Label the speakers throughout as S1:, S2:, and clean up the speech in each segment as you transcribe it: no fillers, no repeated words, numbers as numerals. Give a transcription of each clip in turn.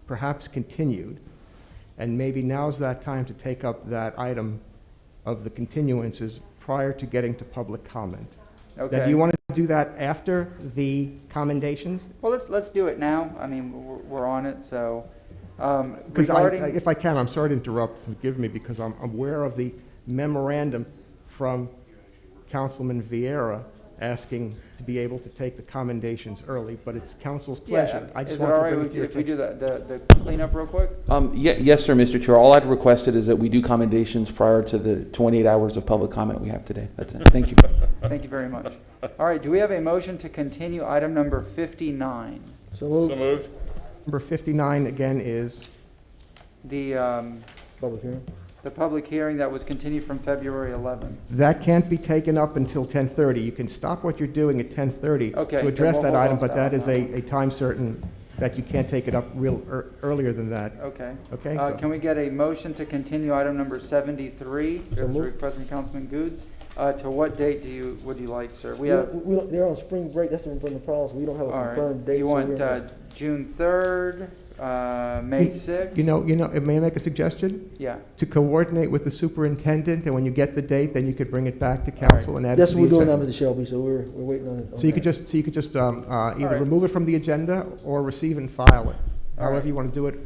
S1: perhaps continued, and maybe now's that time to take up that item of the continuances prior to getting to public comment. Now, do
S2: Okay.
S1: you want to do that after the commendations?
S2: Well, let's do it now. I mean, we're on it, so,
S1: Because
S2: regarding,
S1: if I can, I'm sorry to interrupt, forgive me, because I'm aware of the memorandum from Councilman Vieira asking to be able to take the commendations early, but it's council's
S2: yeah,
S1: pleasure. I
S2: is
S1: just
S2: it
S1: want
S2: all
S1: to
S2: right
S1: bring it to your
S2: if we do
S1: attention.
S2: the cleanup real quick?
S3: Yes, sir, Mr. Chair. All I'd requested is that we do commendations prior to the 28 hours of public comment we have today. That's it. Thank you.
S2: Thank you very much. All right, do we have a motion to continue item number 59?
S4: So moved.
S5: So moved.
S1: Number 59, again, is,
S2: The,
S4: Public hearing.
S2: the public hearing that was continued from February 11th.
S1: that can't be taken up until 10:30. You can stop what you're doing at 10:30
S2: Okay,
S1: to
S2: then
S1: address
S2: we'll
S1: that
S2: hold
S1: item,
S2: on to
S1: but
S2: that
S1: that is
S2: one.
S1: a time certain that you can't take it up earlier than that.
S2: Okay.
S1: Okay? So-
S2: Can we get a motion to continue item number 73? There's a
S4: moved.
S2: request from Councilman Goods. To what date would you like, sir?
S4: We don't, they're on spring break, that's one of the problems, we don't have a
S2: All right.
S4: confirmed date.
S2: You
S4: so
S2: want
S4: we're-
S2: June 3rd, May 6th?
S1: You know, may I make a suggestion?
S2: Yeah.
S1: To coordinate with the superintendent, and when you get the date, then you could bring it back to council and add it
S4: That's
S1: to
S4: what
S1: the
S4: we're doing now,
S1: agenda.
S4: Mr. Shelby, so we're waiting on it.
S1: So you could just either
S2: right.
S1: remove it from the agenda or receive and file it,
S2: All
S1: however
S2: right.
S1: you want to do it,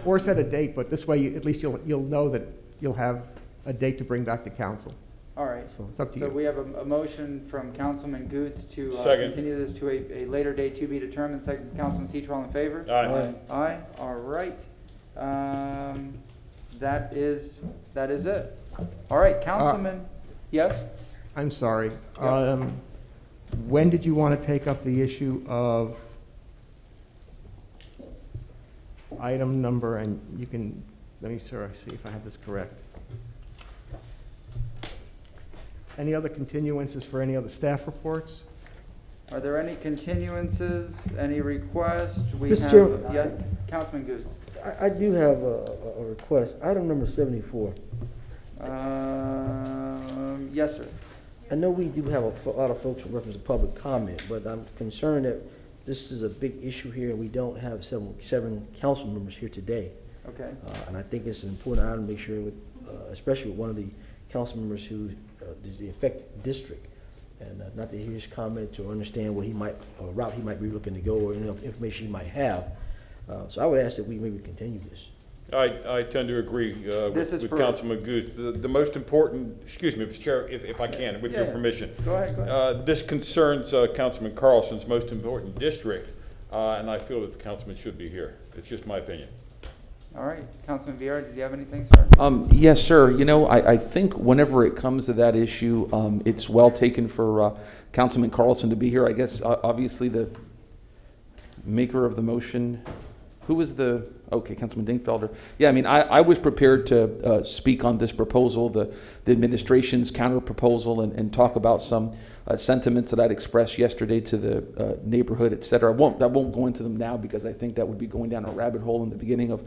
S1: or set a date, but this way, at least you'll know that you'll have a date to bring back to council.
S2: All right.
S1: It's up to
S2: So
S1: you.
S2: we have a motion from Councilman Goods to
S5: Second.
S2: continue this to a later date to be determined. Second, from Councilman Citro, in favor?
S5: Aye.
S2: Aye, all right. That is it. All right, Councilman, yes?
S1: I'm sorry.
S2: Yep.
S1: When did you want to take up the issue of item number, and you can, let me, sir, see if I have this correct. Any other continuances for any other staff reports?
S2: Are there any continuances, any requests? We
S4: Mr.
S2: have,
S4: Chairman.
S2: yeah, Councilman Goods.
S4: I do have a request, item number 74.
S2: Yes, sir.
S4: I know we do have a lot of folks with reference to public comment, but I'm concerned that this is a big issue here, and we don't have seven council members here today.
S2: Okay.
S4: And I think it's an important item to make sure, especially with one of the council members who is the affected district, and not to hear his comment or understand what he might, or route he might be looking to go, or any information he might have. So I would ask that we maybe continue this.
S5: I tend to agree
S2: This is
S5: with
S2: for-
S5: Councilman Goods. The most important, excuse me, Mr. Chair, if I can, with your
S2: Yeah.
S5: permission.
S2: Go ahead.
S5: This concerns Councilman Carlson's most important district, and I feel that the councilman should be here. It's just my opinion.
S2: All right, Councilman Vieira, did you have anything, sir?
S3: Yes, sir. You know, I think whenever it comes to that issue, it's well taken for Councilman Carlson to be here. I guess, obviously, the maker of the motion, who was the, okay, Councilman Dingfelder. Yeah, I mean, I was prepared to speak on this proposal, the administration's counter proposal, and talk about some sentiments that I'd expressed yesterday to the neighborhood, et cetera. I won't go into them now because I think that would be going down a rabbit hole in the beginning of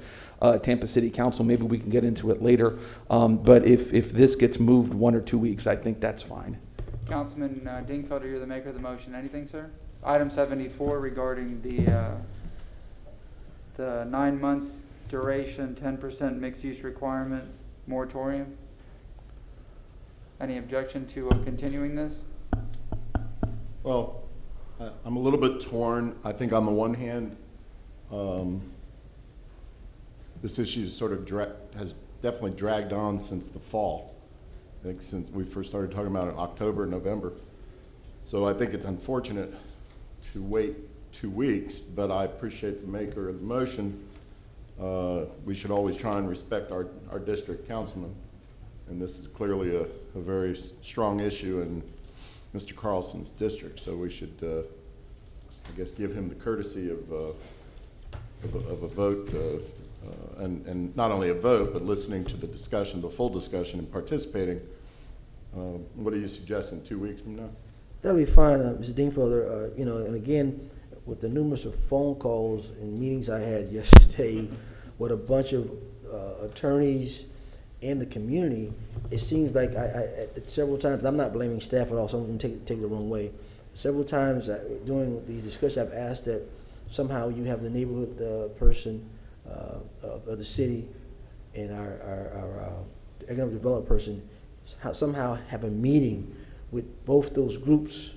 S3: Tampa City Council. Maybe we can get into it later. But if this gets moved 1 or 2 weeks, I think that's fine.
S2: Councilman Dingfelder, you're the maker of the motion. Anything, sir? Item 74 regarding the 9 months duration, 10% mixed use requirement moratorium. Any objection to continuing this?
S6: Well, I'm a little bit torn. I think on the one hand, this issue has definitely dragged on since the fall. I think since we first started talking about it in October, November. So I think it's unfortunate to wait 2 weeks, but I appreciate the maker of the motion. We should always try and respect our district councilman. And this is clearly a very strong issue in Mr. Carlson's district, so we should, I guess, give him the courtesy of a vote, and not only a vote, but listening to the discussion, the full discussion, and participating. What are you suggesting, 2 weeks from now?
S4: That'll be fine, Mr. Dingfelder. And again, with the numerous of phone calls and meetings I had yesterday with a bunch of attorneys and the community, it seems like several times, I'm not blaming staff at all, so I'm going to take it the wrong way. Several times during these discussions, I've asked that somehow you have the neighborhood person of the city and our economic development person somehow have a meeting with both those groups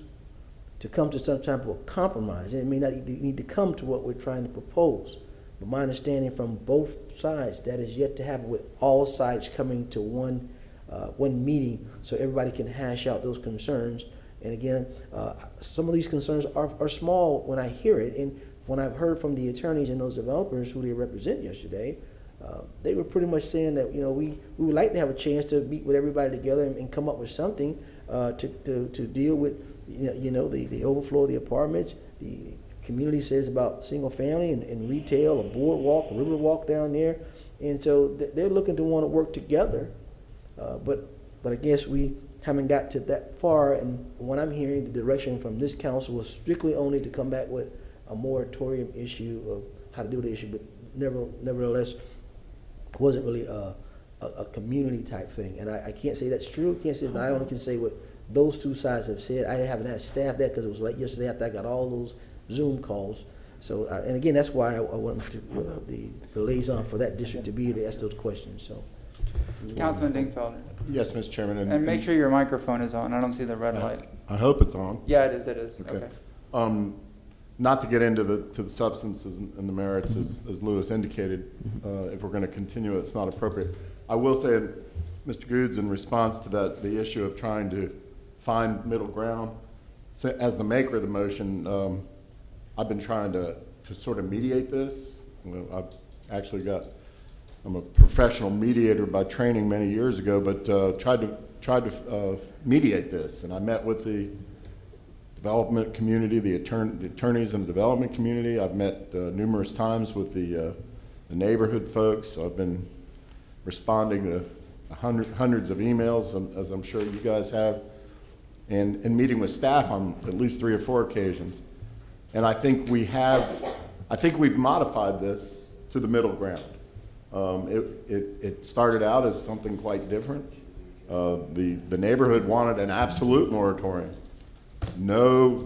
S4: to come to some type of compromise. It may not need to come to what we're trying to propose, but my understanding from both sides, that is yet to happen, with all sides coming to one meeting so everybody can hash out those concerns. And again, some of these concerns are small when I hear it, and when I've heard from the attorneys and those developers who they represent yesterday, they were pretty much saying that, we would like to have a chance to meet with everybody together and come up with something to deal with, the overflow of the apartments. The community says about single family and retail, a boardwalk, a river walk down there, and so they're looking to want to work together. But I guess we haven't got to that far, and what I'm hearing, the direction from this council was strictly only to come back with a moratorium issue of how to deal with the issue, but nevertheless, wasn't really a community type thing. And I can't say that's true. Can't say I only can say what those two sides have said. I haven't asked staff that because it was late yesterday after I got all those Zoom calls. So, and again, that's why I wanted to, the liaison for that district to be able to ask those questions. So,
S2: Councilman Dingfelder.
S6: Yes, Mr. Chairman.
S2: And make sure your microphone is on. I don't see the red light.
S6: I hope it's on.
S2: Yeah, it is. Okay.
S6: Not to get into the substances and the merits, as Lewis indicated, if we're going to continue, it's not appropriate. I will say, Mr. Goods, in response to that, the issue of trying to find middle ground, so as the maker of the motion, I've been trying to sort of mediate this. I'm a professional mediator by training many years ago, but tried to mediate this, and I met with the development community, the attorneys in the development community. I've met numerous times with the neighborhood folks. I've been responding to hundreds of emails, as I'm sure you guys have, and meeting with staff on at least 3 or 4 occasions. And I think we've modified this to the middle ground. It started out as something quite different. The neighborhood wanted an absolute moratorium. No,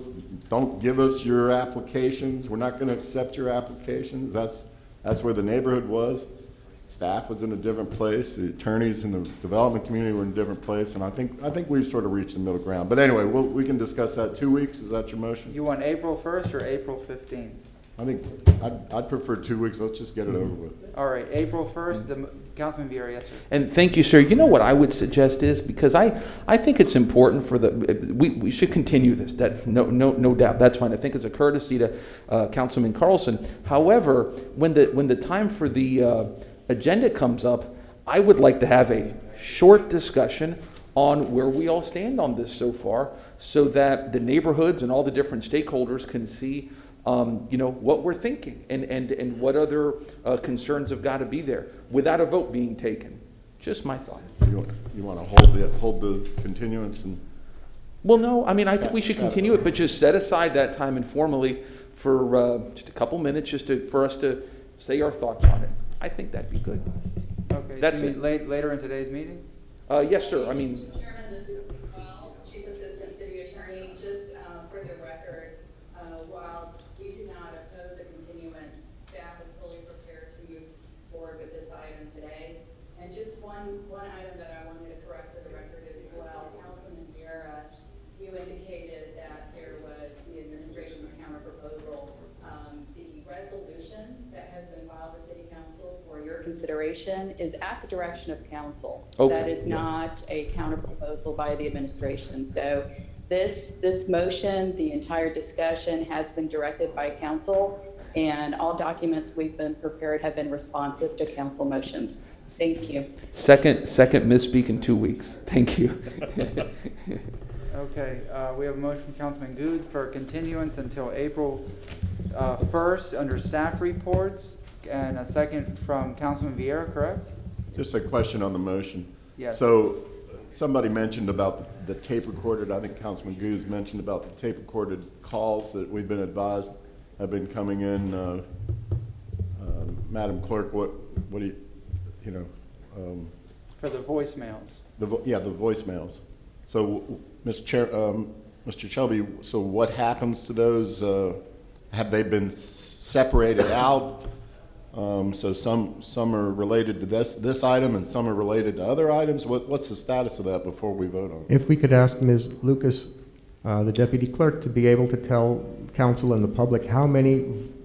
S6: don't give us your applications. We're not going to accept your applications. That's where the neighborhood was. Staff was in a different place. The attorneys in the development community were in a different place. And I think we've sort of reached the middle ground. But anyway, we can discuss that. 2 weeks, is that your motion?
S2: You want April 1st or April 15th?
S6: I think I'd prefer 2 weeks. Let's just get it over with.
S2: All right, April 1st, Councilman Vieira, yes, sir.
S3: And thank you, sir. You know what I would suggest is, because I think it's important for we should continue this. That no doubt. That's fine. I think it's a courtesy to Councilman Carlson. However, when the time for the agenda comes up, I would like to have a short discussion on where we all stand on this so far, so that the neighborhoods and all the different stakeholders can see what we're thinking and what other concerns have got to be there without a vote being taken. Just my thought.
S6: You want to hold the continuance and?
S3: Well, no, I mean, I think we should continue it, but just set aside that time informally for just a couple minutes, for us to say our thoughts on it. I think that'd be good.
S2: Okay.
S3: That's
S2: you mean later in today's meeting?
S3: Yes, sir. I mean.
S7: Chairman, this is Chief Assistant City Attorney. Just for the record, while we did not oppose the continuance, staff is fully prepared to move forward with this item today. And just one item that I wanted to correct for the record as well. Councilman Vieira, you indicated that there was the administration's counter proposal. The resolution that has been filed with City Council for your consideration is at the direction of council.
S3: Okay.
S7: That is not a counter proposal by the administration. So this motion, the entire discussion has been directed by council, and all documents we've been prepared have been responsive to council motions. Thank you.
S3: Second misspeak in 2 weeks. Thank you.
S2: Okay, we have a motion from Councilman Goods for continuance until April 1st under staff reports, and a second from Councilman Vieira, correct?
S6: Just a question on the motion.
S2: Yes.
S6: So somebody mentioned about the tape recorded, I think Councilman Goose mentioned about the tape recorded calls that we've been advised have been coming in. Madam Clerk, what do you
S2: For the voicemails.
S6: the voicemails. So, Mr. Shelby, so what happens to those? Have they been separated out? So some are related to this item and some are related to other items. What's the status of that before we vote on it?
S1: If we could ask Ms. Lucas, the deputy clerk, to be able to tell council and the public how many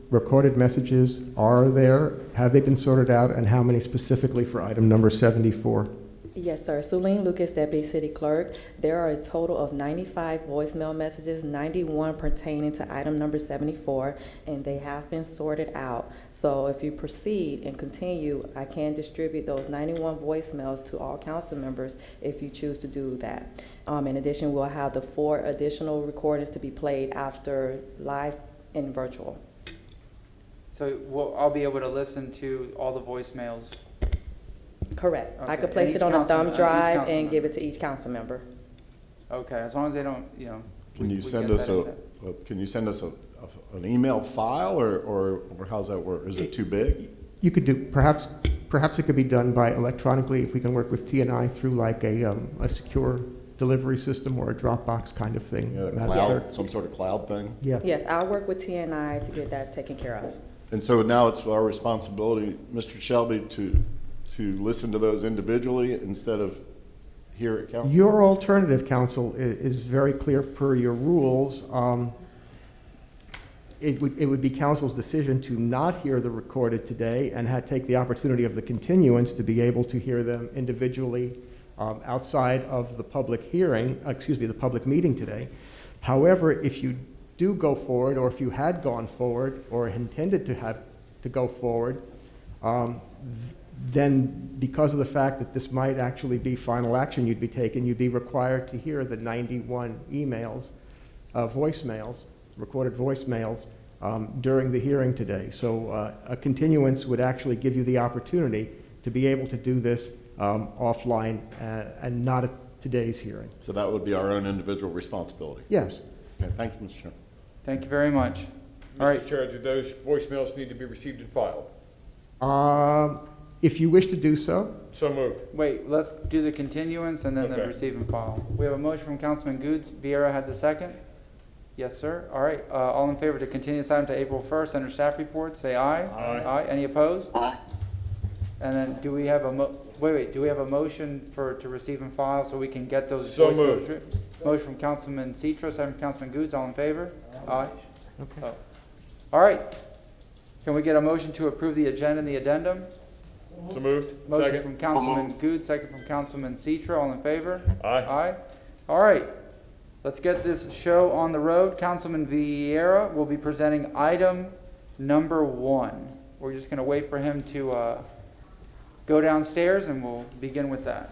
S1: recorded messages are there, have they been sorted out, and how many specifically for item number 74?
S8: Yes, sir. Suleen Lucas, Deputy City Clerk. There are a total of 95 voicemail messages, 91 pertaining to item number 74, and they have been sorted out. So if you proceed and continue, I can distribute those 91 voicemails to all council members if you choose to do that. In addition, we'll have the 4 additional recordings to be played after live and virtual.
S2: So I'll be able to listen to all the voicemails.
S8: Correct. I
S2: Okay.
S8: could place
S2: And
S8: it on
S2: each
S8: a
S2: council-
S8: thumb
S2: each
S8: drive
S2: council
S8: and
S2: member.
S8: give it to each council member.
S2: Okay, as long as they don't,
S6: Can
S2: we
S6: you
S2: get
S6: send
S2: that
S6: us
S2: in there.
S6: can you send us an email file or how's that work? Is it too big?
S1: You could do, perhaps it could be done by electronically, if we can work with TNI through like a secure delivery system or a Dropbox kind of thing.
S6: Yeah,
S1: Madam
S6: cloud,
S1: Clerk?
S6: some sort of cloud thing?
S1: Yeah.
S8: Yes, I'll work with TNI to get that taken care of.
S6: And so now it's our responsibility, Mr. Shelby, to listen to those individually instead of here at council?
S1: Your alternative, counsel, is very clear per your rules. It would be council's decision to not hear the recorded today and take the opportunity of the continuance to be able to hear them individually outside of the public hearing, the public meeting today. However, if you do go forward, or if you had gone forward or intended to go forward, then because of the fact that this might actually be final action you'd be taking, you'd be required to hear the 91 emails, voicemails, recorded voicemails during the hearing today. So a continuance would actually give you the opportunity to be able to do this offline and not at today's hearing.
S6: So that would be our own individual responsibility?
S1: Yes.
S6: Okay, thank you, Mr. Chairman.
S2: Thank you very much. All right.
S5: Mr. Chair, do those voicemails need to be received and filed?
S1: If you wish to do so,
S5: So moved.
S2: Wait, let's do the continuance and then the
S5: Okay.
S2: receive and file. We have a motion from Councilman Goods. Vieira had the second. Yes, sir. All right, all in favor to continue this item to April 1st under staff report, say aye.
S5: Aye.
S2: Aye. Any opposed? Aye. And then do we have do we have a motion to receive and file so we can get those?
S5: So
S2: voice
S5: moved.
S2: notes? Motion from Councilman Citro, second from Councilman Goods. All in favor? Aye.
S1: okay.
S2: Oh. All right. Can we get a motion to approve the agenda and the addendum?
S5: So moved.
S2: Motion
S5: Second.
S2: from Councilman Good, second from Councilman Citro. All in favor?
S5: Aye.
S2: Aye. All right. Let's get this show on the road. Councilman Vieira will be presenting item number 1. We're just going to wait for him to go downstairs, and we'll begin with that.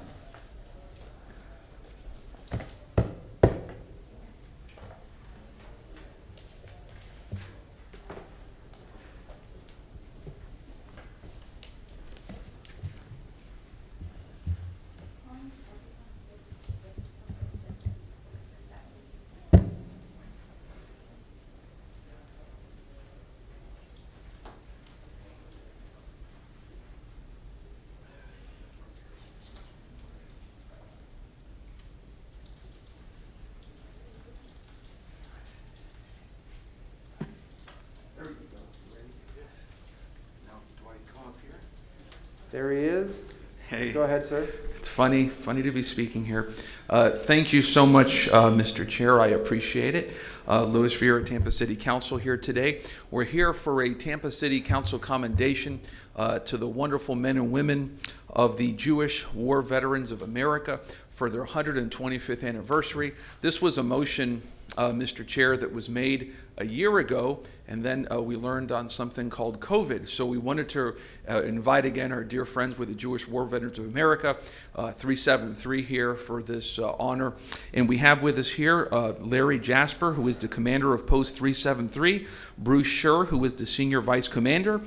S2: There he is.
S3: Hey.
S2: Go ahead, sir.
S3: It's funny to be speaking here. Thank you so much, Mr. Chair. I appreciate it. Louis Vieira, Tampa City Council here today. We're here for a Tampa City Council commendation to the wonderful men and women of the Jewish War Veterans of America for their 125th anniversary. This was a motion, Mr. Chair, that was made a year ago, and then we learned on something called COVID. So we wanted to invite again our dear friends with the Jewish War Veterans of America, 373 here for this honor. And we have with us here Larry Jasper, who is the commander of Post 373, Bruce Scher, who is the senior vice commander,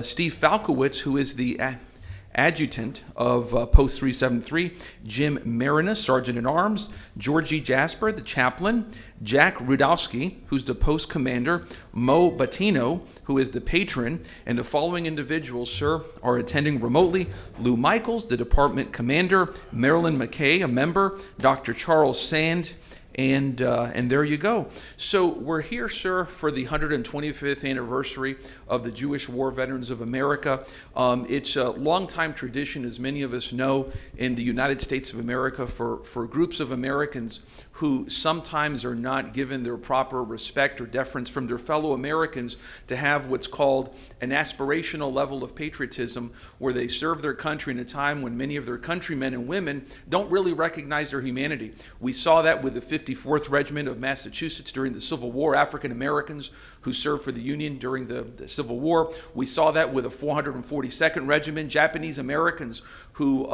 S3: Steve Falkowitz, who is the adjutant of Post 373, Jim Marinas, Sergeant-at-Arms, Georgie Jasper, the chaplain, Jack Rudowski, who's the post commander, Mo Batino, who is the patron, and the following individuals, sir, are attending remotely: Lou Michaels, the department commander, Marilyn McKay, a member, Dr. Charles Sand, And there you go. So we're here, sir, for the 125th anniversary of the Jewish War Veterans of America. It's a longtime tradition, as many of us know, in the United States of America for groups of Americans who sometimes are not given their proper respect or deference from their fellow Americans to have what's called an aspirational level of patriotism, where they serve their country in a time when many of their countrymen and women don't really recognize their humanity. We saw that with the 54th Regiment of Massachusetts during the Civil War, African Americans who served for the Union during the Civil War. We saw that with the 442nd Regiment, Japanese Americans who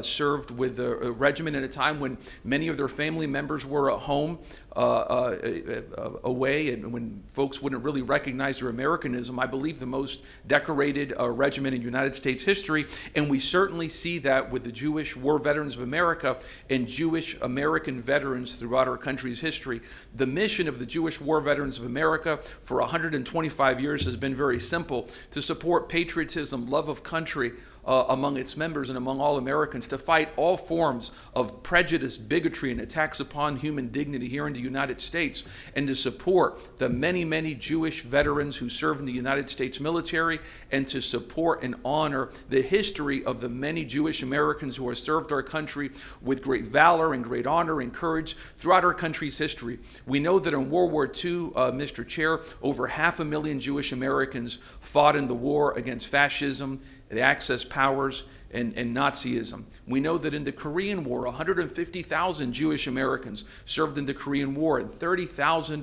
S3: served with the regiment at a time when many of their family members were at home away, and when folks wouldn't really recognize their Americanism. I believe the most decorated regiment in United States history, and we certainly see that with the Jewish War Veterans of America and Jewish American veterans throughout our country's history. The mission of the Jewish War Veterans of America for 125 years has been very simple: to support patriotism, love of country, among its members and among all Americans, to fight all forms of prejudice, bigotry, and attacks upon human dignity here in the United States, and to support the many, many Jewish veterans who serve in the United States military, and to support and honor the history of the many Jewish Americans who have served our country with great valor and great honor and courage throughout our country's history. We know that in World War II, Mr. Chair, over 500,000 Jewish Americans fought in the war against fascism, the Axis powers, and Nazism. We know that in the Korean War, 150,000 Jewish Americans served in the Korean War, and 30,000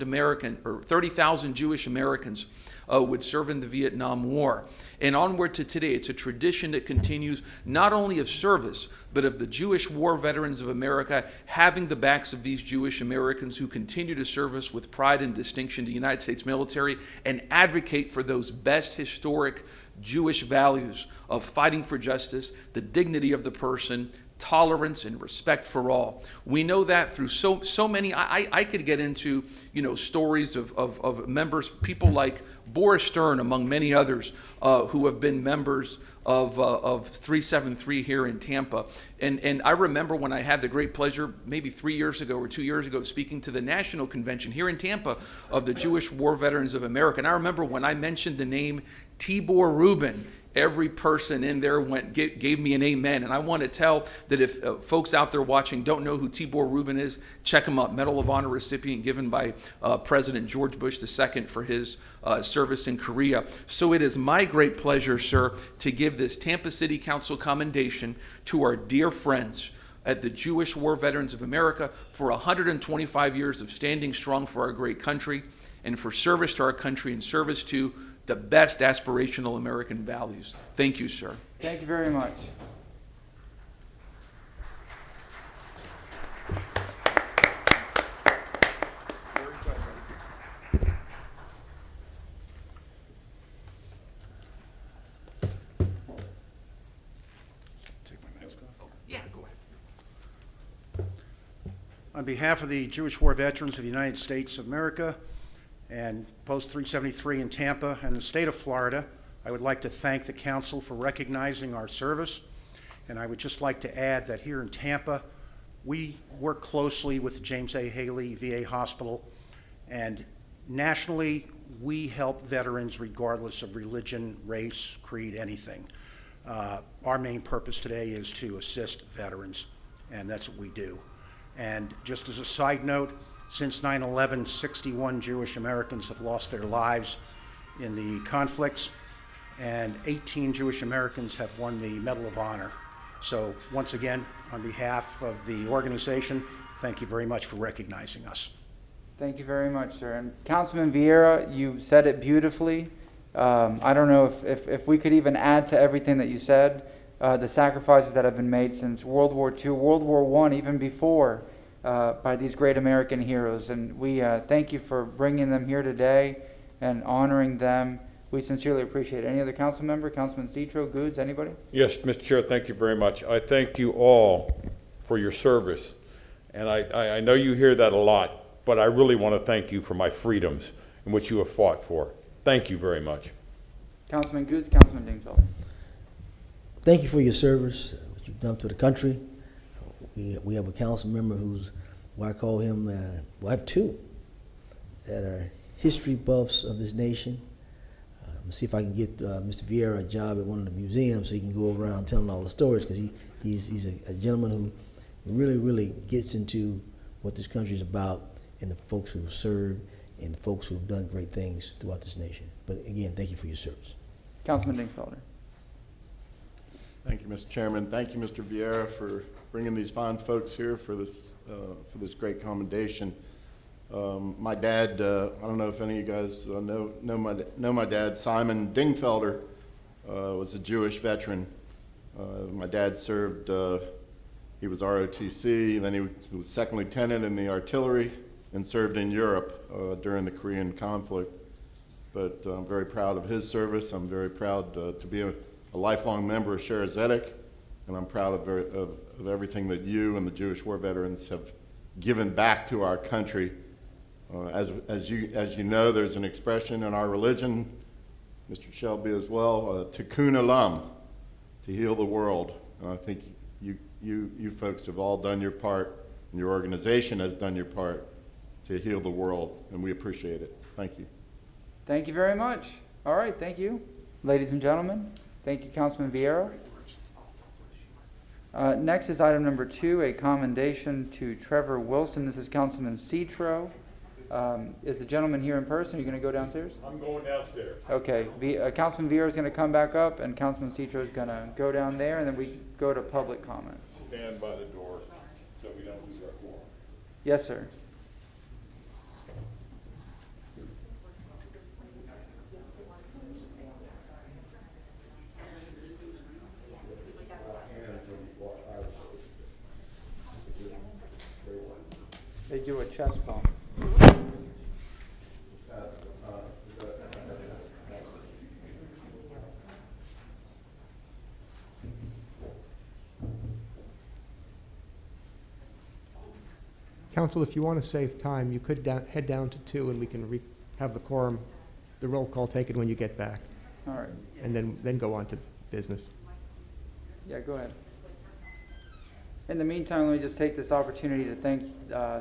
S3: Jewish Americans would serve in the Vietnam War. And onward to today, it's a tradition that continues not only of service, but of the Jewish War Veterans of America having the backs of these Jewish Americans who continue to serve us with pride and distinction to the United States military and advocate for those best historic Jewish values of fighting for justice, the dignity of the person, tolerance, and respect for all. We know that through so many. I could get into stories of members, people like Boris Stern, among many others, who have been members of 373 here in Tampa. And I remember when I had the great pleasure, maybe 3 years ago or 2 years ago, speaking to the National Convention here in Tampa of the Jewish War Veterans of America. And I remember when I mentioned the name Tibor Rubin, every person in there gave me an amen. And I want to tell that if folks out there watching don't know who Tibor Rubin is, check him up. Medal of Honor recipient given by President George Bush II for his service in Korea. So it is my great pleasure, sir, to give this Tampa City Council commendation to our dear friends at the Jewish War Veterans of America for 125 years of standing strong for our great country and for service to our country and service to the best aspirational American values. Thank you, sir.
S2: Thank you very much.
S3: Yeah, go ahead.
S9: On behalf of the Jewish War Veterans of the United States of America and Post 373 in Tampa and the state of Florida, I would like to thank the council for recognizing our service. And I would just like to add that here in Tampa, we work closely with the James A. Haley VA Hospital, and nationally, we help veterans regardless of religion, race, creed, anything. Our main purpose today is to assist veterans, and that's what we do. And just as a side note, since 9/11, 61 Jewish Americans have lost their lives in the conflicts, and 18 Jewish Americans have won the Medal of Honor. So once again, on behalf of the organization, thank you very much for recognizing us.
S2: Thank you very much, sir. And Councilman Vieira, you said it beautifully. I don't know if we could even add to everything that you said, the sacrifices that have been made since World War II, World War I, even before, by these great American heroes. And we thank you for bringing them here today and honoring them. We sincerely appreciate it. Any other council member? Councilman Citro, Goods, anybody?
S5: Yes, Mr. Chair, thank you very much. I thank you all for your service. And I know you hear that a lot, but I really want to thank you for my freedoms and what you have fought for. Thank you very much.
S2: Councilman Goods, Councilman Dingfelder.
S4: Thank you for your service, what you've done to the country. We have a council member who's I call him, well, I have two that are history buffs of this nation. I'm gonna see if I can get Mr. Vieira a job at one of the museums so he can go around telling all the stories, because he's a gentleman who really, really gets into what this country is about and the folks who served and the folks who have done great things throughout this nation. But again, thank you for your service.
S2: Councilman Dingfelder.
S6: Thank you, Mr. Chairman. Thank you, Mr. Vieira, for bringing these fine folks here for this great commendation. My dad, I don't know if any of you guys know my dad, Simon Dingfelder, was a Jewish veteran. My dad served, he was ROTC, then he was second lieutenant in the artillery and served in Europe during the Korean conflict. But I'm very proud of his service. I'm very proud to be a lifelong member of Shara Zedek, and I'm proud of everything that you and the Jewish war veterans have given back to our country. As you know, there's an expression in our religion, Mr. Shelby as well, tikkun olam, to heal the world. And I think you folks have all done your part, and your organization has done your part to heal the world, and we appreciate it. Thank you.
S2: Thank you very much. All right, thank you. Ladies and gentlemen, thank you, Councilman Vieira. Next is item number 2, a commendation to Trevor Wilson. This is Councilman Citro. Is the gentleman here in person? Are you going to go downstairs?
S5: I'm going downstairs.
S2: Okay. Councilman Vieira is going to come back up, and Councilman Citro is going to go down there, and then we go to public comment.
S5: Stand by the door so we don't lose our quorum.
S2: Yes, sir. They do a chest bump.
S1: Council, if you want to save time, you could head down to 2 and we can have the quorum, the roll call taken when you get back,
S2: All right.
S1: and then go on to business.
S2: Yeah, go ahead. In the meantime, let me just take this opportunity to thank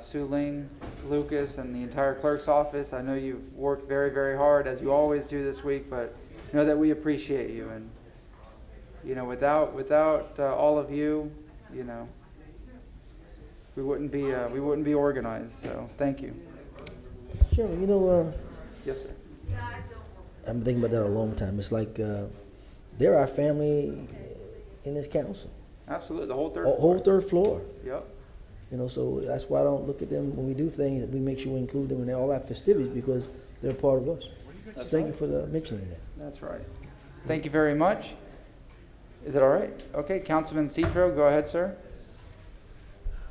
S2: Sue Ling, Lucas, and the entire clerk's office. I know you've worked very, very hard, as you always do this week, but know that we appreciate you. And, you know, without all of you, you know, we wouldn't be organized. So thank you.
S4: Chairman, you know,
S2: Yes, sir.
S4: I'm thinking about that a long time. It's like they're our family in this council.
S2: Absolutely, the whole third
S4: Whole
S2: floor.
S4: third floor.
S2: Yep.
S4: You know, so that's why I don't look at them when we do things. We make sure we include them in all our festivities because they're part of us. So thank you for mentioning that.
S2: That's right. Thank you very much. Is it all right? Okay, Councilman Citro, go ahead, sir.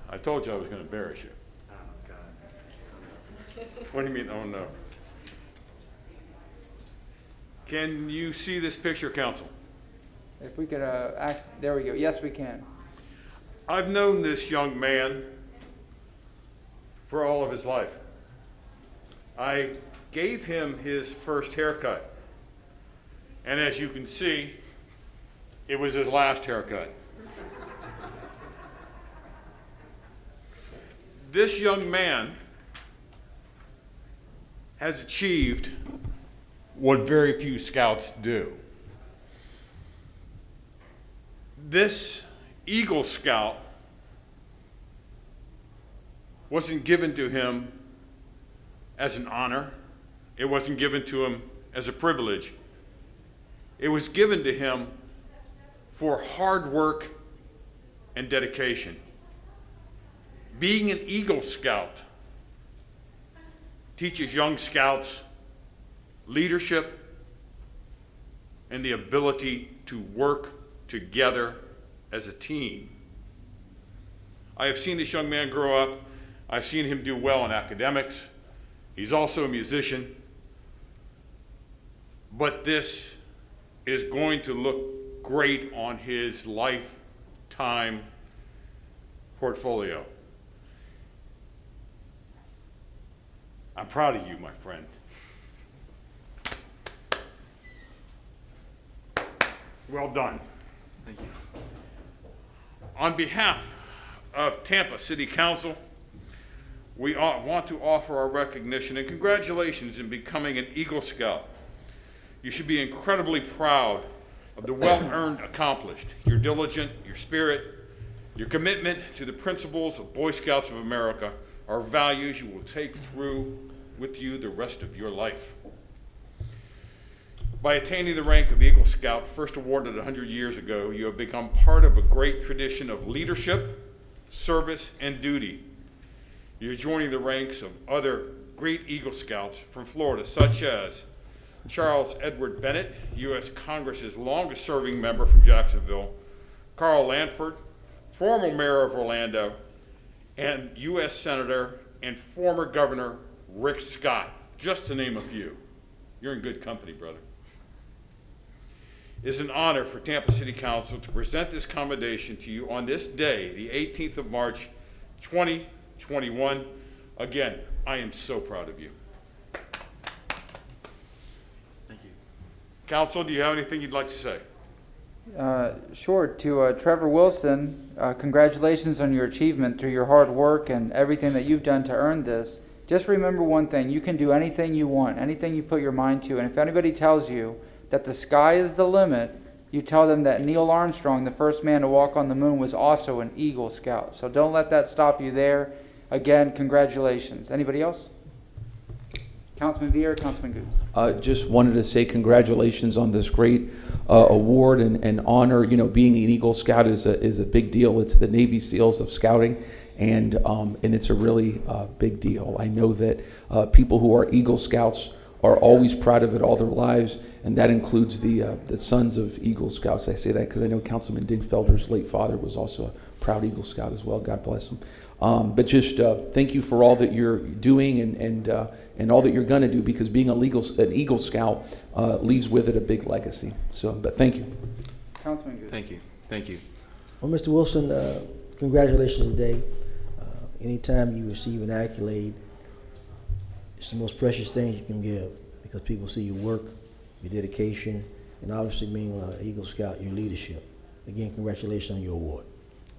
S5: I told you I was going to embarrass you. Oh, God. What do you mean, oh, no? Can you see this picture, Council?
S2: If we could there we go. Yes, we can.
S5: I've known this young man for all of his life. I gave him his first haircut. And as you can see, it was his last haircut. This young man has achieved what very few scouts do. This Eagle Scout wasn't given to him as an honor. It wasn't given to him as a privilege. It was given to him for hard work and dedication. Being an Eagle Scout teaches young scouts leadership and the ability to work together as a team. I have seen this young man grow up. I've seen him do well in academics. He's also a musician. But this is going to look great on his lifetime portfolio. I'm proud of you, my friend. Well done. Thank you. On behalf of Tampa City Council, we want to offer our recognition and congratulations in becoming an Eagle Scout. You should be incredibly proud of the well-earned accomplished, your diligence, your spirit, your commitment to the principles of Boy Scouts of America are values you will take through with you the rest of your life. By attaining the rank of Eagle Scout, first awarded 100 years ago, you have become part of a great tradition of leadership, service, and duty. You're joining the ranks of other great Eagle Scouts from Florida, such as Charles Edward Bennett, U.S. Congress's longest-serving member from Jacksonville, Carl Lanford, former mayor of Orlando, and U.S. Senator and former Governor Rick Scott, just to name a few. You're in good company, brother. It is an honor for Tampa City Council to present this commendation to you on this day, the 18th of March, 2021. Again, I am so proud of you.
S10: Thank you.
S5: Council, do you have anything you'd like to say?
S2: Sure. To Trevor Wilson, congratulations on your achievement through your hard work and everything that you've done to earn this. Just remember one thing, you can do anything you want, anything you put your mind to, and if anybody tells you that the sky is the limit, you tell them that Neil Armstrong, the first man to walk on the moon, was also an Eagle Scout. So don't let that stop you there. Again, congratulations. Anybody else? Councilman Vieira, Councilman Goose.
S3: Just wanted to say congratulations on this great award and honor. You know, being an Eagle Scout is a big deal. It's the Navy SEALs of scouting, and it's a really big deal. I know that people who are Eagle Scouts are always proud of it all their lives, and that includes the sons of Eagle Scouts. I say that because I know Councilman Dingfelder's late father was also a proud Eagle Scout as well. God bless him. But just thank you for all that you're doing and all that you're going to do, because being an Eagle Scout leaves with it a big legacy. So, but thank you.
S2: Councilman Goose.
S10: Thank you. Thank you.
S4: Well, Mr. Wilson, congratulations today. Anytime you receive an accolade, it's the most precious thing you can give, because people see your work, your dedication, and obviously being an Eagle Scout, your leadership. Again, congratulations on your award.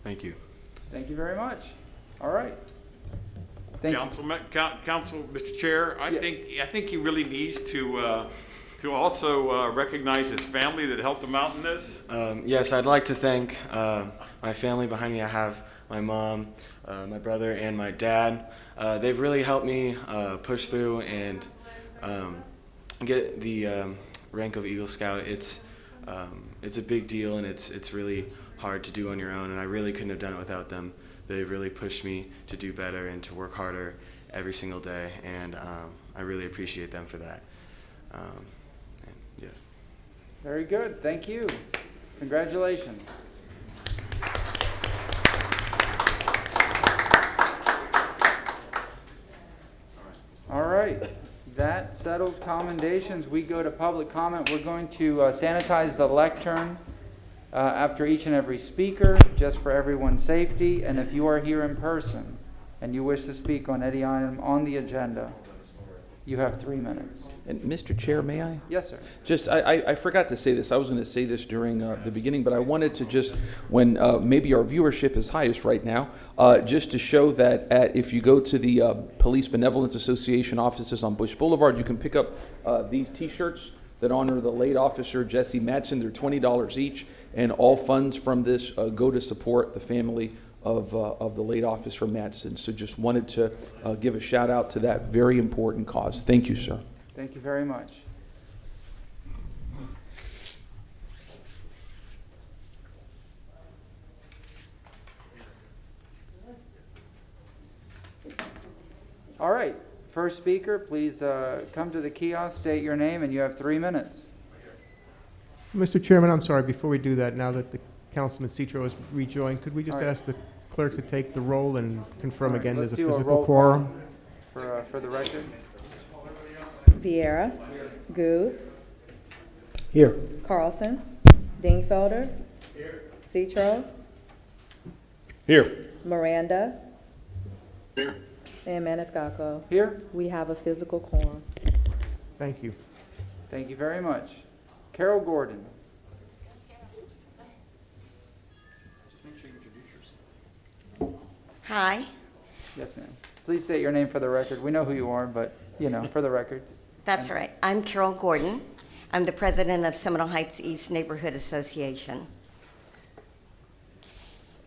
S10: Thank you.
S2: Thank you very much. All right. Thank you.
S5: Council, Mr. Chair, I think he really needs to also recognize his family that helped him out in this.
S10: Yes, I'd like to thank my family behind me. I have my mom, my brother, and my dad. They've really helped me push through and get the rank of Eagle Scout. It's a big deal, and it's really hard to do on your own, and I really couldn't have done it without them. They really pushed me to do better and to work harder every single day, and I really appreciate them for that. Yeah.
S2: Very good. Thank you. Congratulations. All right. That settles commendations. We go to public comment. We're going to sanitize the lectern after each and every speaker, just for everyone's safety. And if you are here in person and you wish to speak on any item on the agenda, you have 3 minutes.
S3: And Mr. Chair, may I?
S2: Yes, sir.
S3: Just, I forgot to say this. I was going to say this during the beginning, but I wanted to just, when maybe our viewership is highest right now, just to show that if you go to the Police Benevolence Association offices on Bush Boulevard, you can pick up these T-shirts that honor the late officer Jesse Madsen. They're $20 each, and all funds from this go to support the family of the late officer Madsen. So just wanted to give a shout out to that very important cause. Thank you, sir.
S2: Thank you very much. All right. First speaker, please come to the kiosk, state your name, and you have 3 minutes.
S1: Mr. Chairman, I'm sorry, before we do that, now that the Councilman Citro has rejoined, could we just
S2: All right.
S1: ask the clerk to take the roll and confirm
S2: All right,
S1: again there's
S2: let's
S1: a
S2: do
S1: physical
S2: roll call
S1: quorum?
S2: for the record.
S8: Vieira, Goose,
S4: Here.
S8: Carlson, Dingfelder, Citro,
S5: Here.
S8: Miranda, and Maniscalco.
S2: Here.
S8: We have a physical quorum.
S1: Thank you.
S2: Thank you very much. Carol Gordon.
S11: Hi,
S2: Yes, ma'am. Please state your name for the record. We know who you are, but, you know, for the record.
S11: That's right. I'm Carol Gordon. I'm the president of Seminole Heights East Neighborhood Association.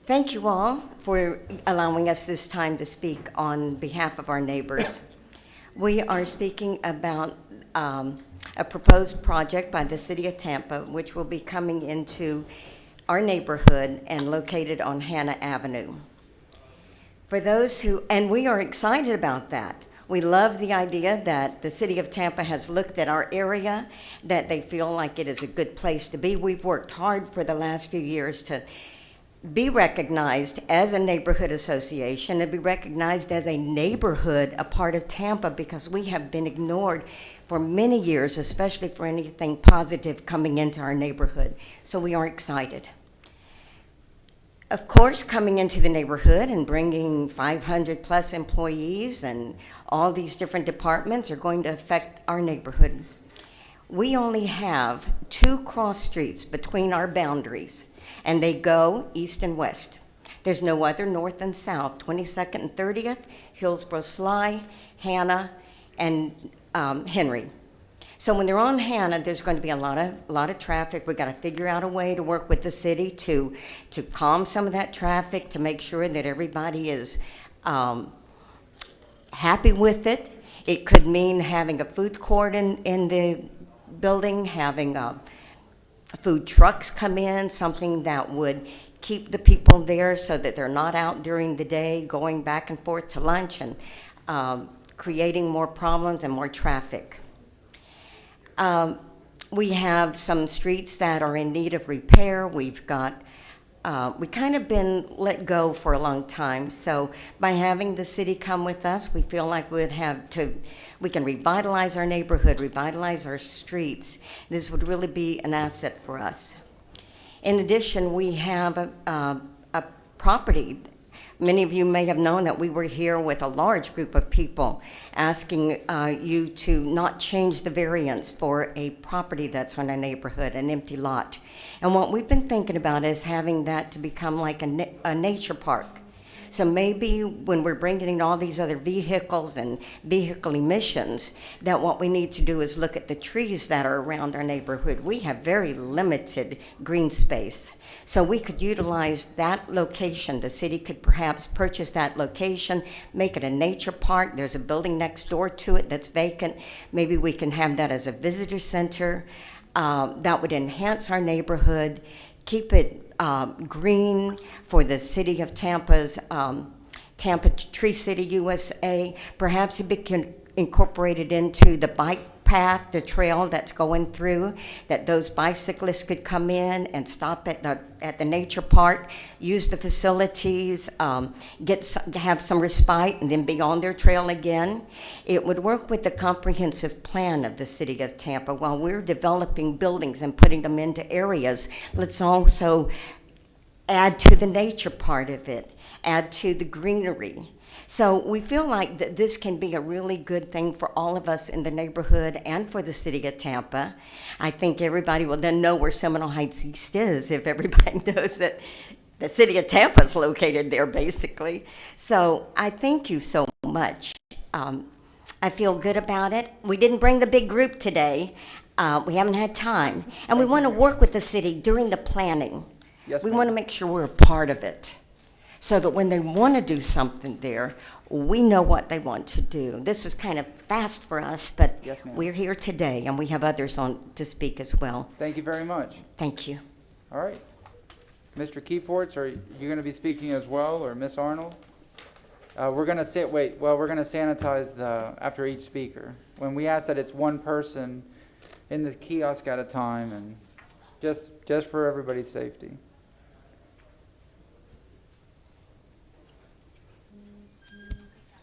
S11: Thank you all for allowing us this time to speak on behalf of our neighbors. We are speaking about a proposed project by the City of Tampa, which will be coming into our neighborhood and located on Hannah Avenue. For those who, and we are excited about that. We love the idea that the City of Tampa has looked at our area, that they feel like it is a good place to be. We've worked hard for the last few years to be recognized as a neighborhood association and be recognized as a neighborhood, a part of Tampa, because we have been ignored for many years, especially for anything positive coming into our neighborhood. So we are excited. Of course, coming into the neighborhood and bringing 500 plus employees and all these different departments are going to affect our neighborhood. We only have 2 cross streets between our boundaries, and they go east and west. There's no other north and south. 22nd and 30th, Hillsborough Sly, Hannah, and Henry. So when they're on Hannah, there's going to be a lot of traffic. We've got to figure out a way to work with the city to calm some of that traffic, to make sure that everybody is happy with it. It could mean having a food court in the building, having food trucks come in, something that would keep the people there so that they're not out during the day going back and forth to lunch and creating more problems and more traffic. We have some streets that are in need of repair. We've got, we kind of been let go for a long time. So by having the city come with us, we feel like we can revitalize our neighborhood, revitalize our streets. This would really be an asset for us. In addition, we have a property. Many of you may have known that we were here with a large group of people asking you to not change the variance for a property that's on a neighborhood, an empty lot. And what we've been thinking about is having that to become like a nature park. So maybe when we're bringing in all these other vehicles and vehicle emissions, that what we need to do is look at the trees that are around our neighborhood. We have very limited green space. So we could utilize that location. The city could perhaps purchase that location, make it a nature park. There's a building next door to it that's vacant. Maybe we can have that as a visitor center. That would enhance our neighborhood, keep it green for the city of Tampa's Tampa Tree City USA. Perhaps it can incorporate it into the bike path, the trail that's going through, that those bicyclists could come in and stop at the nature park, use the facilities, have some respite, and then be on their trail again. It would work with the comprehensive plan of the city of Tampa. While we're developing buildings and putting them into areas, let's also add to the nature part of it, add to the greenery. So we feel like that this can be a really good thing for all of us in the neighborhood and for the city of Tampa. I think everybody will then know where Seminole Heights East is if everybody knows that the city of Tampa is located there, basically. So I thank you so much. I feel good about it. We didn't bring the big group today. We haven't had time. And we want to work with the city during the planning.
S2: Yes,
S11: we
S2: ma'am.
S11: want to make sure we're a part of it, so that when they want to do something there, we know what they want to do. This is kind of fast for us, but
S2: Yes, ma'am.
S11: we're here today, and we have others on to speak as well.
S2: Thank you very much.
S11: Thank you.
S2: All right. Mr. Keyports, are you going to be speaking as well, or Miss Arnold? We're going to sanitize after each speaker. When we ask that it's one person in the kiosk at a time, and just for everybody's safety.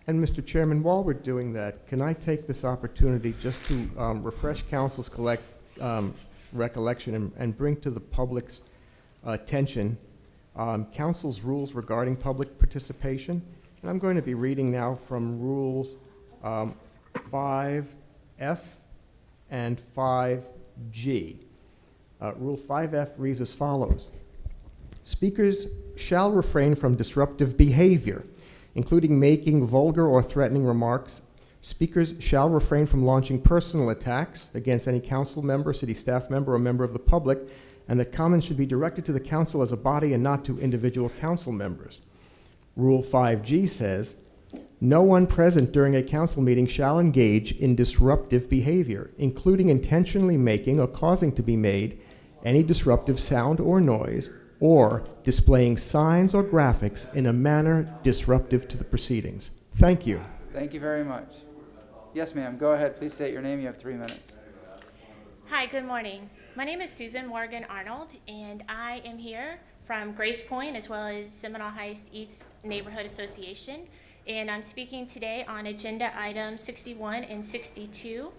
S1: And Mr. Chairman, while we're doing that, can I take this opportunity just to refresh council's recollection and bring to the public's attention council's rules regarding public participation? And I'm going to be reading now from rules 5F and 5G. Rule 5F reads as follows. Speakers shall refrain from disruptive behavior, including making vulgar or threatening remarks. Speakers shall refrain from launching personal attacks against any council member, city staff member, or member of the public, and that comments should be directed to the council as a body and not to individual council members. Rule 5G says, no one present during a council meeting shall engage in disruptive behavior, including intentionally making or causing to be made any disruptive sound or noise, or displaying signs or graphics in a manner disruptive to the proceedings. Thank you.
S2: Thank you very much. Yes, ma'am. Go ahead. Please state your name. You have 3 minutes.
S12: Hi, good morning. My name is Susan Morgan Arnold, and I am here from Grace Point as well as Seminole Heights East Neighborhood Association. And I'm speaking today on agenda items 61 and 62.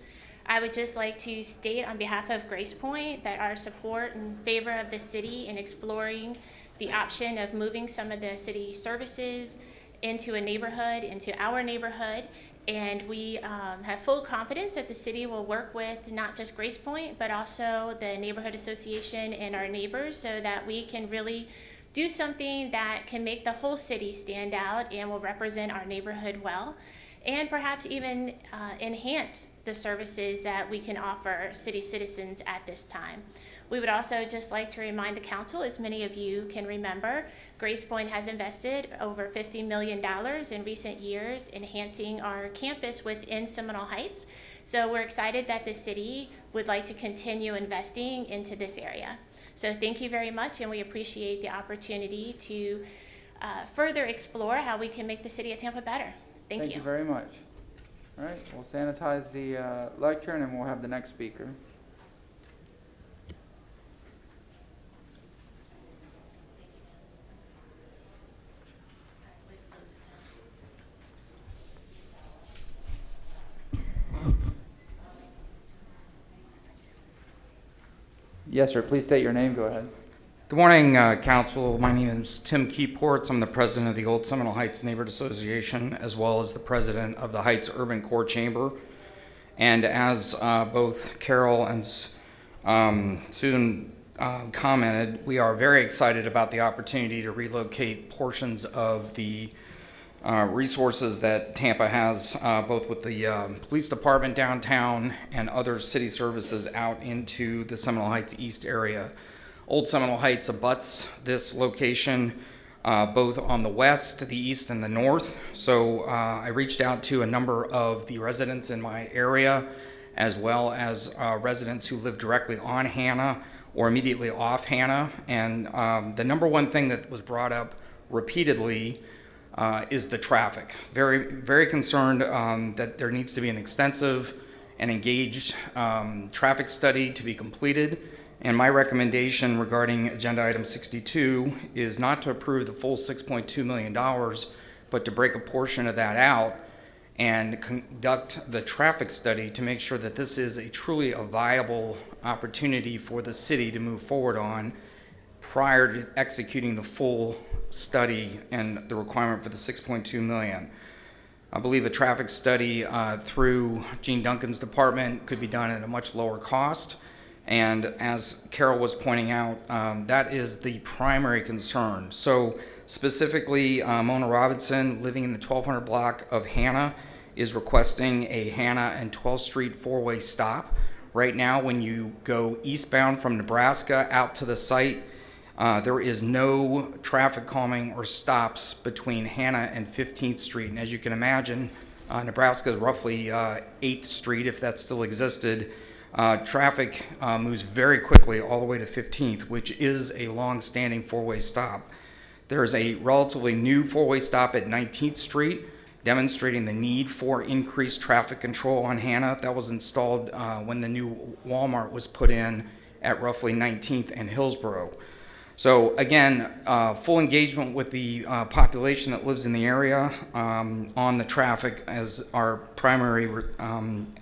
S12: I would just like to state on behalf of Grace Point that our support in favor of the city in exploring the option of moving some of the city services into a neighborhood, into our neighborhood. And we have full confidence that the city will work with not just Grace Point, but also the neighborhood association and our neighbors so that we can really do something that can make the whole city stand out and will represent our neighborhood well, and perhaps even enhance the services that we can offer city citizens at this time. We would also just like to remind the council, as many of you can remember, Grace Point has invested over $50 million in recent years enhancing our campus within Seminole Heights. So we're excited that the city would like to continue investing into this area. So thank you very much, and we appreciate the opportunity to further explore how we can make the city of Tampa better. Thank you.
S2: Thank you very much. All right, we'll sanitize the lectern and we'll have the next speaker. Yes, sir. Please state your name. Go ahead.
S13: Good morning, Council. My name is Tim Keyports. I'm the president of the Old Seminole Heights Neighborhood Association, as well as the president of the Heights Urban Core Chamber. And as both Carol and Susan commented, we are very excited about the opportunity to relocate portions of the resources that Tampa has, both with the police department downtown and other city services out into the Seminole Heights East area. Old Seminole Heights abuts this location both on the west, the east, and the north. So I reached out to a number of the residents in my area, as well as residents who live directly on Hannah or immediately off Hannah. And the number one thing that was brought up repeatedly is the traffic. Very, very concerned that there needs to be an extensive and engaged traffic study to be completed. And my recommendation regarding agenda item 62 is not to approve the full $6.2 million, but to break a portion of that out and conduct the traffic study to make sure that this is truly a viable opportunity for the city to move forward on prior to executing the full study and the requirement for the $6.2 million. I believe a traffic study through Gene Duncan's department could be done at a much lower cost. And as Carol was pointing out, that is the primary concern. So specifically, Mona Robinson, living in the 1200 block of Hannah, is requesting a Hannah and 12th Street four-way stop. Right now, when you go eastbound from Nebraska out to the site, there is no traffic calming or stops between Hannah and 15th Street. And as you can imagine, Nebraska is roughly 8th Street, if that still existed. Traffic moves very quickly all the way to 15th, which is a long-standing four-way stop. There's a relatively new four-way stop at 19th Street, demonstrating the need for increased traffic control on Hannah. That was installed when the new Walmart was put in at roughly 19th and Hillsborough. So again, full engagement with the population that lives in the area on the traffic as our primary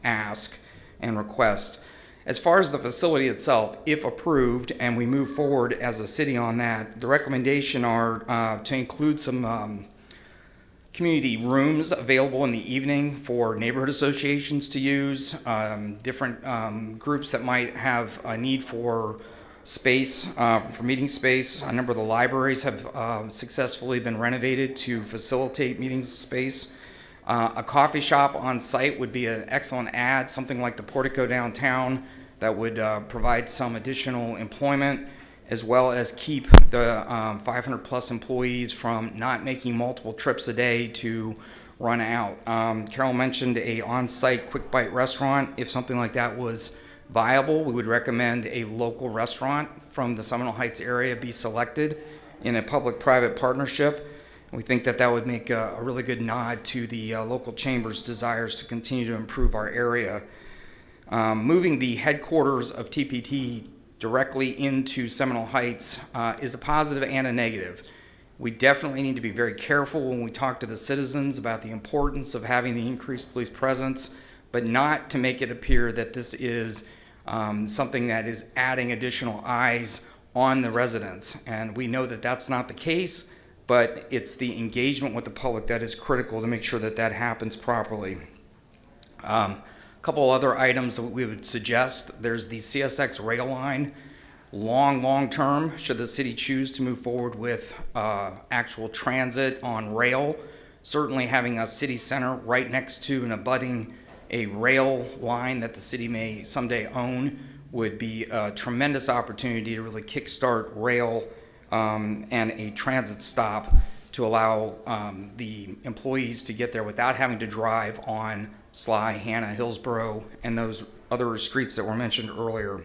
S13: ask and request. As far as the facility itself, if approved and we move forward as a city on that, the recommendation are to include some community rooms available in the evening for neighborhood associations to use, different groups that might have a need for space, for meeting space. A number of the libraries have successfully been renovated to facilitate meeting space. A coffee shop on site would be an excellent add, something like the Portico downtown that would provide some additional employment, as well as keep the 500 plus employees from not making multiple trips a day to run out. Carol mentioned a on-site quick bite restaurant. If something like that was viable, we would recommend a local restaurant from the Seminole Heights area be selected in a public-private partnership. We think that that would make a really good nod to the local chamber's desires to continue to improve our area. Moving the headquarters of TPT directly into Seminole Heights is a positive and a negative. We definitely need to be very careful when we talk to the citizens about the importance of having the increased police presence, but not to make it appear that this is something that is adding additional eyes on the residents. And we know that that's not the case, but it's the engagement with the public that is critical to make sure that that happens properly. A couple other items that we would suggest. There's the CSX rail line. Long term, should the city choose to move forward with actual transit on rail, certainly having a city center right next to and abutting a rail line that the city may someday own would be a tremendous opportunity to really kickstart rail and a transit stop to allow the employees to get there without having to drive on Sly, Hannah, Hillsborough, and those other streets that were mentioned earlier.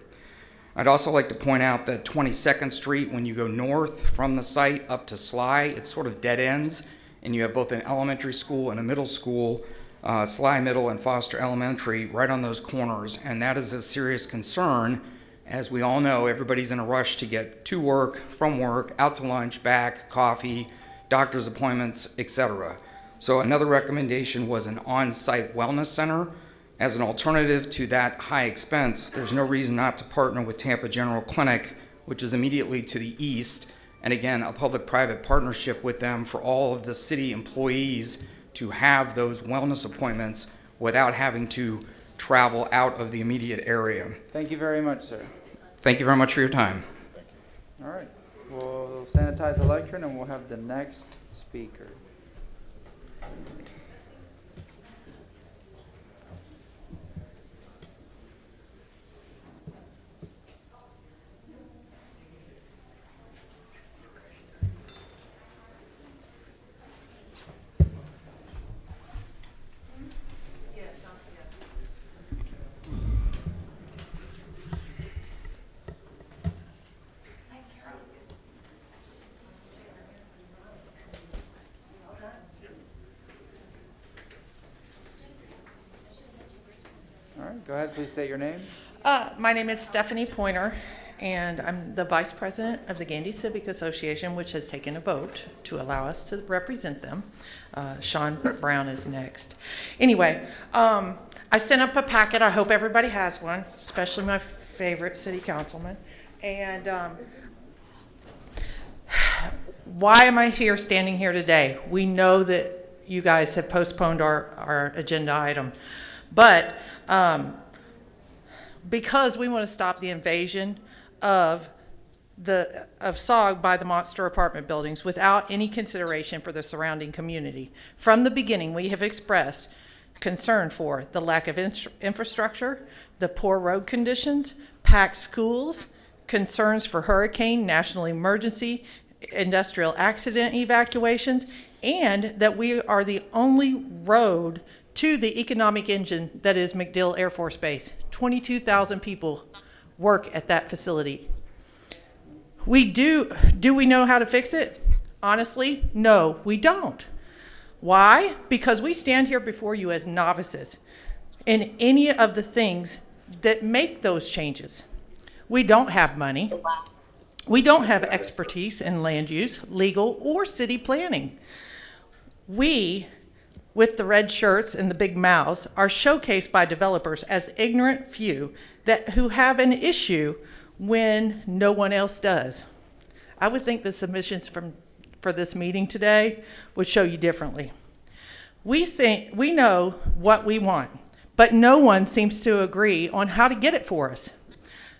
S13: I'd also like to point out that 22nd Street, when you go north from the site up to Sly, it sort of dead ends, and you have both an elementary school and a middle school, Sly Middle and Foster Elementary, right on those corners, and that is a serious concern. As we all know, everybody's in a rush to get to work, from work, out to lunch, back, coffee, doctor's appointments, etc. So another recommendation was an on-site wellness center. As an alternative to that high expense, there's no reason not to partner with Tampa General Clinic, which is immediately to the east, and again, a public-private partnership with them for all of the city employees to have those wellness appointments without having to travel out of the immediate area.
S2: Thank you very much, sir.
S13: Thank you very much for your time.
S2: All right, we'll sanitize the lectern and we'll have the next speaker. All right, go ahead, please state your name.
S14: My name is Stephanie Pointer, and I'm the Vice President of the Gandy Civic Association, which has taken a vote to allow us to represent them. Sean Brown is next. Anyway, I sent up a packet. I hope everybody has one, especially my favorite city councilman. And why am I here, standing here today? We know that you guys have postponed our agenda item, but because we want to stop the invasion of SOG by the monster apartment buildings without any consideration for the surrounding community. From the beginning, we have expressed concern for the lack of infrastructure, the poor road conditions, packed schools, concerns for hurricane, national emergency, industrial accident evacuations, and that we are the only road to the economic engine that is MacDill Air Force Base. 22,000 people work at that facility. Do we know how to fix it? Honestly, no, we don't. Why? Because we stand here before you as novices in any of the things that make those changes. We don't have money. We don't have expertise in land use, legal, or city planning. We, with the red shirts and the big mouths, are showcased by developers as ignorant few who have an issue when no one else does. I would think the submissions for this meeting today would show you differently. We know what we want, but no one seems to agree on how to get it for us.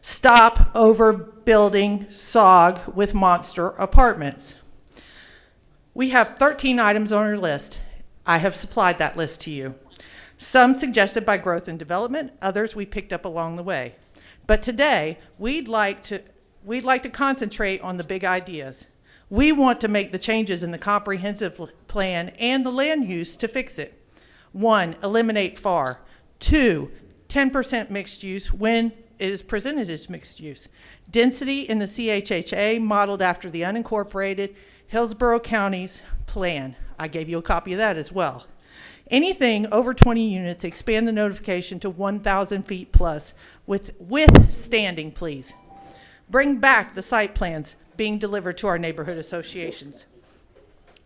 S14: Stop overbuilding SOG with monster apartments. We have 13 items on our list. I have supplied that list to you. Some suggested by Growth and Development, others we picked up along the way. But today, we'd like to concentrate on the big ideas. We want to make the changes in the comprehensive plan and the land use to fix it. 1, eliminate FAR. 2, 10% mixed use when it is presented as mixed use. Density in the CHHA modeled after the unincorporated Hillsborough County's plan. I gave you a copy of that as well. Anything over 20 units, expand the notification to 1,000 feet plus with standing, please. Bring back the site plans being delivered to our neighborhood associations.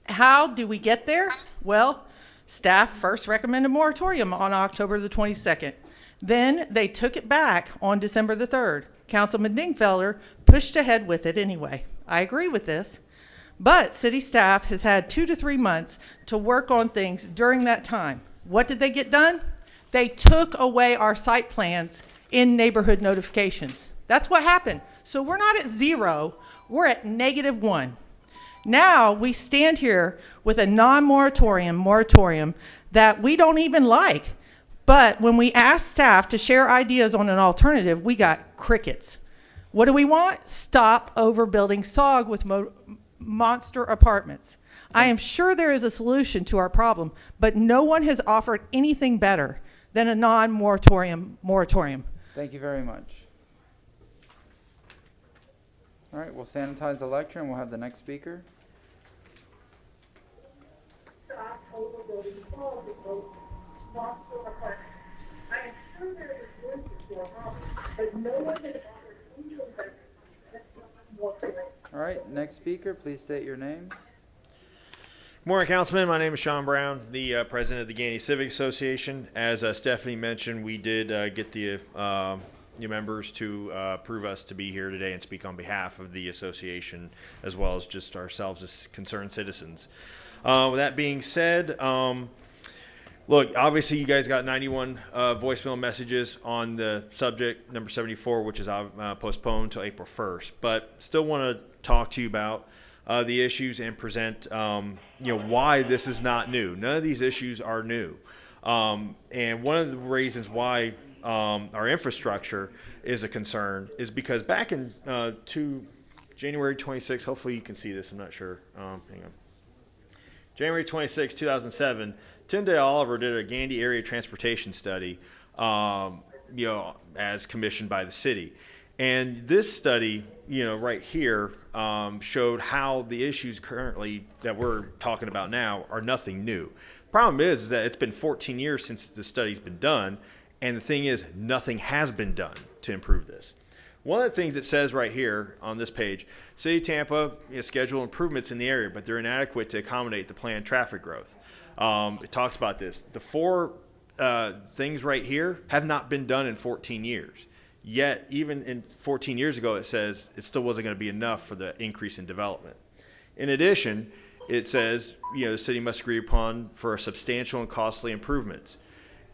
S14: How do we get there? Well, staff first recommended a moratorium on October the 22nd. Then they took it back on December the 3rd. Councilman Dingfelder pushed ahead with it anyway. I agree with this. But city staff has had 2 to 3 months to work on things during that time. What did they get done? They took away our site plans in neighborhood notifications. That's what happened. So we're not at 0, we're at -1. Now we stand here with a moratorium that we don't even like. But when we asked staff to share ideas on an alternative, we got crickets. What do we want? Stop overbuilding SOG with monster apartments. I am sure there is a solution to our problem, but no one has offered anything better than a moratorium.
S2: Thank you very much. All right, we'll sanitize the lecture and we'll have the next speaker. All right, next speaker, please state your name.
S15: Morning, Councilman. My name is Sean Brown, the president of the Ganey Civic Association. As Stephanie mentioned, we did get the members to approve us to be here today and speak on behalf of the association, as well as just ourselves as concerned citizens. With that being said, look, obviously you guys got 91 voicemail messages on the subject number 74, which is postponed till April 1st. But still want to talk to you about the issues and present, why this is not new. None of these issues are new. And one of the reasons why our infrastructure is a concern is because back in January 26, hopefully you can see this, I'm not sure. Hang on. January 26, 2007, Tyndale Oliver did a Gandy area transportation study, as commissioned by the city. And this study, right here, showed how the issues currently that we're talking about now are nothing new. Problem is that it's been 14 years since the study's been done, and the thing is, nothing has been done to improve this. One of the things it says right here on this page, City of Tampa schedule improvements in the area, but they're inadequate to accommodate the planned traffic growth. It talks about this. The 4 things right here have not been done in 14 years. Yet, even in 14 years ago, it says it still wasn't going to be enough for the increase in development. In addition, it says, the city must agree upon for substantial and costly improvements.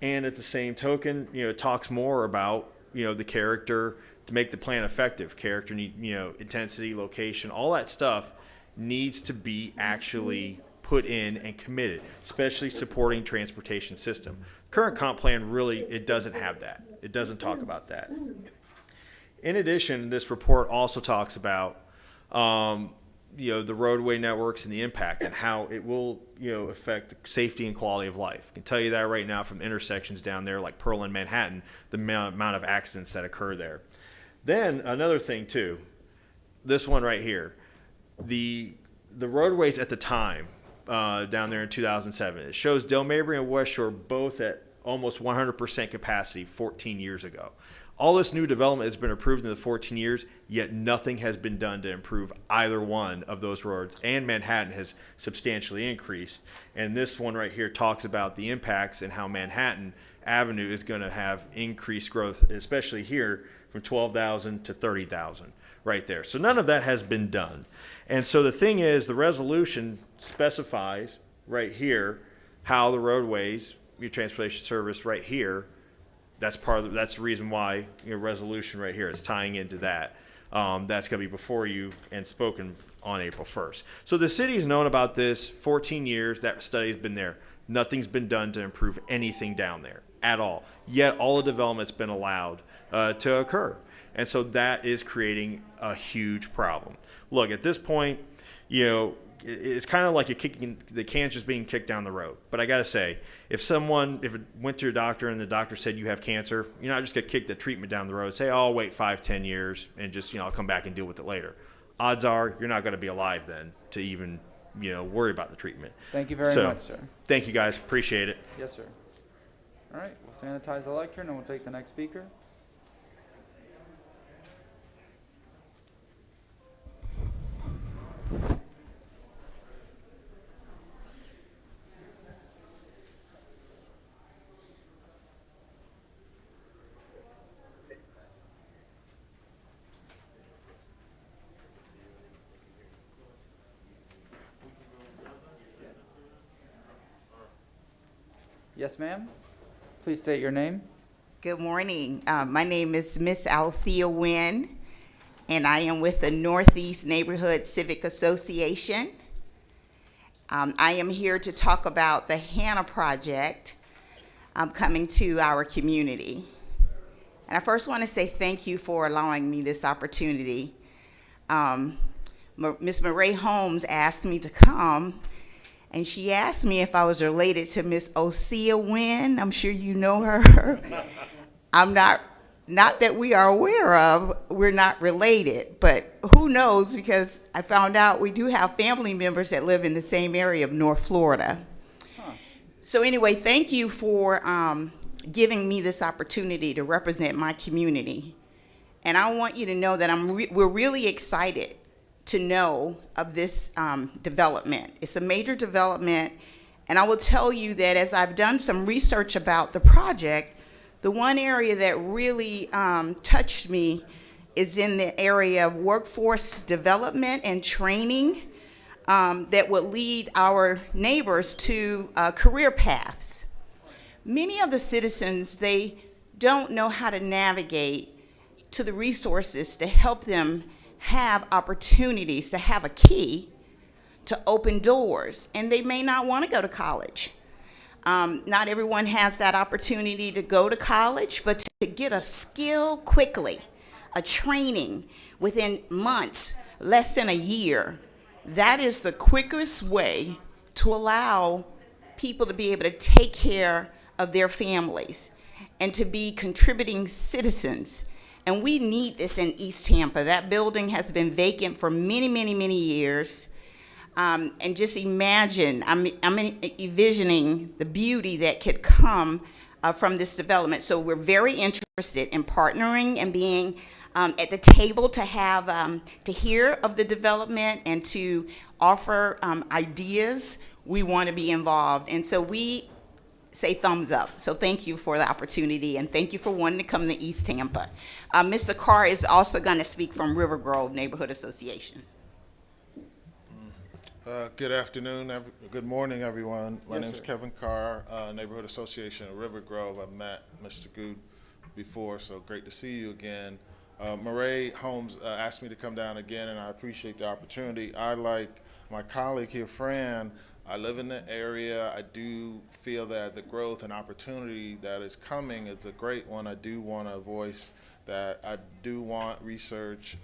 S15: And at the same token, it talks more about, the character to make the plan effective. Character, intensity, location, all that stuff needs to be actually put in and committed, especially supporting transportation system. Current comp plan really, it doesn't have that. It doesn't talk about that. In addition, this report also talks about, the roadway networks and the impact and how it will, affect the safety and quality of life. I can tell you that right now from intersections down there like Pearl and Manhattan, the amount of accidents that occur there. Then another thing too, this one right here, the roadways at the time down there in 2007, it shows Del Mabry and West Shore both at almost 100% capacity 14 years ago. All this new development has been approved in the 14 years, yet nothing has been done to improve either one of those roads, and Manhattan has substantially increased. And this one right here talks about the impacts and how Manhattan Avenue is going to have increased growth, especially here from 12,000 to 30,000 right there. So none of that has been done. And so the thing is, the resolution specifies right here how the roadways, your transportation service right here, That's that's the reason why your resolution right here is tying into that. That's going to be before you and spoken on April 1st. So the city's known about this 14 years. That study's been there. Nothing's been done to improve anything down there at all. Yet all the development's been allowed to occur. And so that is creating a huge problem. Look, at this point, you know, it's kind of like you're kicking the can's just being kicked down the road. But I got to say, if it went to your doctor and the doctor said you have cancer, you're not just going to kick the treatment down the road, say, oh, I'll wait 5-10 years and just, I'll come back and deal with it later. Odds are you're not going to be alive then to even, worry about the treatment.
S2: Thank you very much, sir.
S15: Thank you, guys. Appreciate it.
S2: Yes, sir. All right, we'll sanitize the lectern and we'll take the next speaker. Yes, ma'am. Please state your name.
S16: Good morning. My name is Miss Althea Wynn, and I am with the Northeast Neighborhood Civic Association. I am here to talk about the HANA project coming to our community. And I first want to say thank you for allowing me this opportunity. Ms. Marae Holmes asked me to come, and she asked me if I was related to Miss Osea Wynn. I'm sure you know her. I'm not that we are aware of, we're not related, but who knows, because I found out we do have family members that live in the same area of North Florida. So anyway, thank you for giving me this opportunity to represent my community. And I want you to know that we're really excited to know of this development. It's a major development, and I will tell you that as I've done some research about the project, the one area that really touched me is in the area of workforce development and training that would lead our neighbors to career paths. Many of the citizens, they don't know how to navigate to the resources to help them have opportunities, to have a key to open doors, and they may not want to go to college. Not everyone has that opportunity to go to college, but to get a skill quickly, a training within months, less than a year, that is the quickest way to allow people to be able to take care of their families and to be contributing citizens. And we need this in East Tampa. That building has been vacant for many, many, many years. And just imagine, I'm envisioning the beauty that could come from this development. So we're very interested in partnering and being at the table to have, to hear of the development and to offer ideas. We want to be involved. And so we say thumbs up. So thank you for the opportunity, and thank you for wanting to come to East Tampa. Mr. Carr is also going to speak from River Grove Neighborhood Association.
S17: Good afternoon, good morning, everyone. My name is Kevin Carr, Neighborhood Association of River Grove. I've met Mr. Good before, so great to see you again. Marae Holmes asked me to come down again, and I appreciate the opportunity. I, like my colleague here, Fran, I live in the area. I do feel that the growth and opportunity that is coming is a great one. I do want to voice that I do want research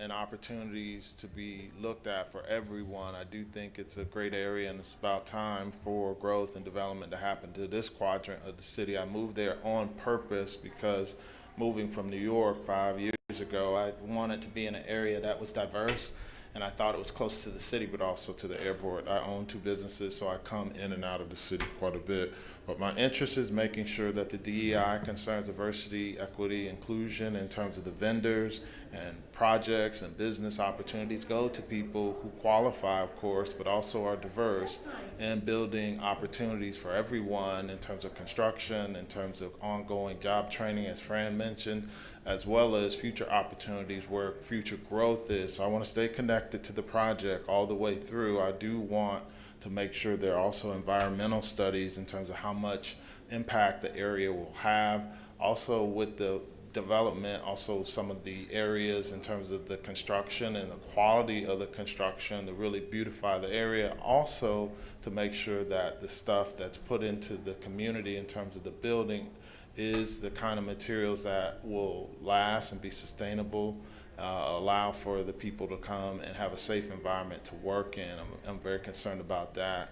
S17: and opportunities to be looked at for everyone. I do think it's a great area, and it's about time for growth and development to happen to this quadrant of the city. I moved there on purpose because moving from New York 5 years ago, I wanted to be in an area that was diverse, and I thought it was close to the city, but also to the airport. I own 2 businesses, so I come in and out of the city quite a bit. But my interest is making sure that the DEI concerns diversity, equity, inclusion in terms of the vendors and projects and business opportunities go to people who qualify, of course, but also are diverse, and building opportunities for everyone in terms of construction, in terms of ongoing job training, as Fran mentioned, as well as future opportunities where future growth is. So I want to stay connected to the project all the way through. I do want to make sure there are also environmental studies in terms of how much impact the area will have. Also with the development, also some of the areas in terms of the construction and the quality of the construction to really beautify the area. Also to make sure that the stuff that's put into the community in terms of the building is the kind of materials that will last and be sustainable, allow for the people to come and have a safe environment to work in. I'm very concerned about that,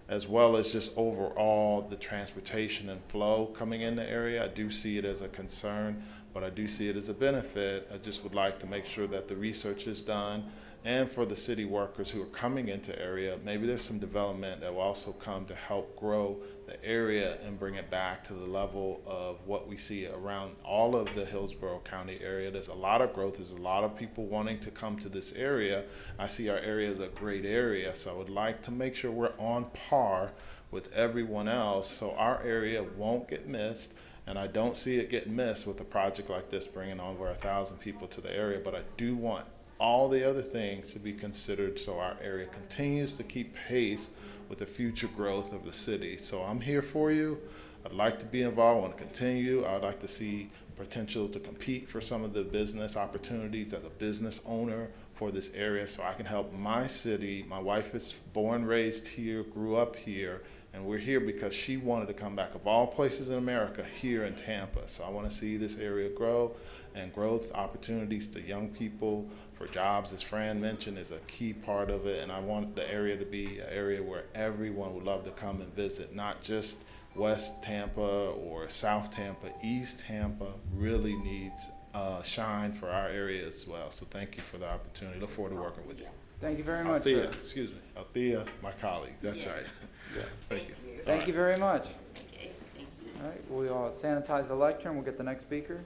S17: as well as just overall the transportation and flow coming in the area. I do see it as a concern, but I do see it as a benefit. I just would like to make sure that the research is done, and for the city workers who are coming into area, maybe there's some development that will also come to help grow the area and bring it back to the level of what we see around all of the Hillsborough County area. There's a lot of growth. There's a lot of people wanting to come to this area. I see our area as a great area, so I would like to make sure we're on par with everyone else so our area won't get missed. And I don't see it getting missed with a project like this bringing over 1,000 people to the area, but I do want all the other things to be considered so our area continues to keep pace with the future growth of the city. So I'm here for you. I'd like to be involved. I want to continue. I'd like to see potential to compete for some of the business opportunities as a business owner for this area so I can help my city. My wife is born, raised here, grew up here, and we're here because she wanted to come back, of all places in America, here in Tampa. So I want to see this area grow, and growth opportunities to young people for jobs, as Fran mentioned, is a key part of it. And I want the area to be an area where everyone would love to come and visit, not just West Tampa or South Tampa. East Tampa really needs shine for our area as well. So thank you for the opportunity. Look forward to working with you.
S2: Thank you very much,
S17: Althea,
S2: sir.
S17: excuse me, Althea, my colleague. That's right. Yeah, thank you.
S2: Thank you very much. All right, we'll sanitize the lectern. We'll get the next speaker.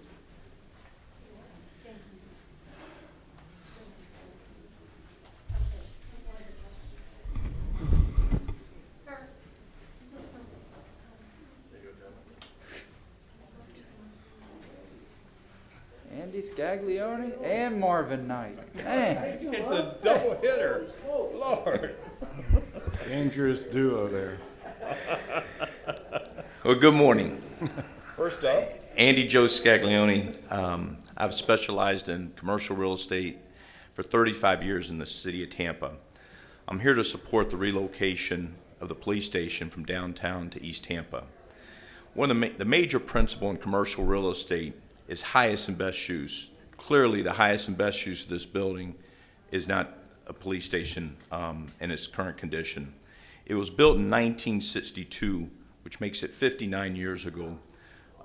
S2: Andy Scaglione and Marvin Knight. Man.
S5: It's a double hitter. Lord.
S6: Dangerous duo there.
S18: Well, good morning.
S5: First up,
S18: Andy Joe Scaglione. I've specialized in commercial real estate for 35 years in the city of Tampa. I'm here to support the relocation of the police station from downtown to East Tampa. One of the major principle in commercial real estate is highest and best use. Clearly, the highest and best use of this building is not a police station in its current condition. It was built in 1962, which makes it 59 years ago.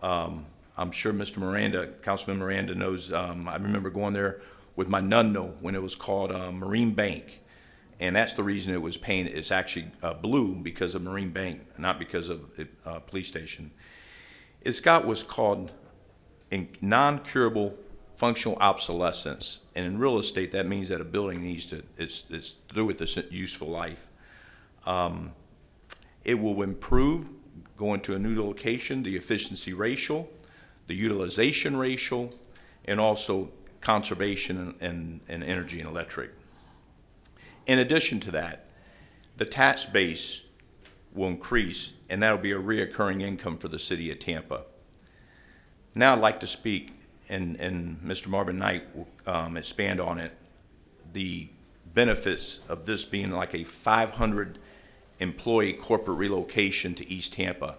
S18: I'm sure Mr. Miranda, Councilman Miranda knows, I remember going there with my Nundo when it was called Marine Bank. And that's the reason it was painted. It's actually blue because of Marine Bank, not because of the police station. It's got what's called non-curable functional obsolescence. And in real estate, that means that a building needs to, it's through with its useful life. It will improve, going to a new location, the efficiency ratio, the utilization ratio, and also conservation and energy and electric. In addition to that, the tax base will increase, and that'll be a reoccurring income for the city of Tampa. Now I'd like to speak, and Mr. Marvin Knight will expand on it, the benefits of this being like a 500 employee corporate relocation to East Tampa.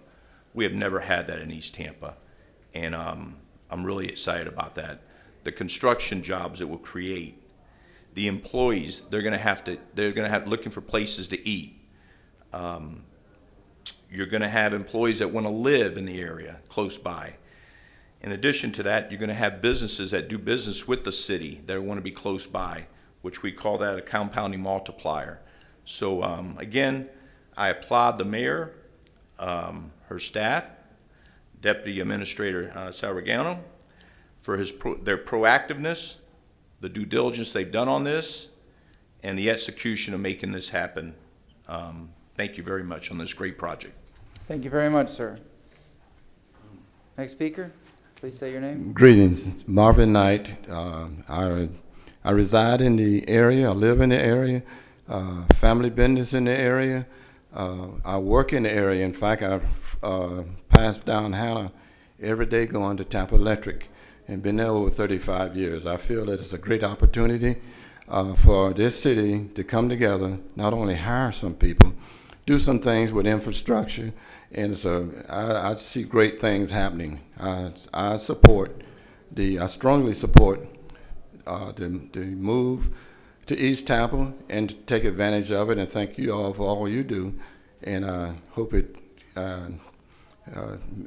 S18: We have never had that in East Tampa, and I'm really excited about that. The construction jobs it will create, the employees, they're going to have looking for places to eat. You're going to have employees that want to live in the area close by. In addition to that, you're going to have businesses that do business with the city that want to be close by, which we call that a compounding multiplier. So again, I applaud the mayor, her staff, Deputy Administrator Salregano, for their proactiveness, the due diligence they've done on this, and the execution of making this happen. Thank you very much on this great project.
S2: Thank you very much, sir. Next speaker, please say your name.
S19: Greetings, Marvin Knight. I reside in the area, I live in the area, family business in the area. I work in the area. In fact, I passed down Hannah every day going to Tampa Electric and been there over 35 years. I feel that it's a great opportunity for this city to come together, not only hire some people, do some things with infrastructure, and so I see great things happening. I strongly support the move to East Tampa and to take advantage of it, and thank you all for all you do, and I hope it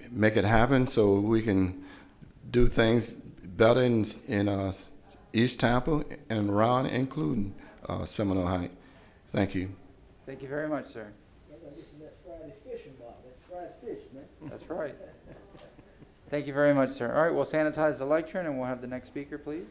S19: make it happen so we can do things better in East Tampa and around, including Seminole Heights. Thank you.
S2: Thank you very much, sir. That's right. Thank you very much, sir. All right, we'll sanitize the lectern and we'll have the next speaker, please.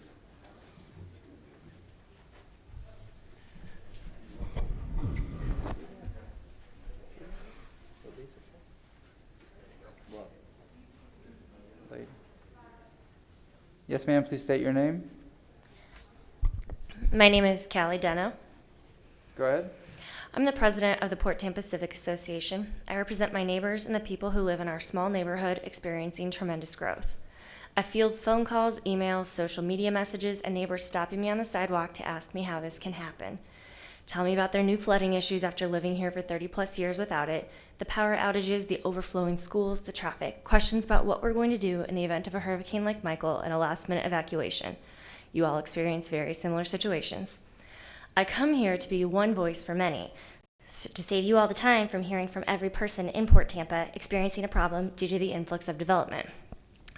S2: Yes, ma'am, please state your name.
S20: My name is Callie Deno.
S2: Go ahead.
S20: I'm the president of the Port Tampa Civic Association. I represent my neighbors and the people who live in our small neighborhood experiencing tremendous growth. I field phone calls, emails, social media messages, and neighbors stopping me on the sidewalk to ask me how this can happen. Tell me about their new flooding issues after living here for 30 plus years without it, the power outages, the overflowing schools, the traffic, questions about what we're going to do in the event of a hurricane like Michael and a last-minute evacuation. You all experience very similar situations. I come here to be one voice for many, to save you all the time from hearing from every person in Port Tampa experiencing a problem due to the influx of development.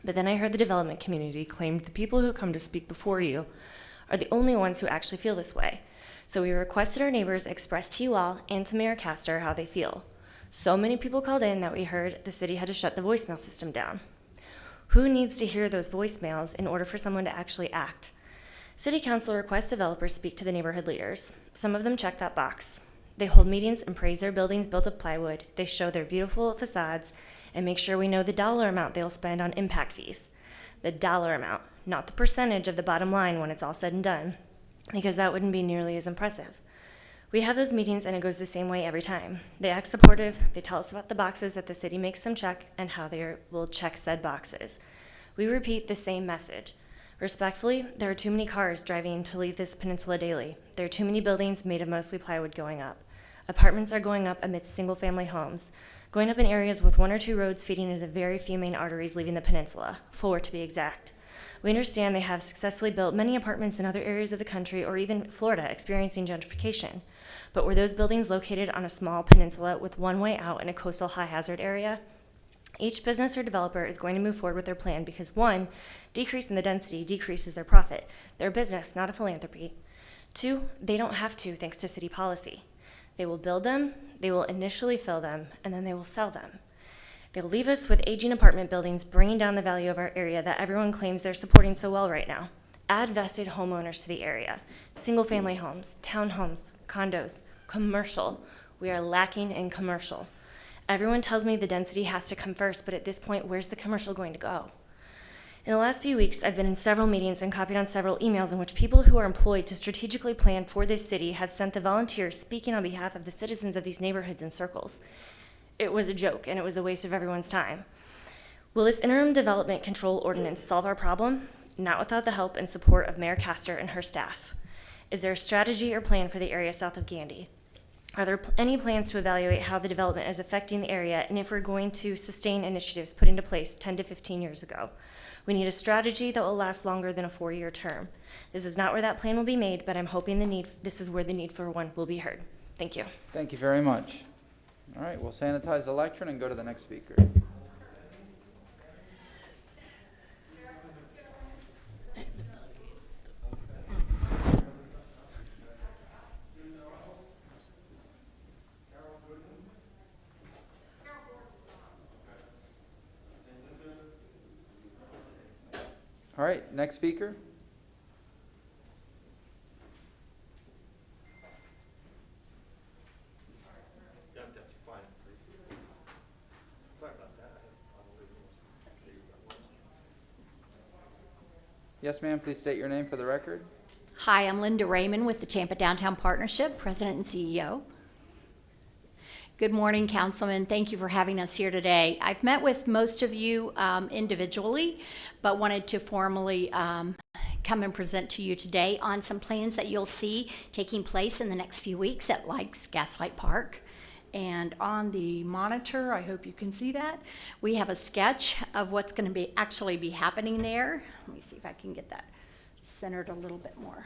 S20: But then I heard the development community claimed the people who come to speak before you are the only ones who actually feel this way. So we requested our neighbors express to you all and to Mayor Castor how they feel. So many people called in that we heard the city had to shut the voicemail system down. Who needs to hear those voicemails in order for someone to actually act? City Council requests developers speak to the neighborhood leaders. Some of them check that box. They hold meetings and praise their buildings built of plywood. They show their beautiful facades and make sure we know the dollar amount they'll spend on impact fees. The dollar amount, not the percentage of the bottom line when it's all said and done, because that wouldn't be nearly as impressive. We have those meetings and it goes the same way every time. They act supportive, they tell us about the boxes that the city makes them check and how they will check said boxes. We repeat the same message. Respectfully, there are too many cars driving to leave this peninsula daily. There are too many buildings made of mostly plywood going up. Apartments are going up amidst single-family homes, going up in areas with one or two roads feeding into the very few main arteries leaving the peninsula, 4 to be exact. We understand they have successfully built many apartments in other areas of the country or even Florida experiencing gentrification. But were those buildings located on a small peninsula with one way out in a coastal high-hazard area? Each business or developer is going to move forward with their plan because 1, decrease in the density decreases their profit. They're a business, not a philanthropy. 2, they don't have to thanks to city policy. They will build them, they will initially fill them, and then they will sell them. They'll leave us with aging apartment buildings, bringing down the value of our area that everyone claims they're supporting so well right now. Add vested homeowners to the area. Single-family homes, townhomes, condos, commercial. We are lacking in commercial. Everyone tells me the density has to come first, but at this point, where's the commercial going to go? In the last few weeks, I've been in several meetings and copied on several emails in which people who are employed to strategically plan for this city have sent the volunteers speaking on behalf of the citizens of these neighborhoods in circles. It was a joke, and it was a waste of everyone's time. Will this interim development control ordinance solve our problem? Not without the help and support of Mayor Castor and her staff. Is there a strategy or plan for the area south of Gandy? Are there any plans to evaluate how the development is affecting the area and if we're going to sustain initiatives put into place 10 to 15 years ago? We need a strategy that will last longer than a 4-year term. This is not where that plan will be made, but I'm hoping this is where the need for one will be heard. Thank you.
S2: Thank you very much. All right, we'll sanitize the lectern and go to the next speaker. All right, next speaker.
S15: That's fine. Sorry about that.
S2: Yes, ma'am, please state your name for the record.
S21: Hi, I'm Linda Raymond with the Tampa Downtown Partnership, President and CEO. Good morning, Councilman. Thank you for having us here today. I've met with most of you individually, but wanted to formally come and present to you today on some plans that you'll see taking place in the next few weeks at Gaslight Park. And on the monitor, I hope you can see that, we have a sketch of what's going to actually be happening there. Let me see if I can get that centered a little bit more.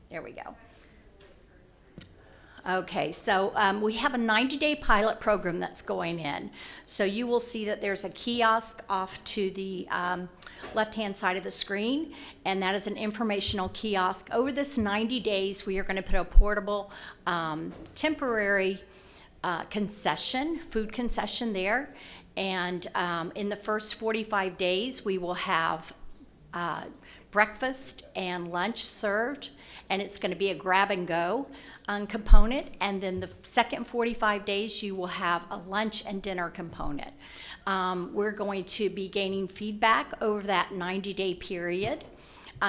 S21: There we go. Okay, so we have a 90-day pilot program that's going in. So you will see that there's a kiosk off to the left-hand side of the screen, and that is an informational kiosk. Over this 90 days, we are going to put a portable temporary food concession there. And in the first 45 days, we will have breakfast and lunch served, and it's going to be a grab and go component, and then the second 45 days you will have a lunch and dinner component. We're going to be gaining feedback over that 90-day period.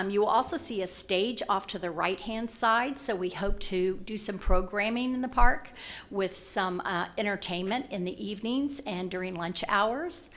S21: You will also see a stage off to the right-hand side, so we hope to do some programming in the park with some entertainment in the evenings and during lunch hours.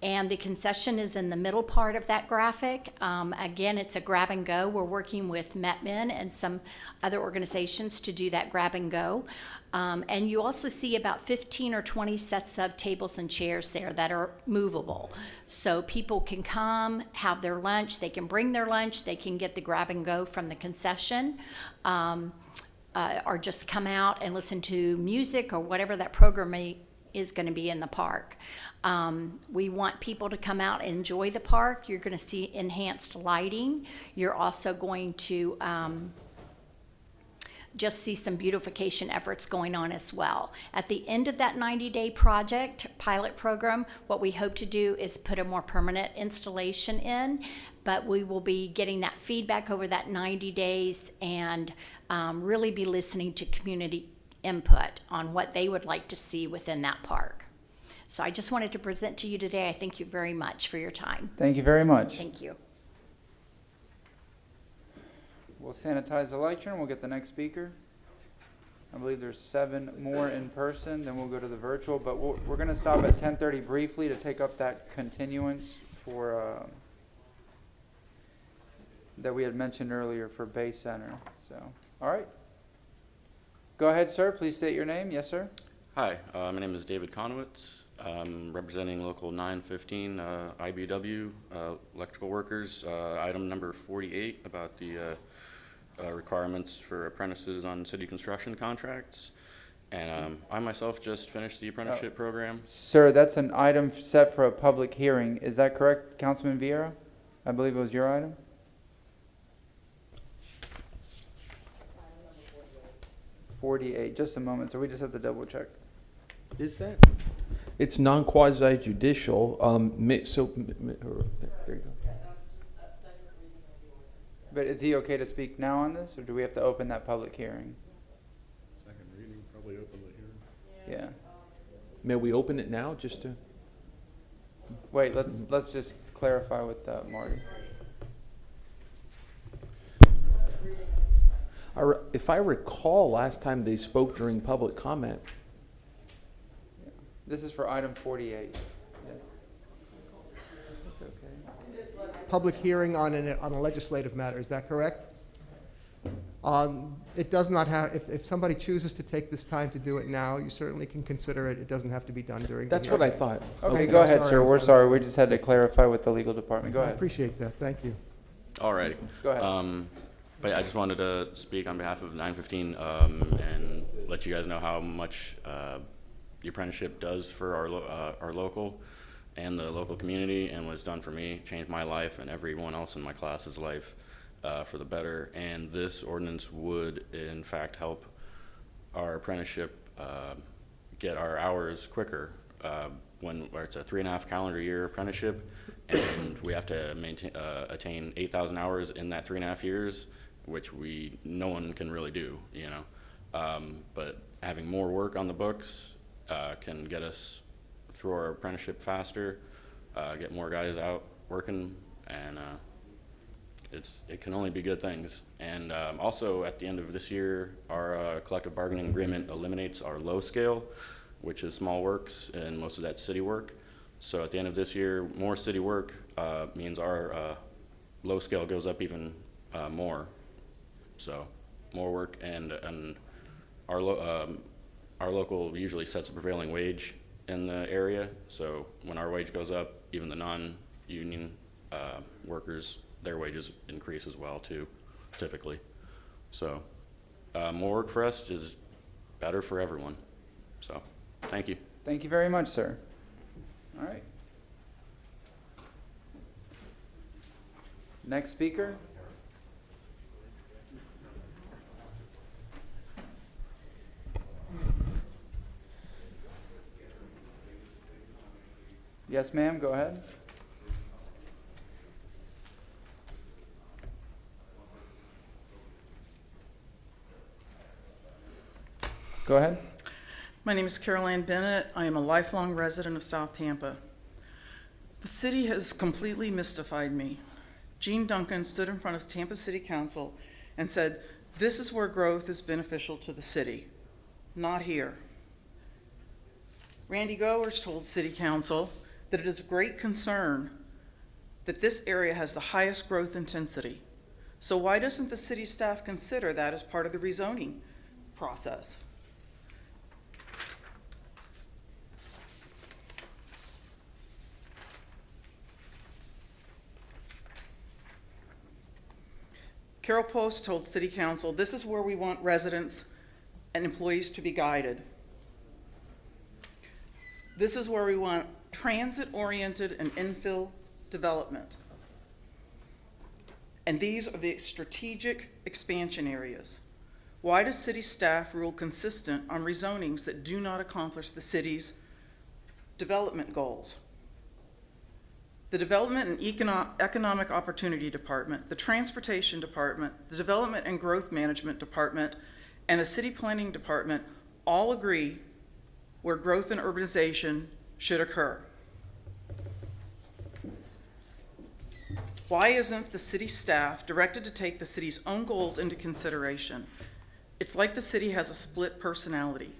S21: And the concession is in the middle part of that graphic. Again, it's a grab and go. We're working with Metmin and some other organizations to do that grab and go. And you also see about 15 or 20 sets of tables and chairs there that are movable. So people can come, have their lunch, they can bring their lunch, they can get the grab and go from the concession, or just come out and listen to music or whatever that programming is going to be in the park. We want people to come out and enjoy the park. You're going to see enhanced lighting. You're also going to just see some beautification efforts going on as well. At the end of that 90-day pilot program, what we hope to do is put a more permanent installation in, but we will be getting that feedback over that 90 days and really be listening to community input on what they would like to see within that park. So I just wanted to present to you today. I thank you very much for your time.
S2: Thank you very much.
S21: Thank you.
S2: We'll sanitize the lectern. We'll get the next speaker. I believe there's 7 more in person. Then we'll go to the virtual. But we're going to stop at 10:30 briefly to take up that continuance for that we had mentioned earlier for Bay Center. So, all right. Go ahead, sir. Please state your name. Yes, sir.
S22: Hi, my name is David Conowitz. I'm representing Local 915 IBW electrical workers. Item number 48 about the requirements for apprentices on city construction contracts. And I myself just finished the apprenticeship program.
S2: Sir, that's an item set for a public hearing. Is that correct, Councilman Vieira? I believe it was your item. 48. Just a moment, so we just have to double check.
S3: Is that? It's non-quasi judicial. There you go.
S2: But is he okay to speak now on this, or do we have to open that public hearing?
S6: Second reading, probably open the hearing.
S2: Yeah.
S3: May we open it now, just to?
S2: Wait, let's just clarify with Marty.
S3: If I recall, last time they spoke during public comment.
S2: This is for item 48. Yes. That's okay.
S1: Public hearing on a legislative matter, is that correct? It does not have, if somebody chooses to take this time to do it now, you certainly can consider it. It doesn't have to be done during the
S3: That's what I thought.
S2: Okay, go ahead, sir. We're sorry. We just had to clarify with the legal department. Go ahead.
S1: I appreciate that. Thank you.
S22: All righty.
S2: Go ahead.
S22: But I just wanted to speak on behalf of 915 and let you guys know how much the apprenticeship does for our local and the local community, and what it's done for me, changed my life and everyone else in my class's life for the better. And this ordinance would, in fact, help our apprenticeship get our hours quicker. Where it's a 3.5 calendar year apprenticeship, and we have to attain 8,000 hours in that 3.5 years, which no one can really do, you know. But having more work on the books can get us through our apprenticeship faster, get more guys out working, and it can only be good things. And also at the end of this year, our collective bargaining agreement eliminates our low scale, which is small works, and most of that's city work. So at the end of this year, more city work means our low scale goes up even more. So more work, and our local usually sets a prevailing wage in the area. So when our wage goes up, even the non-union workers, their wages increase as well too, typically. So more work for us is better for everyone. So thank you.
S2: Thank you very much, sir. All right. Next speaker. Yes, ma'am, go ahead. Go ahead.
S7: My name is Carol Ann Bennett. I am a lifelong resident of South Tampa. The city has completely mystified me. Gene Duncan stood in front of Tampa City Council and said, "This is where growth is beneficial to the city." Not here. Randy Goers told City Council that it is of great concern that this area has the highest growth intensity. So why doesn't the city staff consider that as part of the rezoning process? Carol Post told City Council, "This is where we want residents and employees to be guided. This is where we want transit-oriented and infill development. And these are the strategic expansion areas. Why does city staff rule consistent on rezonings that do not accomplish the city's development goals?" The Development and Economic Opportunity Department, the Transportation Department, the Development and Growth Management Department, and the City Planning Department all agree where growth and urbanization should occur. Why isn't the city staff directed to take the city's own goals into consideration? It's like the city has a split personality.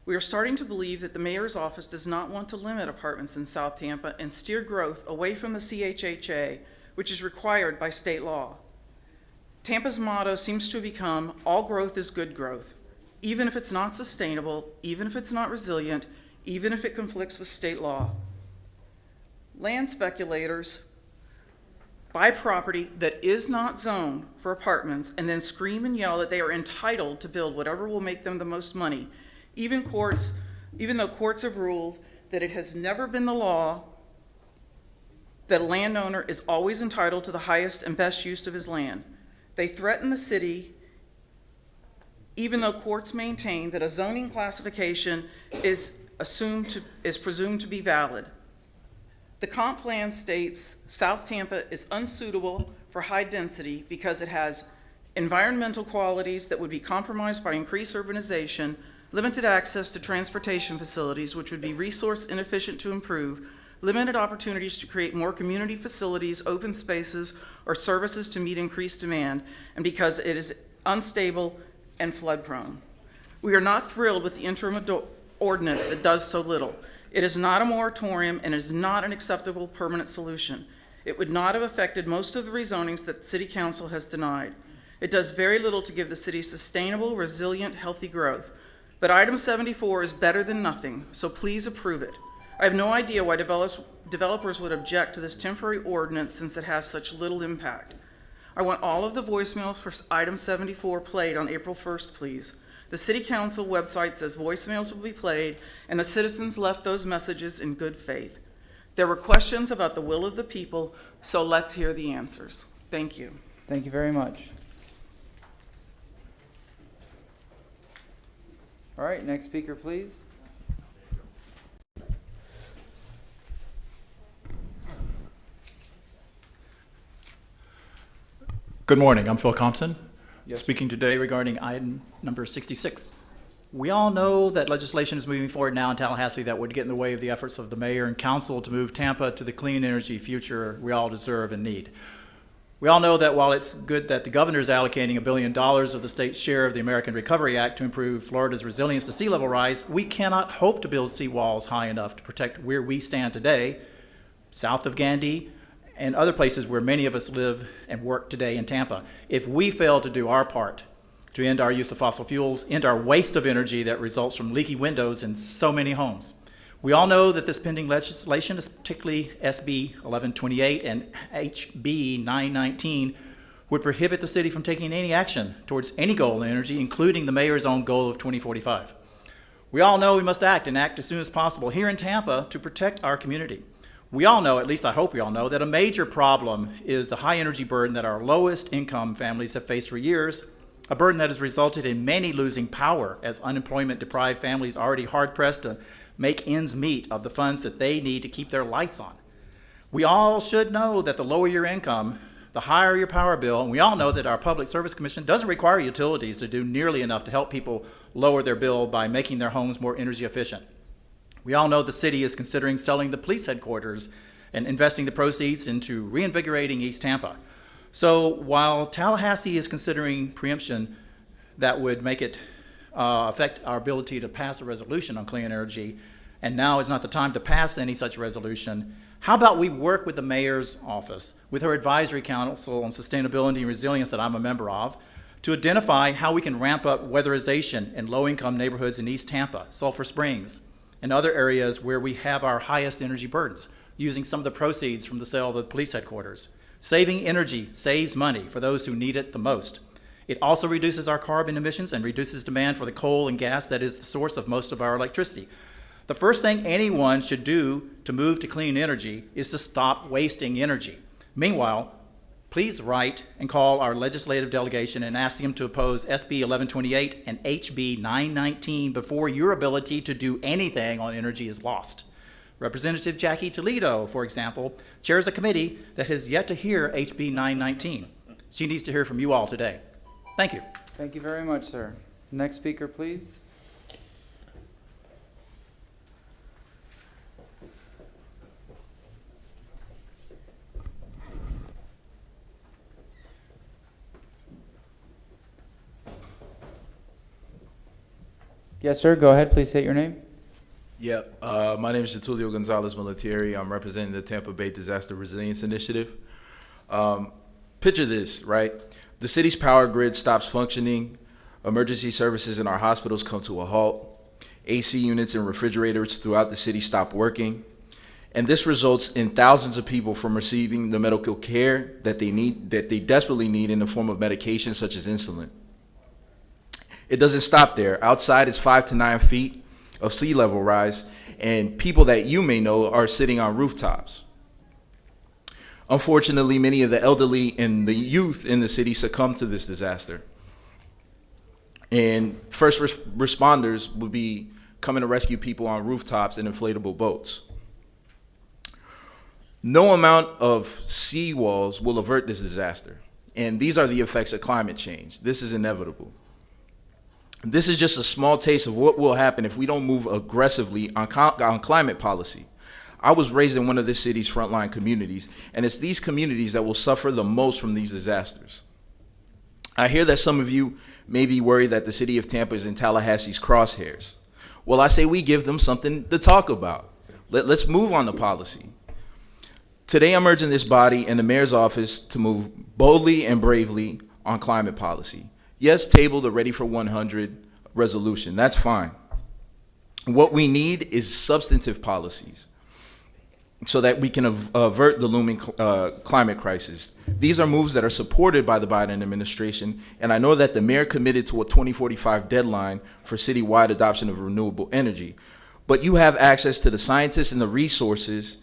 S7: We are starting to believe that the mayor's office does not want to limit apartments in South Tampa and steer growth away from the CHHA, which is required by state law. Tampa's motto seems to become, all growth is good growth, even if it's not sustainable, even if it's not resilient, even if it conflicts with state law. Land speculators buy property that is not zoned for apartments and then scream and yell that they are entitled to build whatever will make them the most money, even though courts have ruled that it has never been the law that a landowner is always entitled to the highest and best use of his land. They threaten the city, even though courts maintain that a zoning classification is presumed to be valid. The comp plan states South Tampa is unsuitable for high density because it has environmental qualities that would be compromised by increased urbanization, limited access to transportation facilities, which would be resource inefficient to improve, limited opportunities to create more community facilities, open spaces, or services to meet increased demand, and because it is unstable and flood prone. We are not thrilled with the interim ordinance that does so little. It is not a moratorium and is not an acceptable permanent solution. It would not have affected most of the rezonings that City Council has denied. It does very little to give the city sustainable, resilient, healthy growth. But item 74 is better than nothing, so please approve it. I have no idea why developers would object to this temporary ordinance since it has such little impact. I want all of the voicemails for item 74 played on April 1st, please. The City Council website says voicemails will be played, and the citizens left those messages in good faith. There were questions about the will of the people, so let's hear the answers. Thank you.
S2: Thank you very much. All right, next speaker, please.
S9: Good morning, I'm Phil Compton,
S2: Yes.
S9: speaking today regarding item number 66. We all know that legislation is moving forward now in Tallahassee that would get in the way of the efforts of the mayor and council to move Tampa to the clean energy future we all deserve and need. We all know that while it's good that the governor is allocating $1 billion of the state's share of the American Recovery Act to improve Florida's resilience to sea level rise, we cannot hope to build seawalls high enough to protect where we stand today, south of Gandy, and other places where many of us live and work today in Tampa, if we fail to do our part to end our use of fossil fuels, end our waste of energy that results from leaky windows in so many homes. We all know that this pending legislation, particularly SB 1128 and HB 919, would prohibit the city from taking any action towards any goal in energy, including the mayor's own goal of 2045. We all know we must act, and act as soon as possible here in Tampa to protect our community. We all know, at least I hope we all know, that a major problem is the high energy burden that our lowest income families have faced for years, a burden that has resulted in many losing power as unemployment deprived families already hard pressed to make ends meet of the funds that they need to keep their lights on. We all should know that the lower your income, the higher your power bill, and we all know that our Public Service Commission doesn't require utilities to do nearly enough to help people lower their bill by making their homes more energy efficient. We all know the city is considering selling the police headquarters and investing the proceeds into reinvigorating East Tampa. So while Tallahassee is considering preemption that would make it affect our ability to pass a resolution on clean energy, and now is not the time to pass any such resolution, how about we work with the mayor's office, with her advisory council on sustainability and resilience that I'm a member of, to identify how we can ramp up weatherization in low-income neighborhoods in East Tampa, Sulphur Springs, and other areas where we have our highest energy burdens, using some of the proceeds from the sale of the police headquarters. Saving energy saves money for those who need it the most. It also reduces our carbon emissions and reduces demand for the coal and gas that is the source of most of our electricity. The first thing anyone should do to move to clean energy is to stop wasting energy. Meanwhile, please write and call our legislative delegation and ask them to oppose SB 1128 and HB 919 before your ability to do anything on energy is lost. Representative Jackie Toledo, for example, chairs a committee that has yet to hear HB 919. She needs to hear from you all today. Thank you.
S2: Thank you very much, sir. Next speaker, please. Yes, sir. Go ahead. Please state your name.
S4: Yep. My name is Getulio Gonzalez Militieri. I'm representing the Tampa Bay Disaster Resilience Initiative. Picture this, right? The city's power grid stops functioning. Emergency services in our hospitals come to a halt. AC units and refrigerators throughout the city stop working. And this results in thousands of people from receiving the medical care that they desperately need in the form of medication such as insulin. It doesn't stop there. Outside is 5 to 9 feet of sea level rise, and people that you may know are sitting on rooftops. Unfortunately, many of the elderly and the youth in the city succumb to this disaster. And first responders would be coming to rescue people on rooftops and inflatable boats. No amount of seawalls will avert this disaster. And these are the effects of climate change. This is inevitable. This is just a small taste of what will happen if we don't move aggressively on climate policy. I was raised in one of this city's frontline communities, and it's these communities that will suffer the most from these disasters. I hear that some of you may be worried that the city of Tampa is in Tallahassee's crosshairs. Well, I say we give them something to talk about. Let's move on the policy. Today, I'm urging this body and the mayor's office to move boldly and bravely on climate policy. Yes, table the Ready for 100 resolution. That's fine. What we need is substantive policies so that we can avert the looming climate crisis. These are moves that are supported by the Biden administration, and I know that the mayor committed to a 2045 deadline for citywide adoption of renewable energy. But you have access to the scientists and the resources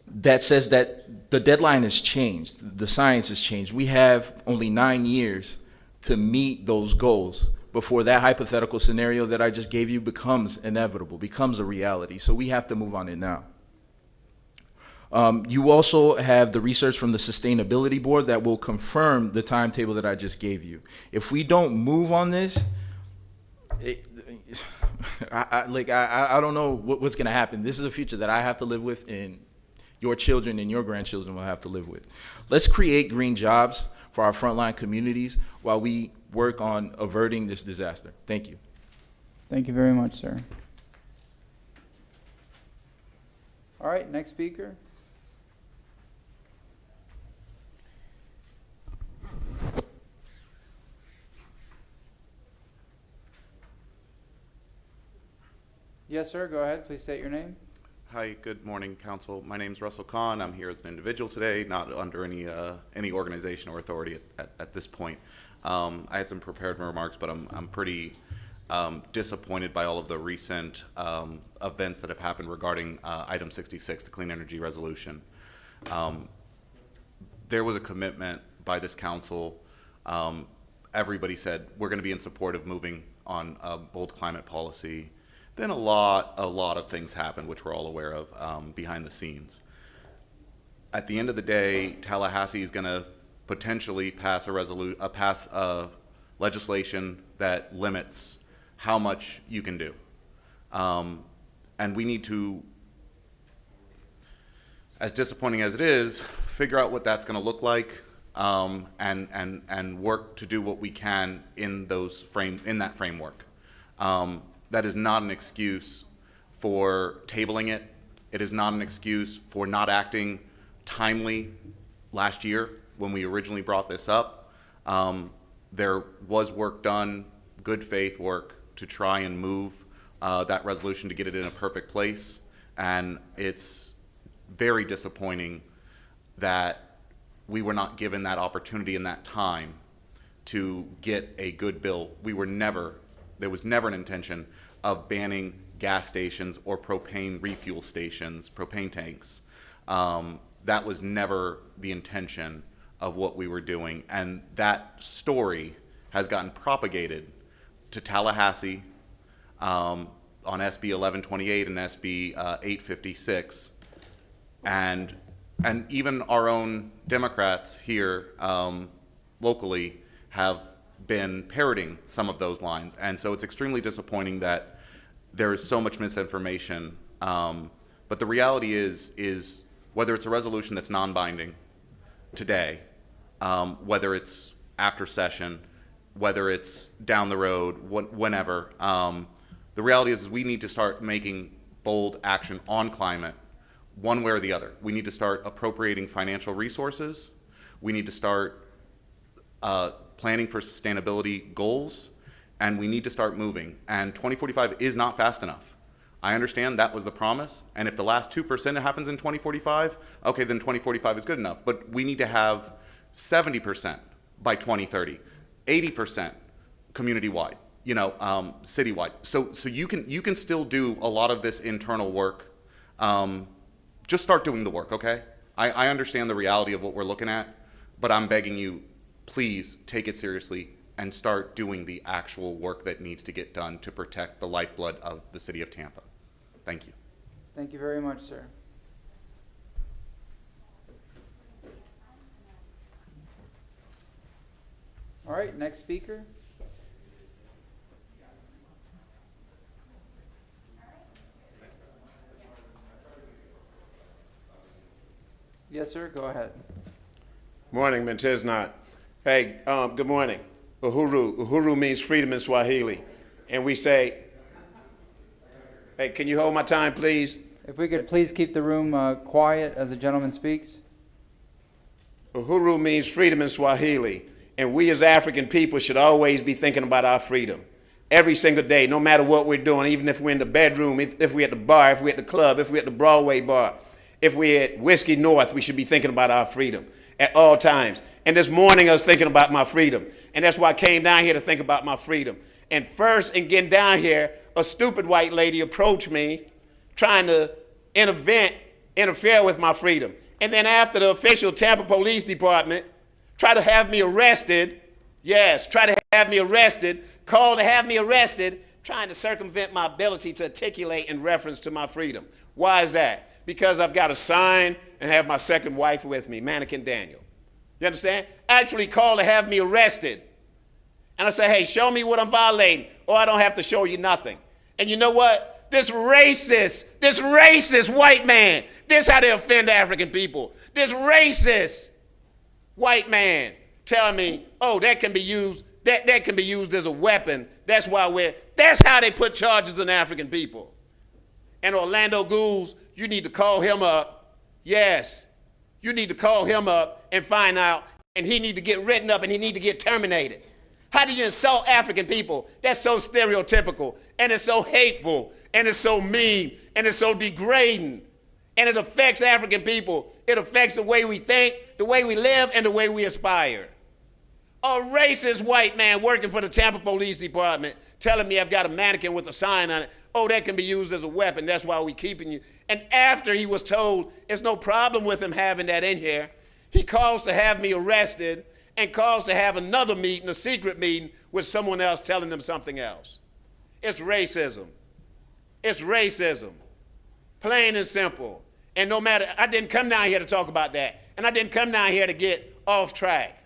S4: that says that the deadline has changed. The science has changed. We have only 9 years to meet those goals before that hypothetical scenario that I just gave you becomes inevitable, becomes a reality. So we have to move on it now. You also have the research from the Sustainability Board that will confirm the timetable that I just gave you. If we don't move on this, I don't know what's going to happen. This is a future that I have to live with, and your children and your grandchildren will have to live with. Let's create green jobs for our frontline communities while we work on averting this disaster. Thank you.
S2: Thank you very much, sir. All right, next speaker. Yes, sir, go ahead. Please state your name.
S8: Hi, good morning, Council. My name is Russell Kahn. I'm here as an individual today, not under any organization or authority at this point. I had some prepared remarks, but I'm pretty disappointed by all of the recent events that have happened regarding item 66, the clean energy resolution. There was a commitment by this council. Everybody said we're going to be in support of moving on a bold climate policy. Then a lot of things happened, which we're all aware of behind the scenes. At the end of the day, Tallahassee is going to potentially pass legislation that limits how much you can do, and we need to, as disappointing as it is, figure out what that's going to look like, and work to do what we can in that framework. That is not an excuse for tabling it. It is not an excuse for not acting timely last year when we originally brought this up. There was work done, good faith work, to try and move that resolution to get it in a perfect place. And it's very disappointing that we were not given that opportunity in that time to get a good bill. There was never an intention of banning gas stations or propane refuel stations, propane tanks. That was never the intention of what we were doing. And that story has gotten propagated to Tallahassee on SB 1128 and SB 856. And even our own Democrats here locally have been parroting some of those lines. And so it's extremely disappointing that there is so much misinformation. But the reality is whether it's a resolution that's non-binding today, whether it's after session, whether it's down the road, whenever, the reality is we need to start making bold action on climate one way or the other. We need to start appropriating financial resources. We need to start planning for sustainability goals, and we need to start moving. And 2045 is not fast enough. I understand that was the promise, and if the last 2% happens in 2045, okay, then 2045 is good enough. But we need to have 70% by 2030, 80% community-wide, citywide. So you can still do a lot of this internal work. Just start doing the work, okay? I understand the reality of what we're looking at, but I'm begging you, please take it seriously and start doing the actual work that needs to get done to protect the lifeblood of the city of Tampa. Thank you.
S2: Thank you very much, sir. All right, next speaker. Yes, sir, go ahead.
S10: Morning, Mentesnot. Hey, good morning. Uhuru. Uhuru means freedom in Swahili. And we say, hey, can you hold my time, please?
S2: If we could please keep the room quiet as the gentleman speaks.
S10: Uhuru means freedom in Swahili. And we as African people should always be thinking about our freedom. Every single day, no matter what we're doing, even if we're in the bedroom, if we're at the bar, if we're at the club, if we're at the Broadway bar, if we're at Whiskey North, we should be thinking about our freedom at all times. And this morning I was thinking about my freedom. And that's why I came down here to think about my freedom. And first, in getting down here, a stupid white lady approached me trying to interfere with my freedom. And then after the official Tampa Police Department tried to have me arrested, called to have me arrested, trying to circumvent my ability to articulate in reference to my freedom. Why is that? Because I've got a sign and have my second wife with me, Mannequin Daniel. You understand? Actually called to have me arrested. And I say, hey, show me what I'm violating, or I don't have to show you nothing. And you know what? This racist white man, This how they offend African people. This racist white man telling me, oh, that can be used, that can be used as a weapon. That's how they put charges on African people. And Orlando Gules, you need to call him up. Yes, you need to call him up and find out, and he need to get written up and he need to get terminated. How do you insult African people? That's so stereotypical, and it's so hateful, and it's so mean, and it's so degrading. And it affects African people. It affects the way we think, the way we live, and the way we aspire. A racist white man working for the Tampa Police Department telling me I've got a mannequin with a sign on it. Oh, that can be used as a weapon. That's why we're keeping you. And after he was told it's no problem with him having that in here, he calls to have me arrested and calls to have another meeting, a secret meeting, with someone else telling them something else. It's racism. It's racism. Plain and simple. And no matter, I didn't come down here to talk about that. And I didn't come down here to get off track.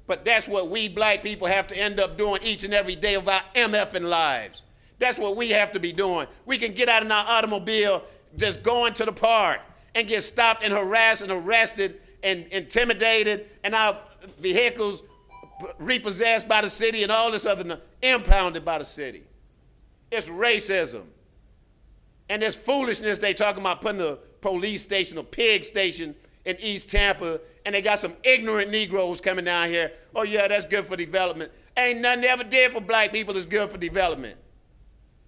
S10: But that's what we black people have to end up doing each and every day of our MFing lives. That's what we have to be doing. We can get out in our automobile, just going to the park, and get stopped and harassed and arrested and intimidated, and our vehicles repossessed by the city and all this other, impounded by the city. It's racism. And this foolishness they talking about putting a police station, a pig station in East Tampa, and they got some ignorant Negroes coming down here. Oh yeah, that's good for development. Ain't nothing they ever did for black people that's good for development.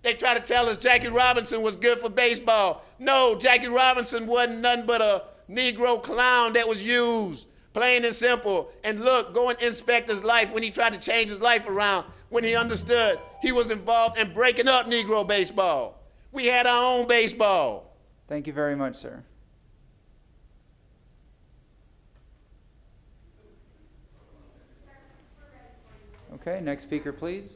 S10: They try to tell us Jackie Robinson was good for baseball. No, Jackie Robinson wasn't nothing but a Negro clown that was used, plain and simple. And look, go and inspect his life when he tried to change his life around, when he understood he was involved in breaking up Negro baseball. We had our own baseball.
S2: Thank you very much, sir. Okay, next speaker, please.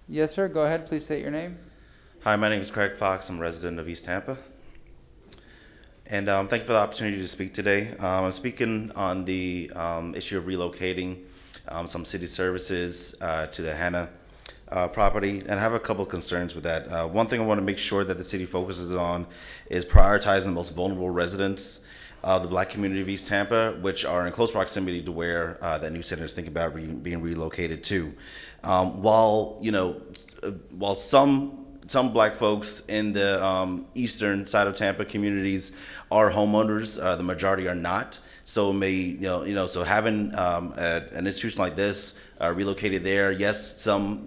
S2: Yes, sir. Go ahead. Please state your name.
S11: Hi, my name is Craig Fox. I'm a resident of East Tampa. And thank you for the opportunity to speak today. I'm speaking on the issue of relocating some city services to the Hannah property, and I have a couple of concerns with that. One thing I want to make sure that the city focuses on is prioritizing the most vulnerable residents of the black community of East Tampa, which are in close proximity to where that new center is thinking about being relocated to. While some black folks in the eastern side of Tampa communities are homeowners, the majority are not. So so having an institution like this relocated there, yes, some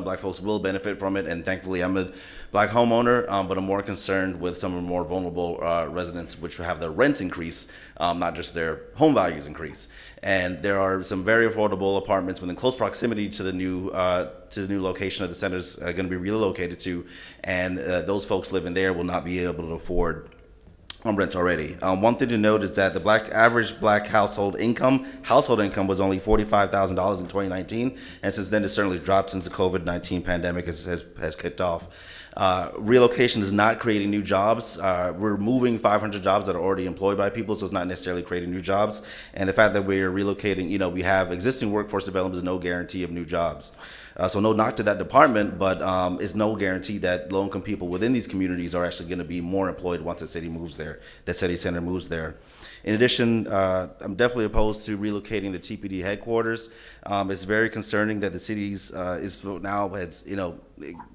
S11: black folks will benefit from it, and thankfully I'm a black homeowner, but I'm more concerned with some of the more vulnerable residents, which will have their rents increase, not just their home values increase. And there are some very affordable apartments within close proximity to the new location that the center is going to be relocated to, and those folks living there will not be able to afford rents already. One thing to note is that the average black household income was only $45,000 in 2019, and since then it's certainly dropped since the COVID-19 pandemic has kicked off. Relocation is not creating new jobs. We're moving 500 jobs that are already employed by people, so it's not necessarily creating new jobs. And the fact that we're relocating, we have existing workforce development is no guarantee of new jobs. So no knock to that department, but it's no guarantee that low-income people within these communities are actually going to be more employed once the city moves there, the city center moves there. In addition, I'm definitely opposed to relocating the TPD headquarters. It's very concerning that the city's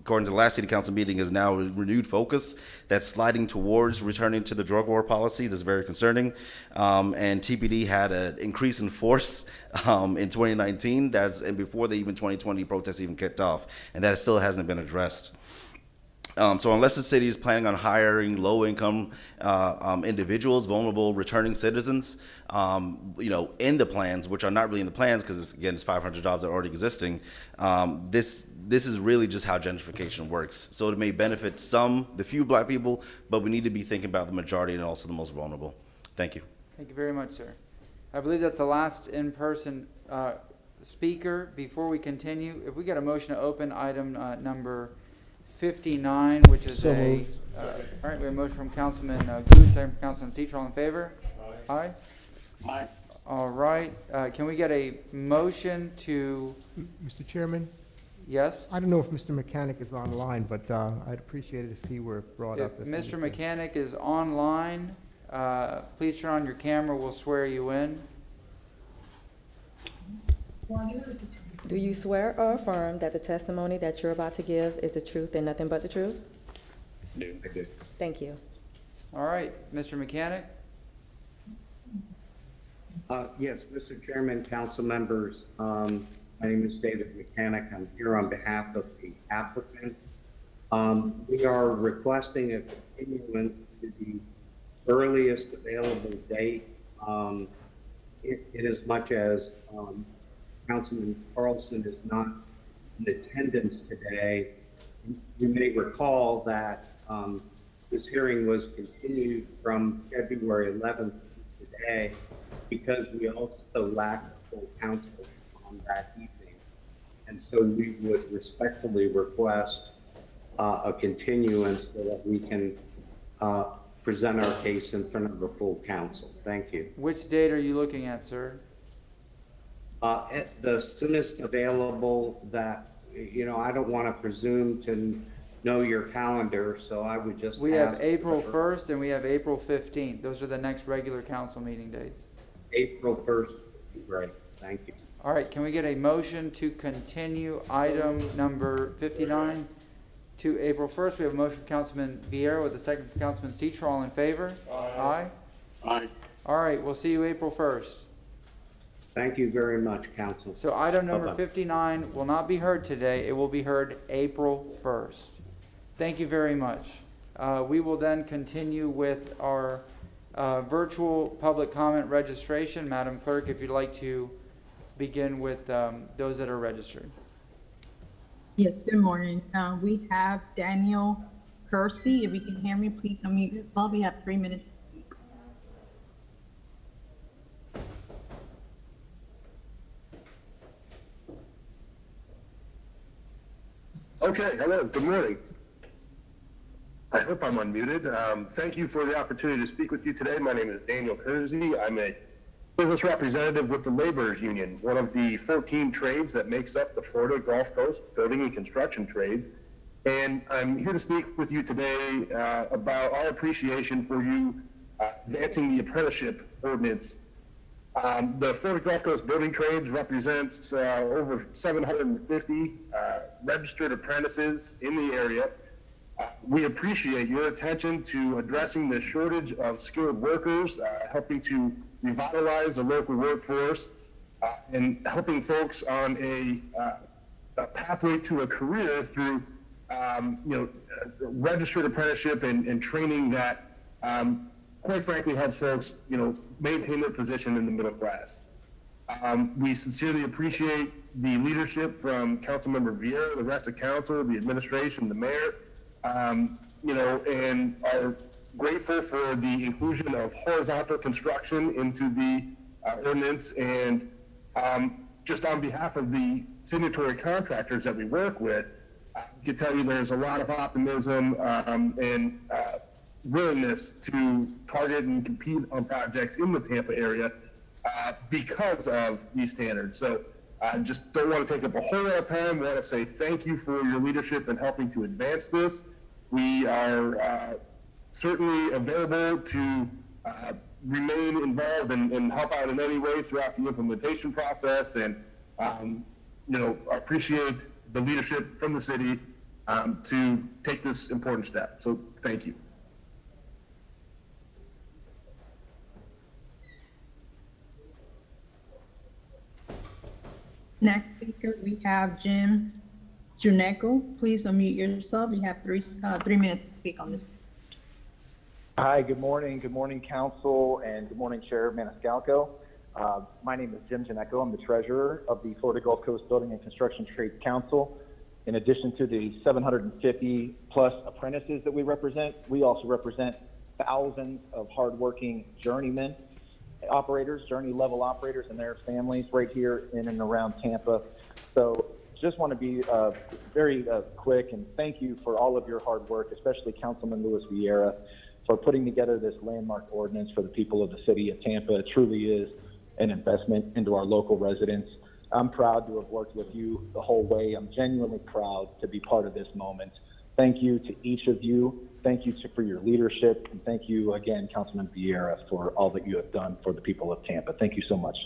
S11: according to the last city council meeting, is now a renewed focus that's sliding towards returning to the drug war policies. It's very concerning. And TPD had an increase in force in 2019, and before the 2020 protests even kicked off, and that still hasn't been addressed. So unless the city is planning on hiring low-income individuals, vulnerable returning citizens, in the plans, which are not really in the plans because it's 500 jobs that are already existing, this is really just how gentrification works. So it may benefit the few black people, but we need to be thinking about the majority and also the most vulnerable. Thank you.
S2: Thank you very much, sir. I believe that's the last in-person speaker. Before we continue, if we get a motion to open item number 59, which is
S1: So
S2: a,
S1: moved.
S2: all right, we have a motion from Councilman Good, second from Councilman Citron in favor. Aye. Aye. All right, can we get a motion to,
S1: Mr. Chairman,
S2: yes?
S1: I don't know if Mr. Mechanic is online, but I'd appreciate it if he were brought
S2: If
S1: up.
S2: Mr. Mechanic is online, please turn on your camera, we'll swear you in.
S12: Do you swear or affirm that the testimony that you're about to give is the truth and nothing but the truth?
S13: No, I do.
S12: Thank you.
S2: All right, Mr. Mechanic?
S13: Yes, Mr. Chairman, council members, my name is David Mechanic. I'm here on behalf of the applicant. We are requesting a continuance to the earliest available date, in as much as Councilman Carlson is not in attendance today. You may recall that this hearing was continued from February 11th to today because we also lack a full council on that evening. And so we would respectfully request a continuance so that we can present our case in front of the full council. Thank you.
S2: Which date are you looking at, sir?
S13: At the soonest available that, you know, I don't want to presume to know your calendar, so I would just
S2: We have April 1st and we have April 15th. Those are the next regular council meeting dates.
S13: April 1st would be great. Thank you.
S2: All right, can we get a motion to continue item number 59 to April 1st? We have a motion from Councilman Vieira with a second from Councilman Citron. All in favor? Aye. Aye. All right, we'll see you April 1st.
S13: Thank you very much, council.
S2: So item number
S13: Bye-bye.
S2: 59 will not be heard today. It will be heard April 1st. Thank you very much. We will then continue with our virtual public comment registration. Madam Clerk, if you'd like to begin with those that are registered.
S23: Yes, good morning. We have Daniel Kersey. If you can hear me, please unmute yourself. We have 3 minutes to speak.
S24: Okay, hello, good morning. I hope I'm unmuted. Thank you for the opportunity to speak with you today. My name is Daniel Kersey. I'm a business representative with the Laborers Union, one of the 14 trades that makes up the Florida Gulf Coast building and construction trades. And I'm here to speak with you today about our appreciation for you advancing the apprenticeship ordinance. The Florida Gulf Coast building trades represents over 750 registered apprentices in the area. We appreciate your attention to addressing the shortage of skilled workers, helping to revitalize the local workforce, and helping folks on a pathway to a career through registered apprenticeship and training that quite frankly helps folks maintain their position in the middle class. We sincerely appreciate the leadership from Councilmember Vieira, the rest of council, the administration, the mayor, and are grateful for the inclusion of horizontal construction into the ordinance. And just on behalf of the signatory contractors that we work with, I can tell you there's a lot of optimism and willingness to target and compete on projects in the Tampa area because of these standards. So I just don't want to take up a whole lot of time. I want to say thank you for your leadership in helping to advance this. We are certainly available to remain involved and help out in any way throughout the implementation process. And, I appreciate the leadership from the city to take this important step. So thank you.
S23: Next speaker, we have Jim Juneco. Please unmute yourself. You have 3 minutes to speak on this.
S25: Hi, good morning. Good morning, council, and good morning, Chair Maniscalco. My name is Jim Juneco. I'm the treasurer of the Florida Gulf Coast Building and Construction Trades Council. In addition to the 750 plus apprentices that we represent, we also represent thousands of hardworking journeymen operators, journey level operators and their families right here in and around Tampa. So Just want to be very quick and thank you for all of your hard work, especially Councilman Luis Vieira, for putting together this landmark ordinance for the people of the city of Tampa. It truly is an investment into our local residents. I'm proud to have worked with you the whole way. I'm genuinely proud to be part of this moment. Thank you to each of you. Thank you for your leadership. And thank you again, Councilman Vieira, for all that you have done for the people of Tampa. Thank you so much.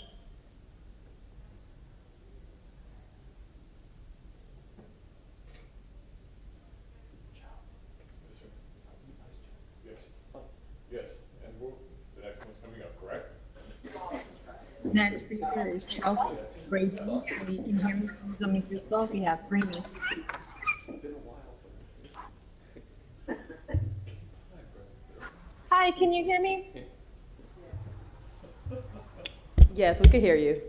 S23: Next speaker is Chelsea Gracie. If you can hear me, please unmute yourself. You have 3 minutes.
S5: Hi, can you hear me?
S12: Yes, we can hear you.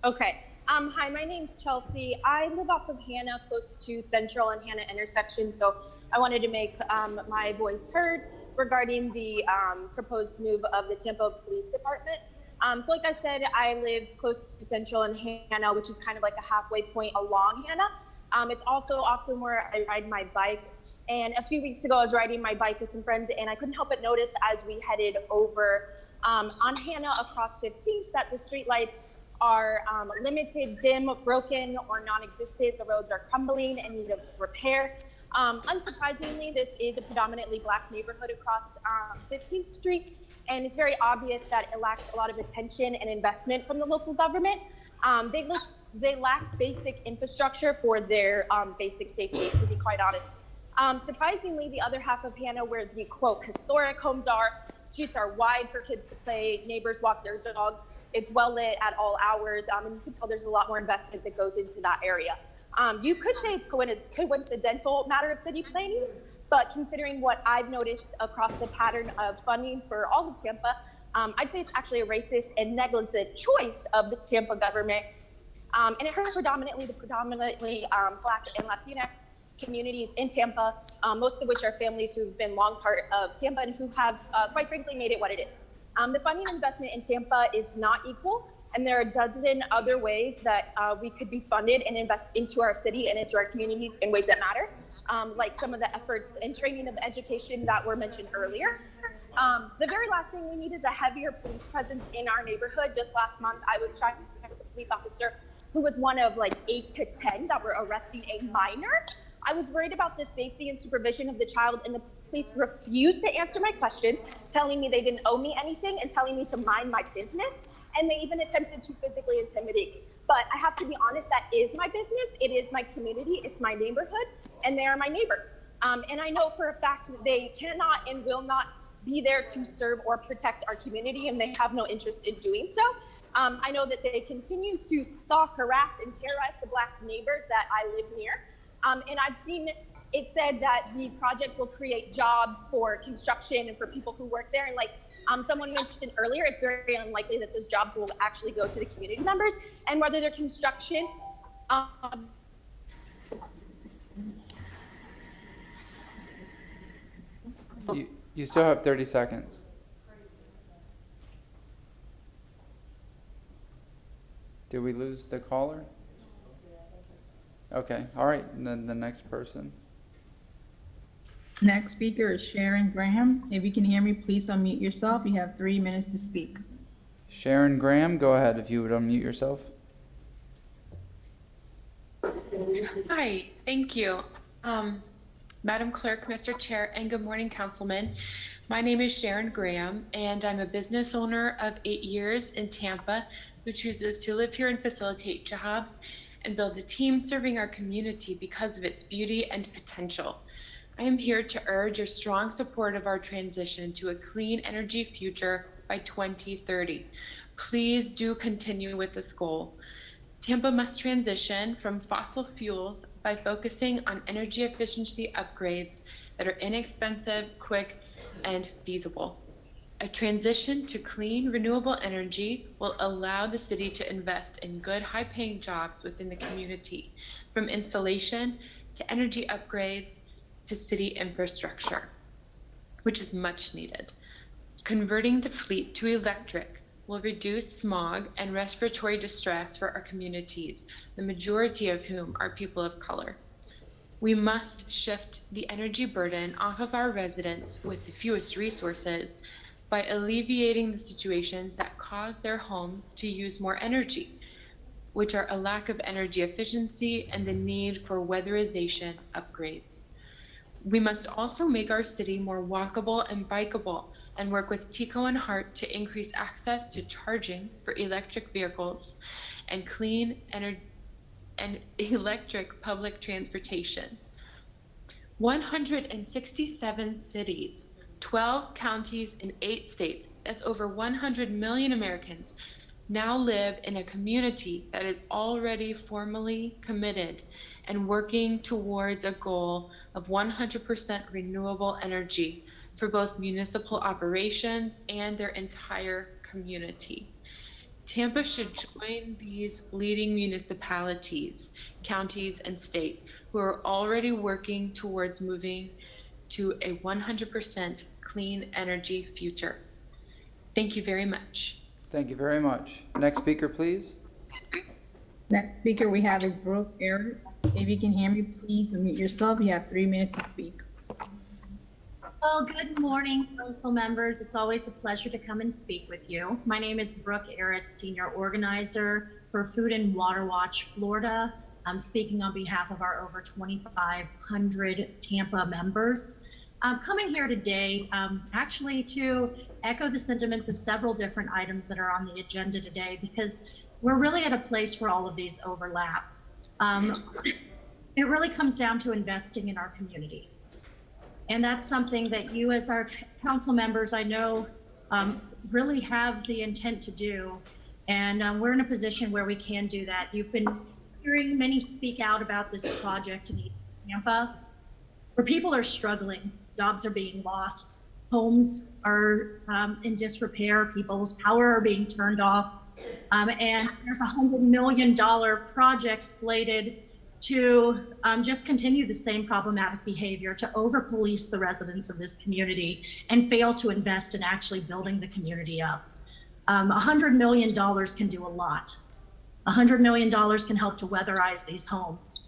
S5: Okay. Hi, my name's Chelsea. I live off of Hannah, close to Central and Hannah intersection, so I wanted to make my voice heard regarding the proposed move of the Tampa Police Department. So like I said, I live close to Central and Hannah, which is kind of like a halfway point along Hannah. It's also often where I ride my bike. And a few weeks ago, I was riding my bike with some friends, and I couldn't help but notice as we headed over on Hannah across 15th that the streetlights are limited, dim, broken, or non-existent. The roads are crumbling and need of repair. Unsurprisingly, this is a predominantly Black neighborhood across 15th Street, and it's very obvious that it lacks a lot of attention and investment from the local government. They lack basic infrastructure for their basic safety, to be quite honest. Surprisingly, the other half of Hannah, where the quote historic homes are, streets are wide for kids to play, neighbors walk their dogs, it's well lit at all hours, and you can tell there's a lot more investment that goes into that area. You could say it's coincidental matter of city planning, but considering what I've noticed across the pattern of funding for all of Tampa, I'd say it's actually a racist and negligent choice of the Tampa government. And it hurts predominantly Black and Latinx communities in Tampa, most of which are families who've been long part of Tampa and who have, quite frankly, made it what it is. The funding investment in Tampa is not equal, and there are a dozen other ways that we could be funded and invest into our city and into our communities in ways that matter, like some of the efforts and training of education that were mentioned earlier. The very last thing we need is a heavier police presence in our neighborhood. Just last month, I was trying to find a police officer who was one of like 8 to 10 that were arresting a minor. I was worried about the safety and supervision of the child, and the police refused to answer my questions, telling me they didn't owe me anything and telling me to mind my business. And they even attempted to physically intimidate me. But I have to be honest, that is my business. It is my community. It's my neighborhood, and they are my neighbors. And I know for a fact that they cannot and will not be there to serve or protect our community, and they have no interest in doing so. I know that they continue to stalk, harass, and terrorize the Black neighbors that I live near. And I've seen it said that the project will create jobs for construction and for people who work there. And like someone mentioned earlier, it's very unlikely that those jobs will actually go to the community members. And whether they're construction,
S2: You still have 30 seconds. Did we lose the caller? Okay, all right, and then the next person.
S23: Next speaker is Sharon Graham. If you can hear me, please unmute yourself. You have 3 minutes to speak.
S2: Sharon Graham, go ahead if you would unmute yourself.
S14: Hi, thank you. Madam Clerk, Mr. Chair, and good morning, Councilman. My name is Sharon Graham, and I'm a business owner of 8 years in Tampa who chooses to live here and facilitate jobs and build a team serving our community because of its beauty and potential. I am here to urge your strong support of our transition to a clean energy future by 2030. Please do continue with this goal. Tampa must transition from fossil fuels by focusing on energy efficiency upgrades that are inexpensive, quick, and feasible. A transition to clean, renewable energy will allow the city to invest in good, high-paying jobs within the community, from installation to energy upgrades to city infrastructure, which is much needed. Converting the fleet to electric will reduce smog and respiratory distress for our communities, the majority of whom are people of color. We must shift the energy burden off of our residents with the fewest resources by alleviating the situations that cause their homes to use more energy, which are a lack of energy efficiency and the need for weatherization upgrades. We must also make our city more walkable and bikeable and work with TECO and HART to increase access to charging for electric vehicles and clean energy and electric public transportation. 167 cities, 12 counties in 8 states, that's over 100 million Americans, now live in a community that is already formally committed and working towards a goal of 100% renewable energy for both municipal operations and their entire community. Tampa should join these leading municipalities, counties, and states who are already working towards moving to a 100% clean energy future. Thank you very much.
S2: Thank you very much. Next speaker, please.
S23: Next speaker we have is Brooke Eric. If you can hear me, please unmute yourself. You have 3 minutes to speak.
S16: Well, good morning, council members. It's always a pleasure to come and speak with you. My name is Brooke Eric, Senior Organizer for Food and Water Watch Florida. I'm speaking on behalf of our over 2,500 Tampa members. I'm coming here today actually to echo the sentiments of several different items that are on the agenda today, because we're really at a place where all of these overlap. It really comes down to investing in our community. And that's something that you as our council members, I know, really have the intent to do. And we're in a position where we can do that. You've been hearing many speak out about this project in Tampa, where people are struggling, jobs are being lost, homes are in disrepair, people's power are being turned off. And there's $100 million project slated to just continue the same problematic behavior, to over-police the residents of this community and fail to invest in actually building the community up. $100 million can do a lot. $100 million can help to weatherize these homes.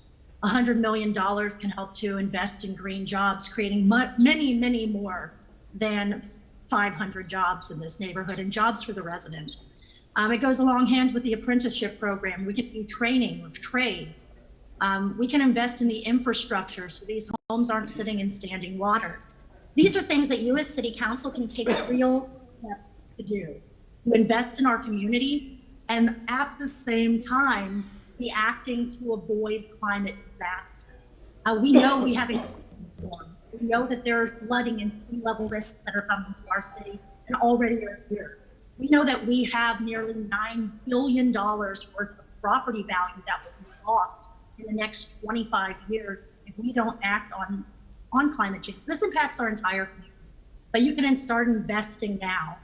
S16: $100 million can help to invest in green jobs, creating many, many more than 500 jobs in this neighborhood and jobs for the residents. It goes along hands with the apprenticeship program. We can do training of trades. We can invest in the infrastructure so these homes aren't sitting in standing water. These are things that you as City Council can take real steps to do, to invest in our community and at the same time be acting to avoid climate disaster. We know we have storms. We know that there's flooding and sea level risks that are coming to our city and already are here. We know that we have nearly $9 billion worth of property value that will be lost in the next 25 years if we don't act on climate change. This impacts our entire community, but you can start investing now.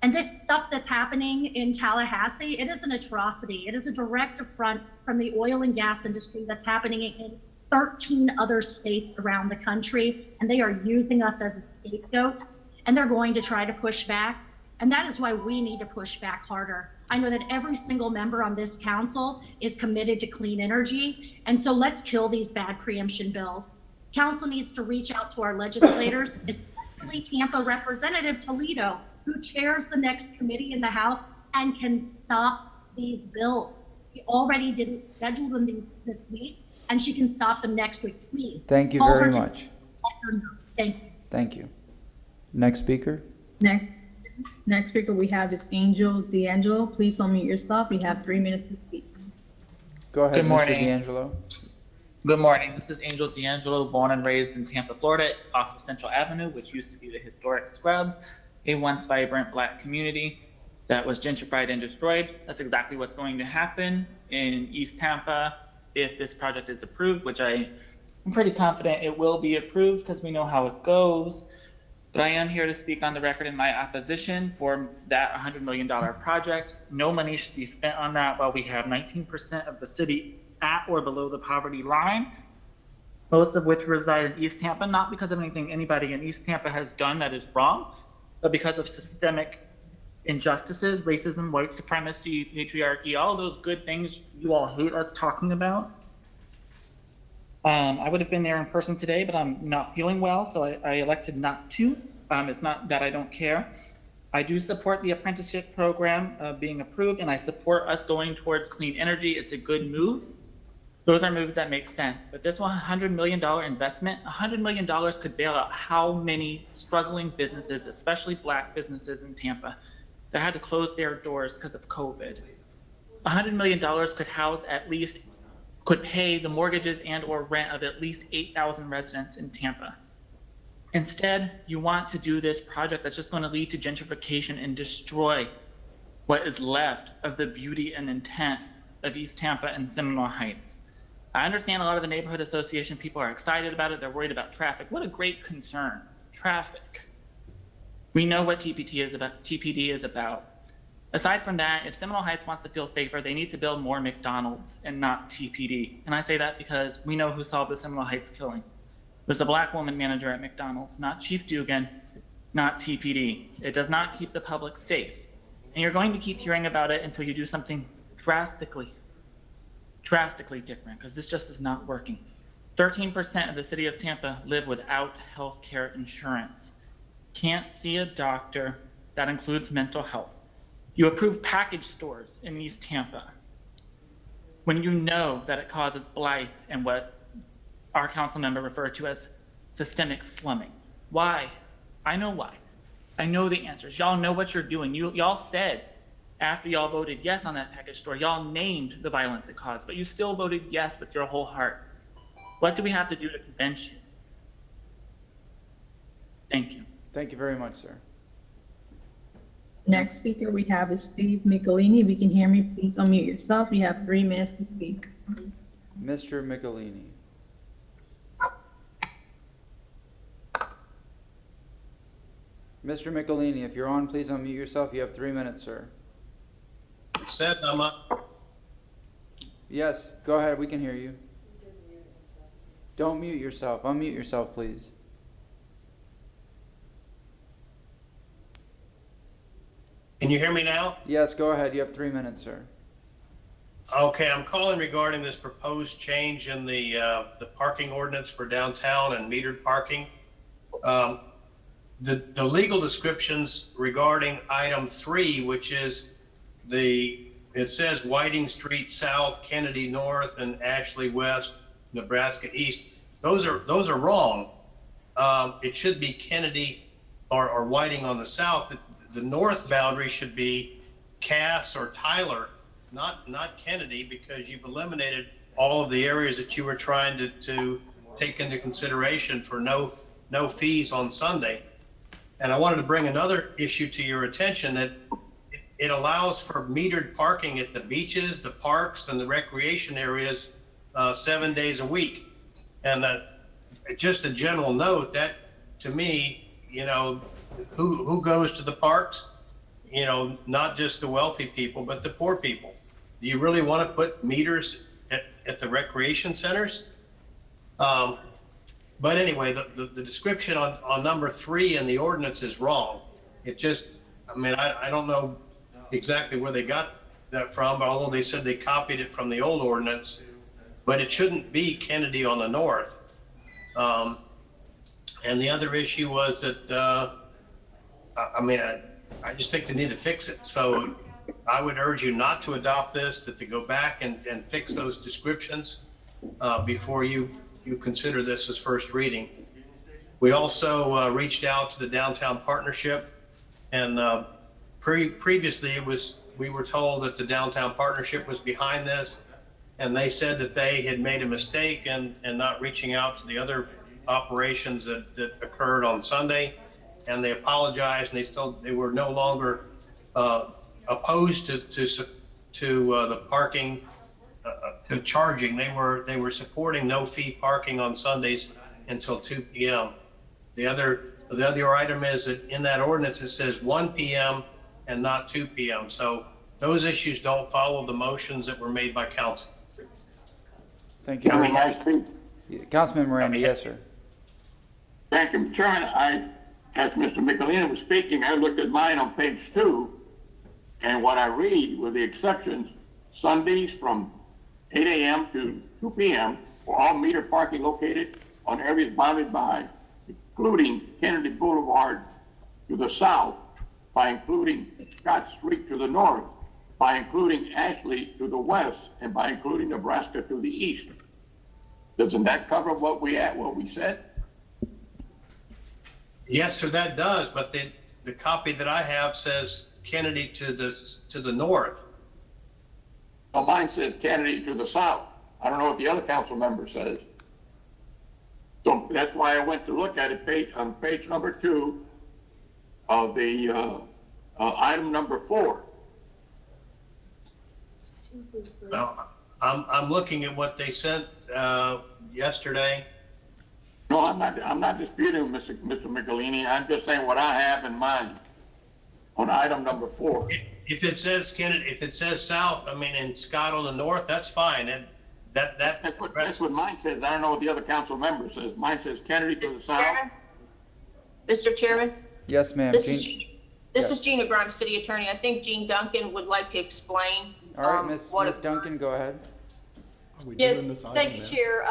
S16: And this stuff that's happening in Tallahassee, it is an atrocity. It is a direct affront from the oil and gas industry that's happening in 13 other states around the country, and they are using us as a scapegoat, and they're going to try to push back. And that is why we need to push back harder. I know that every single member on this council is committed to clean energy, and so let's kill these bad preemption bills. Council needs to reach out to our legislators, especially Tampa Representative Toledo, who chairs the next committee in the House and can stop these bills. We already didn't schedule them this week, and she can stop them next week, please.
S2: Thank you
S16: Call
S2: very
S16: her
S2: much.
S16: Thank you.
S2: Thank you. Next speaker.
S23: Next speaker we have is Angel D'Angelo. Please unmute yourself. You have 3 minutes to speak.
S2: Go ahead,
S17: Good morning.
S2: Mr. D'Angelo.
S17: Good morning. This is Angel D'Angelo, born and raised in Tampa, Florida, off of Central Avenue, which used to be the historic Scrubs, a once vibrant Black community that was gentrified and destroyed. That's exactly what's going to happen in East Tampa if this project is approved, which I'm pretty confident it will be approved because we know how it goes. But I am here to speak on the record in my opposition for that $100 million project. No money should be spent on that while we have 19% of the city at or below the poverty line, most of which reside in East Tampa, not because of anything anybody in East Tampa has done that is wrong, but because of systemic injustices, racism, white supremacy, patriarchy, all those good things you all hate us talking about. I would have been there in person today, but I'm not feeling well, so I elected not to. It's not that I don't care. I do support the apprenticeship program being approved, and I support us going towards clean energy. It's a good move. Those are moves that make sense. But this $100 million investment, $100 million could bail out how many struggling businesses, especially Black businesses in Tampa, that had to close their doors because of COVID. $100 million could pay the mortgages and or rent of at least 8,000 residents in Tampa. Instead, you want to do this project that's just going to lead to gentrification and destroy what is left of the beauty and intent of East Tampa and Seminole Heights. I understand a lot of the neighborhood association people are excited about it. They're worried about traffic. What a great concern, traffic. We know what TPD is about. Aside from that, if Seminole Heights wants to feel safer, they need to build more McDonald's and not TPD. And I say that because we know who solved the Seminole Heights killing. It was a Black woman manager at McDonald's, not Chief Dugan, not TPD. It does not keep the public safe. And you're going to keep hearing about it until you do something drastically different, because this just is not working. 13% of the city of Tampa live without health care insurance. Can't see a doctor. That includes mental health. You approve package stores in East Tampa when you know that it causes blight and what our council member referred to as systemic slumming. Why? I know why. I know the answers. Y'all know what you're doing. Y'all said after y'all voted yes on that package store, y'all named the violence it caused, but you still voted yes with your whole heart. What do we have to do to convince you? Thank you.
S2: Thank you very much, sir.
S23: Next speaker we have is Steve Michelini. If you can hear me, please unmute yourself. You have 3 minutes to speak.
S2: Mr. Michelini. Mr. Michelini, if you're on, please unmute yourself. You have 3 minutes, sir.
S15: It says I'm up.
S2: Yes, go ahead. We can hear you. Don't mute yourself. Unmute yourself, please.
S15: Can you hear me now?
S2: Yes, go ahead. You have 3 minutes, sir.
S15: Okay, I'm calling regarding this proposed change in the parking ordinance for downtown and metered parking. The legal descriptions regarding item 3, which is it says Whiting Street South, Kennedy North, and Ashley West, Nebraska East. Those are wrong. It should be Kennedy or Whiting on the south. The north boundary should be Cass or Tyler, not Kennedy, because you've eliminated all of the areas that you were trying to take into consideration for no fees on Sunday. And I wanted to bring another issue to your attention, that it allows for metered parking at the beaches, the parks, and the recreation areas 7 days a week. And just a general note, that to me, who goes to the parks? Not just the wealthy people, but the poor people. Do you really want to put meters at the recreation centers? But anyway, the description on number 3 in the ordinance is wrong. It just, I don't know exactly where they got that from, but although they said they copied it from the old ordinance, but it shouldn't be Kennedy on the north. And the other issue was that, I just think they need to fix it. So I would urge you not to adopt this, to go back and fix those descriptions before you consider this as first reading. We also reached out to the Downtown Partnership, and previously we were told that the Downtown Partnership was behind this, and they said that they had made a mistake and not reaching out to the other operations that occurred on Sunday, and they apologized, and they were no longer opposed to the parking, to charging. They were supporting no fee parking on Sundays until 2 p.m. The other item is that in that ordinance it says 1 p.m. and not 2 p.m. So those issues don't follow the motions that were made by council.
S2: Thank you. Councilman Miranda, yes, sir.
S18: Thank you, Mr. Chairman. As Mr. Michelini was speaking, I looked at mine on page 2,
S6: And what I read, with the exceptions, Sundays from 8 a.m. to 2 p.m. for all meter parking located on areas bounded by, including Kennedy Boulevard to the south, by including Scott Street to the north, by including Ashley to the west, and by including Nebraska to the east. Doesn't that cover what we said?
S15: Yes, sir, that does, but the copy that I have says Kennedy to the north.
S6: Well, mine says Kennedy to the south. I don't know what the other council member says. So that's why I went to look at it on page number 2 of the item number 4.
S15: Well, I'm looking at what they sent yesterday.
S6: No, I'm not disputing Mr. Michelini. I'm just saying what I have in mind on item number 4.
S15: If it says Kennedy, if it says south, I mean, and Scott on the north, that's fine. And
S6: that's what mine says. I don't know what the other council member says. Mine says Kennedy to the south.
S18: Mr. Chairman,
S2: Yes, ma'am.
S18: this
S2: Jean-
S18: is Gina Grimes, City Attorney. I think Gene Duncan would like to explain.
S2: All right, Ms. Duncan, go ahead.
S19: Yes, thank you, Chair.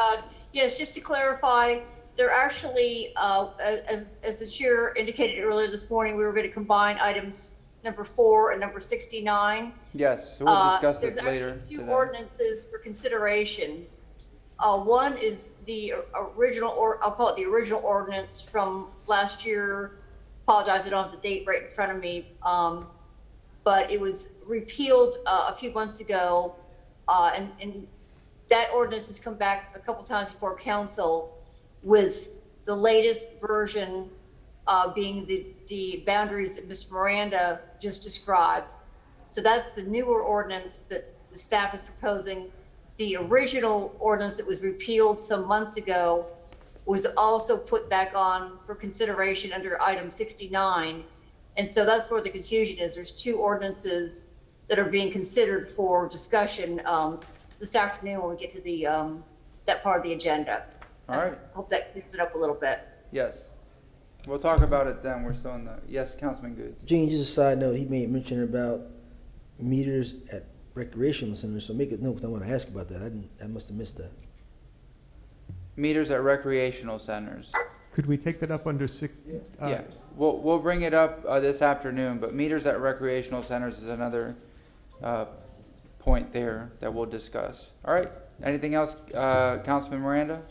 S19: Yes, just to clarify, they're actually, as the Chair indicated earlier this morning, we were going to combine items number 4 and number 69.
S2: Yes, so we'll discuss it
S19: There's
S2: later
S19: actually 2
S2: today.
S19: ordinances for consideration. One is the original, or I'll call it the original ordinance from last year. Apologize, I don't have the date right in front of me. But it was repealed a few months ago, and that ordinance has come back a couple times before council with the latest version being the boundaries that Mr. Miranda just described. So that's the newer ordinance that the staff is proposing. The original ordinance that was repealed some months ago was also put back on for consideration under item 69. And so that's where the confusion is. There's 2 ordinances that are being considered for discussion this afternoon when we get to the that part of the agenda.
S2: All right.
S19: Hope that clears it up a little bit.
S2: Yes. We'll talk about it then. We're still in the, yes, Councilman Goods.
S20: Gene, just a side note, he made mention about meters at recreational centers, so make it note, because I want to ask about that. I must have missed that.
S2: Meters at recreational centers.
S1: Could we take that up under
S2: Yeah, we'll bring it up this afternoon, but meters at recreational centers is another point there that we'll discuss. All right, anything else, Councilman Miranda?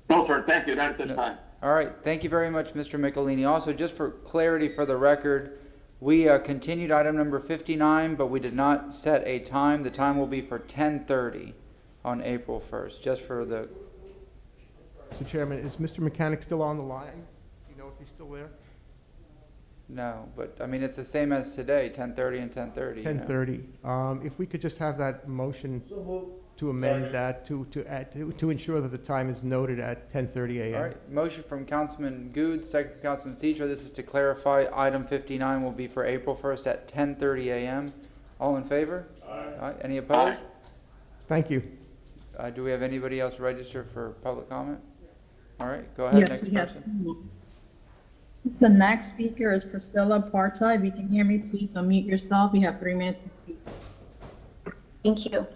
S6: No, sir, thank you, not at this time.
S2: All right, thank you very much, Mr. Michelini. Also, just for clarity for the record, we continued item number 59, but we did not set a time. The time will be for 10:30 on April 1st, just for the...
S1: Mr. Chairman, is Mr. Mechanic still on the line? Do you know if he's still there?
S2: No, but I mean, it's the same as today, 10:30 and 10:30.
S1: 10:30. If we could just have that motion to amend that, to ensure that the time is noted at 10:30 a.m.
S2: All right, motion from Councilman Good, second from Councilman Citro. This is to clarify, item 59 will be for April 1st at 10:30 a.m. All in favor? Aye. Any opposed?
S1: Thank you.
S2: Do we have anybody else registered for public comment? All right, go ahead,
S23: Yes,
S2: next
S23: we have.
S2: person.
S23: The next speaker is Priscilla Parta. If you can hear me, please unmute yourself. You have 3 minutes to speak.
S21: Thank you.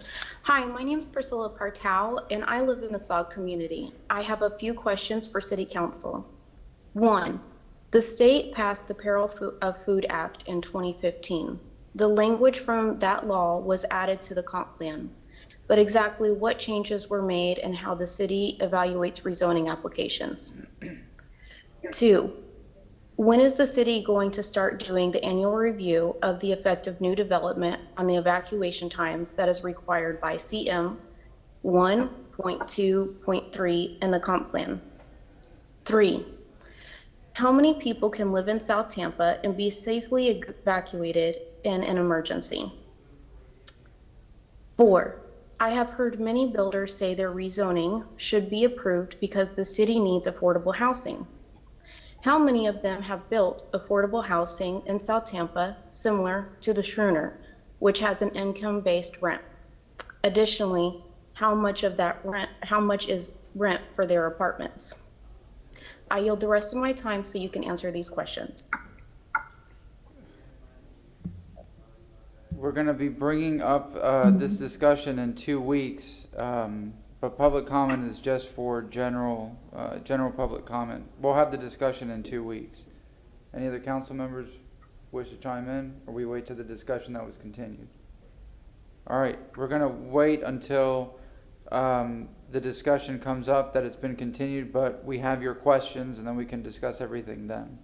S21: Hi, my name is Priscilla Partau, and I live in the Sauk community. I have a few questions for City Council. 1, the state passed the Peril of Food Act in 2015. The language from that law was added to the comp plan, but exactly what changes were made and how the city evaluates rezoning applications. 2, when is the city going to start doing the annual review of the effect of new development on the evacuation times that is required by CM 1.2.3 in the comp plan? 3, how many people can live in South Tampa and be safely evacuated in an emergency? 4, I have heard many builders say their rezoning should be approved because the city needs affordable housing. How many of them have built affordable housing in South Tampa similar to the Schroner, which has an income-based rent? Additionally, how much is rent for their apartments? I yield the rest of my time so you can answer these questions.
S2: We're going to be bringing up this discussion in 2 weeks, but public comment is just for general public comment. We'll have the discussion in 2 weeks. Any other council members wish to chime in, or we wait till the discussion that was continued? All right, we're going to wait until the discussion comes up that it's been continued, but we have your questions, and then we can discuss everything then.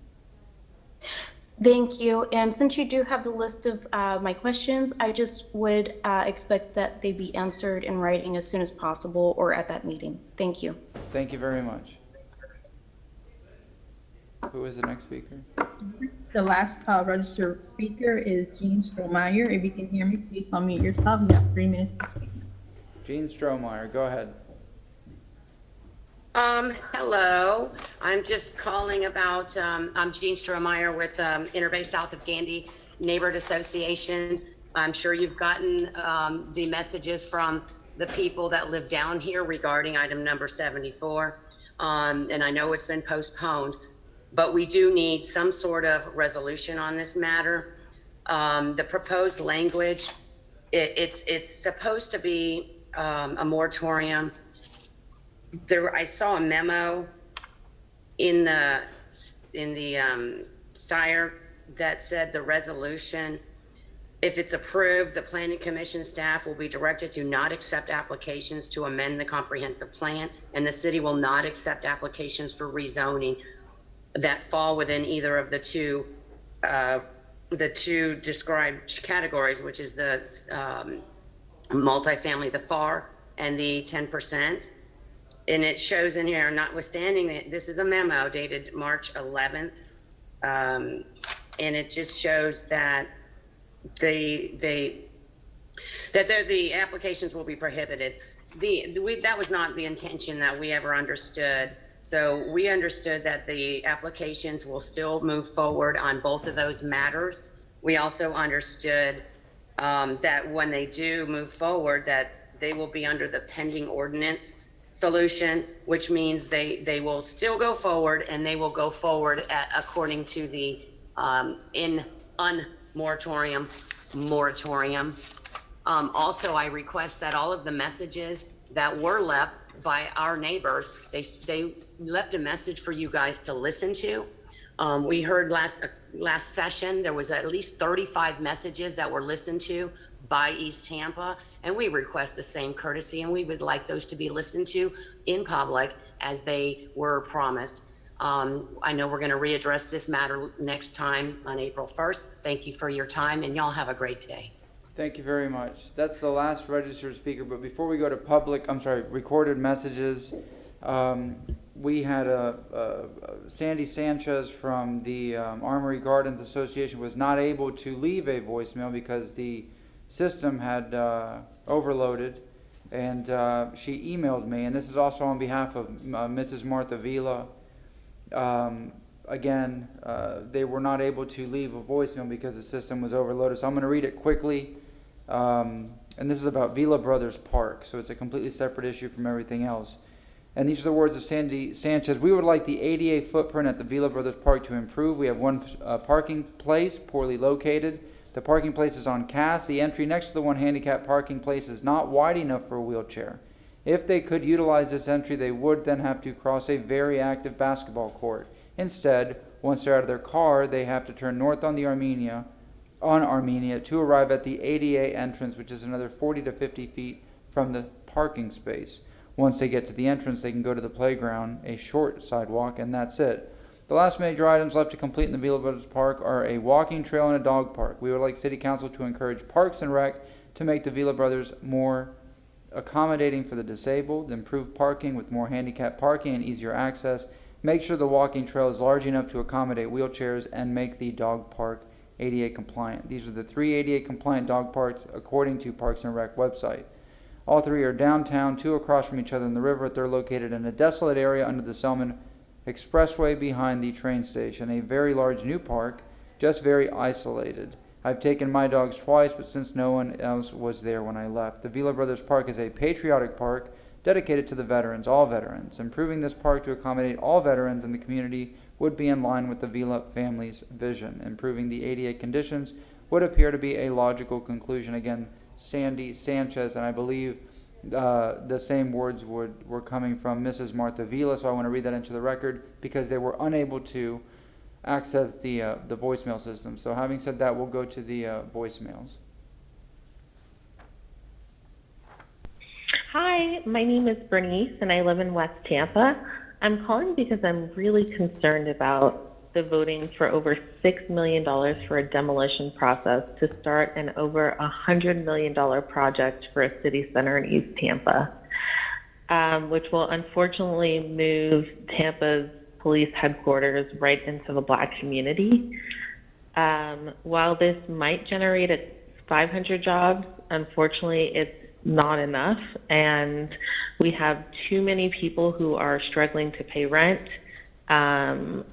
S21: Thank you. And since you do have the list of my questions, I just would expect that they be answered in writing as soon as possible or at that meeting. Thank you.
S2: Thank you very much. Who is the next speaker?
S23: The last registered speaker is Jean Strohmeyer. If you can hear me, please unmute yourself. You have 3 minutes to speak.
S2: Jean Strohmeyer, go ahead.
S3: Hello. I'm just calling about, I'm Jean Strohmeyer with Inner Bay South of Gandy Neighborhood Association. I'm sure you've gotten the messages from the people that live down here regarding item number 74. And I know it's been postponed, but we do need some sort of resolution on this matter. The proposed language, it's supposed to be a moratorium. I saw a memo in the SIRE that said the resolution, if it's approved, the Planning Commission staff will be directed to not accept applications to amend the comprehensive plan, and the city will not accept applications for rezoning that fall within either of the two described categories, which is the multifamily, the FAR, and the 10%. And it shows in here, notwithstanding that this is a memo dated March 11th, and it just shows that the applications will be prohibited. That was not the intention that we ever understood. So we understood that the applications will still move forward on both of those matters. We also understood that when they do move forward, that they will be under the pending ordinance solution, which means they will still go forward, and they will go forward according to the moratorium. Also, I request that all of the messages that were left by our neighbors, they left a message for you guys to listen to. We heard last session there was at least 35 messages that were listened to by East Tampa, and we request the same courtesy, and we would like those to be listened to in public as they were promised. I know we're going to readdress this matter next time on April 1st. Thank you for your time, and y'all have a great day.
S2: Thank you very much. That's the last registered speaker, but before we go to recorded messages, we had Sandy Sanchez from the Armory Gardens Association was not able to leave a voicemail because the system had overloaded, and she emailed me, and this is also on behalf of Mrs. Martha Vila. Again, they were not able to leave a voicemail because the system was overloaded, so I'm going to read it quickly. And this is about Vila Brothers Park, so it's a completely separate issue from everything else. And these are the words of Sandy Sanchez. We would like the ADA footprint at the Vila Brothers Park to improve. We have one parking place poorly located. The parking place is on Cass. The entry next to the one handicap parking place is not wide enough for a wheelchair. If they could utilize this entry, they would then have to cross a very active basketball court. Instead, once they're out of their car, they have to turn north on Armenia to arrive at the ADA entrance, which is another 40 to 50 feet from the parking space. Once they get to the entrance, they can go to the playground, a short sidewalk, and that's it. The last major items left to complete in the Vila Brothers Park are a walking trail and a dog park. We would like City Council to encourage Parks and Rec to make the Vila Brothers more accommodating for the disabled, improve parking with more handicap parking and easier access, make sure the walking trail is large enough to accommodate wheelchairs, and make the dog park ADA compliant. These are the 3 ADA compliant dog parks according to Parks and Rec website. All 3 are downtown, 2 across from each other in the river. They're located in a desolate area under the Selman Expressway behind the train station. A very large new park, just very isolated. I've taken my dogs twice, but since no one else was there when I left. The Vila Brothers Park is a patriotic park dedicated to the veterans, all veterans. Improving this park to accommodate all veterans in the community would be in line with the Vila family's vision. Improving the ADA conditions would appear to be a logical conclusion. Again, Sandy Sanchez, and I believe the same words were coming from Mrs. Martha Vila, so I want to read that into the record because they were unable to access the voicemail system. So having said that, we'll go to the voicemails.
S4: Hi, my name is Bernice and I live in West Tampa. I'm calling because I'm really concerned about the voting for over $6 million for a demolition process to start an over $100 million project for a city center in East Tampa, which will unfortunately move Tampa's police headquarters right into the Black community. While this might generate 500 jobs, unfortunately it's not enough, and we have too many people who are struggling to pay rent, and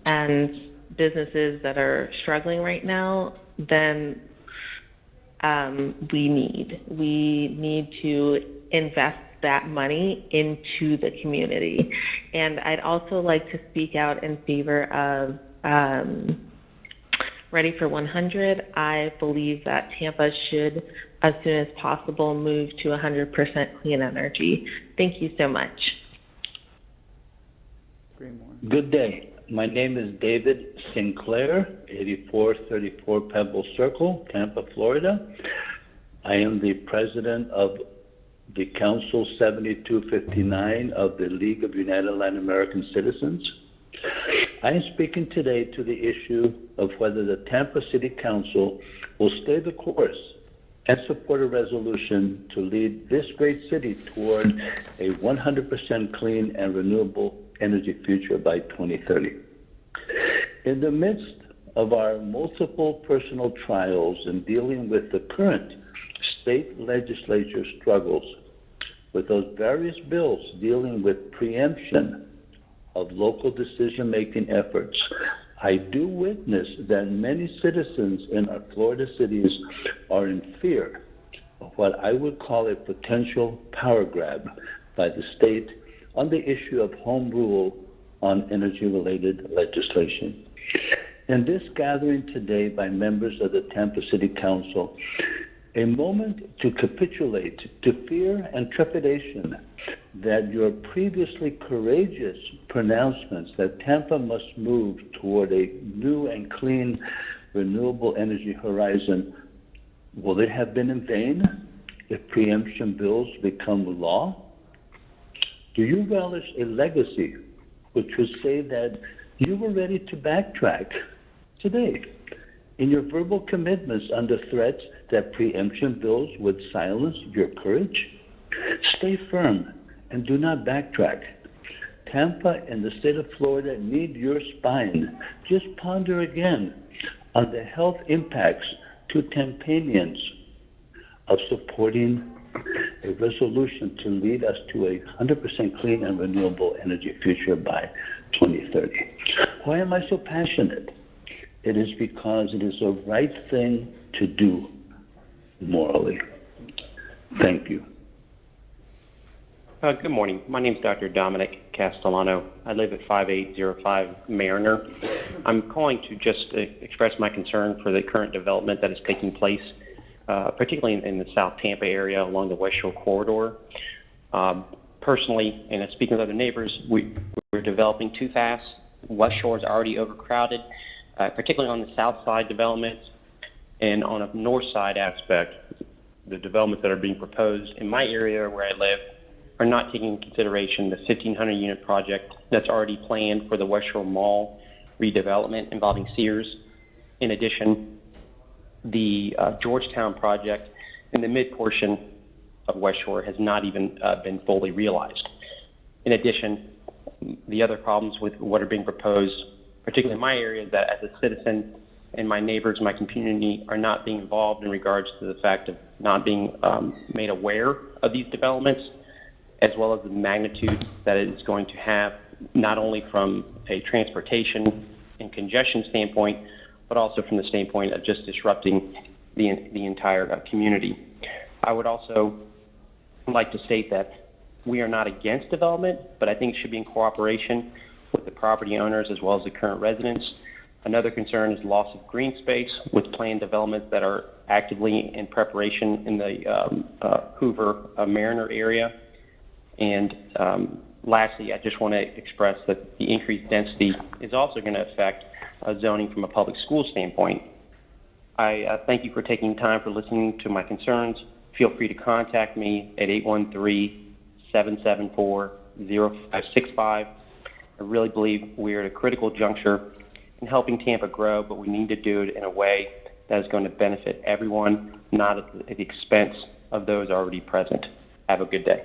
S4: businesses that are struggling right now, then we need to invest that money into the community. And I'd also like to speak out in favor of Ready for 100. I believe that Tampa should, as soon as possible, move to 100% clean energy. Thank you so much.
S7: Good day. My name is David Sinclair, 8434 Pebble Circle, Tampa, Florida. I am the president of the Council 7259 of the League of United Latin American Citizens. I am speaking today to the issue of whether the Tampa City Council will stay the course and support a resolution to lead this great city toward a 100% clean and renewable energy future by 2030. In the midst of our multiple personal trials in dealing with the current state legislature struggles with those various bills dealing with preemption of local decision-making efforts, I do witness that many citizens in our Florida cities are in fear of what I would call a potential power grab by the state on the issue of home rule on energy-related legislation. In this gathering today by members of the Tampa City Council, a moment to capitulate to fear and trepidation that your previously courageous pronouncements that Tampa must move toward a new and clean renewable energy horizon, will it have been in vain if preemption bills become law? Do you relish a legacy which would say that you were ready to backtrack today in your verbal commitments under threats that preemption bills would silence your courage? Stay firm and do not backtrack. Tampa and the state of Florida need your spine. Just ponder again on the health impacts to Tampanians of supporting a resolution to lead us to a 100% clean and renewable energy future by 2030. Why am I so passionate? It is because it is the right thing to do morally. Thank you.
S8: Good morning. My name is Dr. Dominic Castellano. I live at 5805 Mariner. I'm calling to just express my concern for the current development that is taking place, particularly in the South Tampa area along the West Shore corridor. Personally, and speaking with other neighbors, we're developing too fast. West Shore is already overcrowded, particularly on the south side developments. And on a north side aspect, the developments that are being proposed in my area where I live are not taking into consideration the 1,500 unit project that's already planned for the West Shore Mall redevelopment involving Sears. In addition, the Georgetown project in the mid portion of West Shore has not even been fully realized. In addition, the other problems with what are being proposed, particularly in my area, is that as a citizen and my neighbors, my community are not being involved in regards to the fact of not being made aware of these developments, as well as the magnitude that it is going to have, not only from a transportation and congestion standpoint, but also from the standpoint of just disrupting the entire community. I would also like to state that we are not against development, but I think it should be in cooperation with the property owners as well as the current residents. Another concern is loss of green space with planned developments that are actively in preparation in the Hoover Mariner area. And lastly, I just want to express that the increased density is also going to affect zoning from a public school standpoint. I thank you for taking time for listening to my concerns. Feel free to contact me at 813-774-0565. I really believe we're at a critical juncture in helping Tampa grow, but we need to do it in a way that is going to benefit everyone, not at the expense of those already present. Have a good day.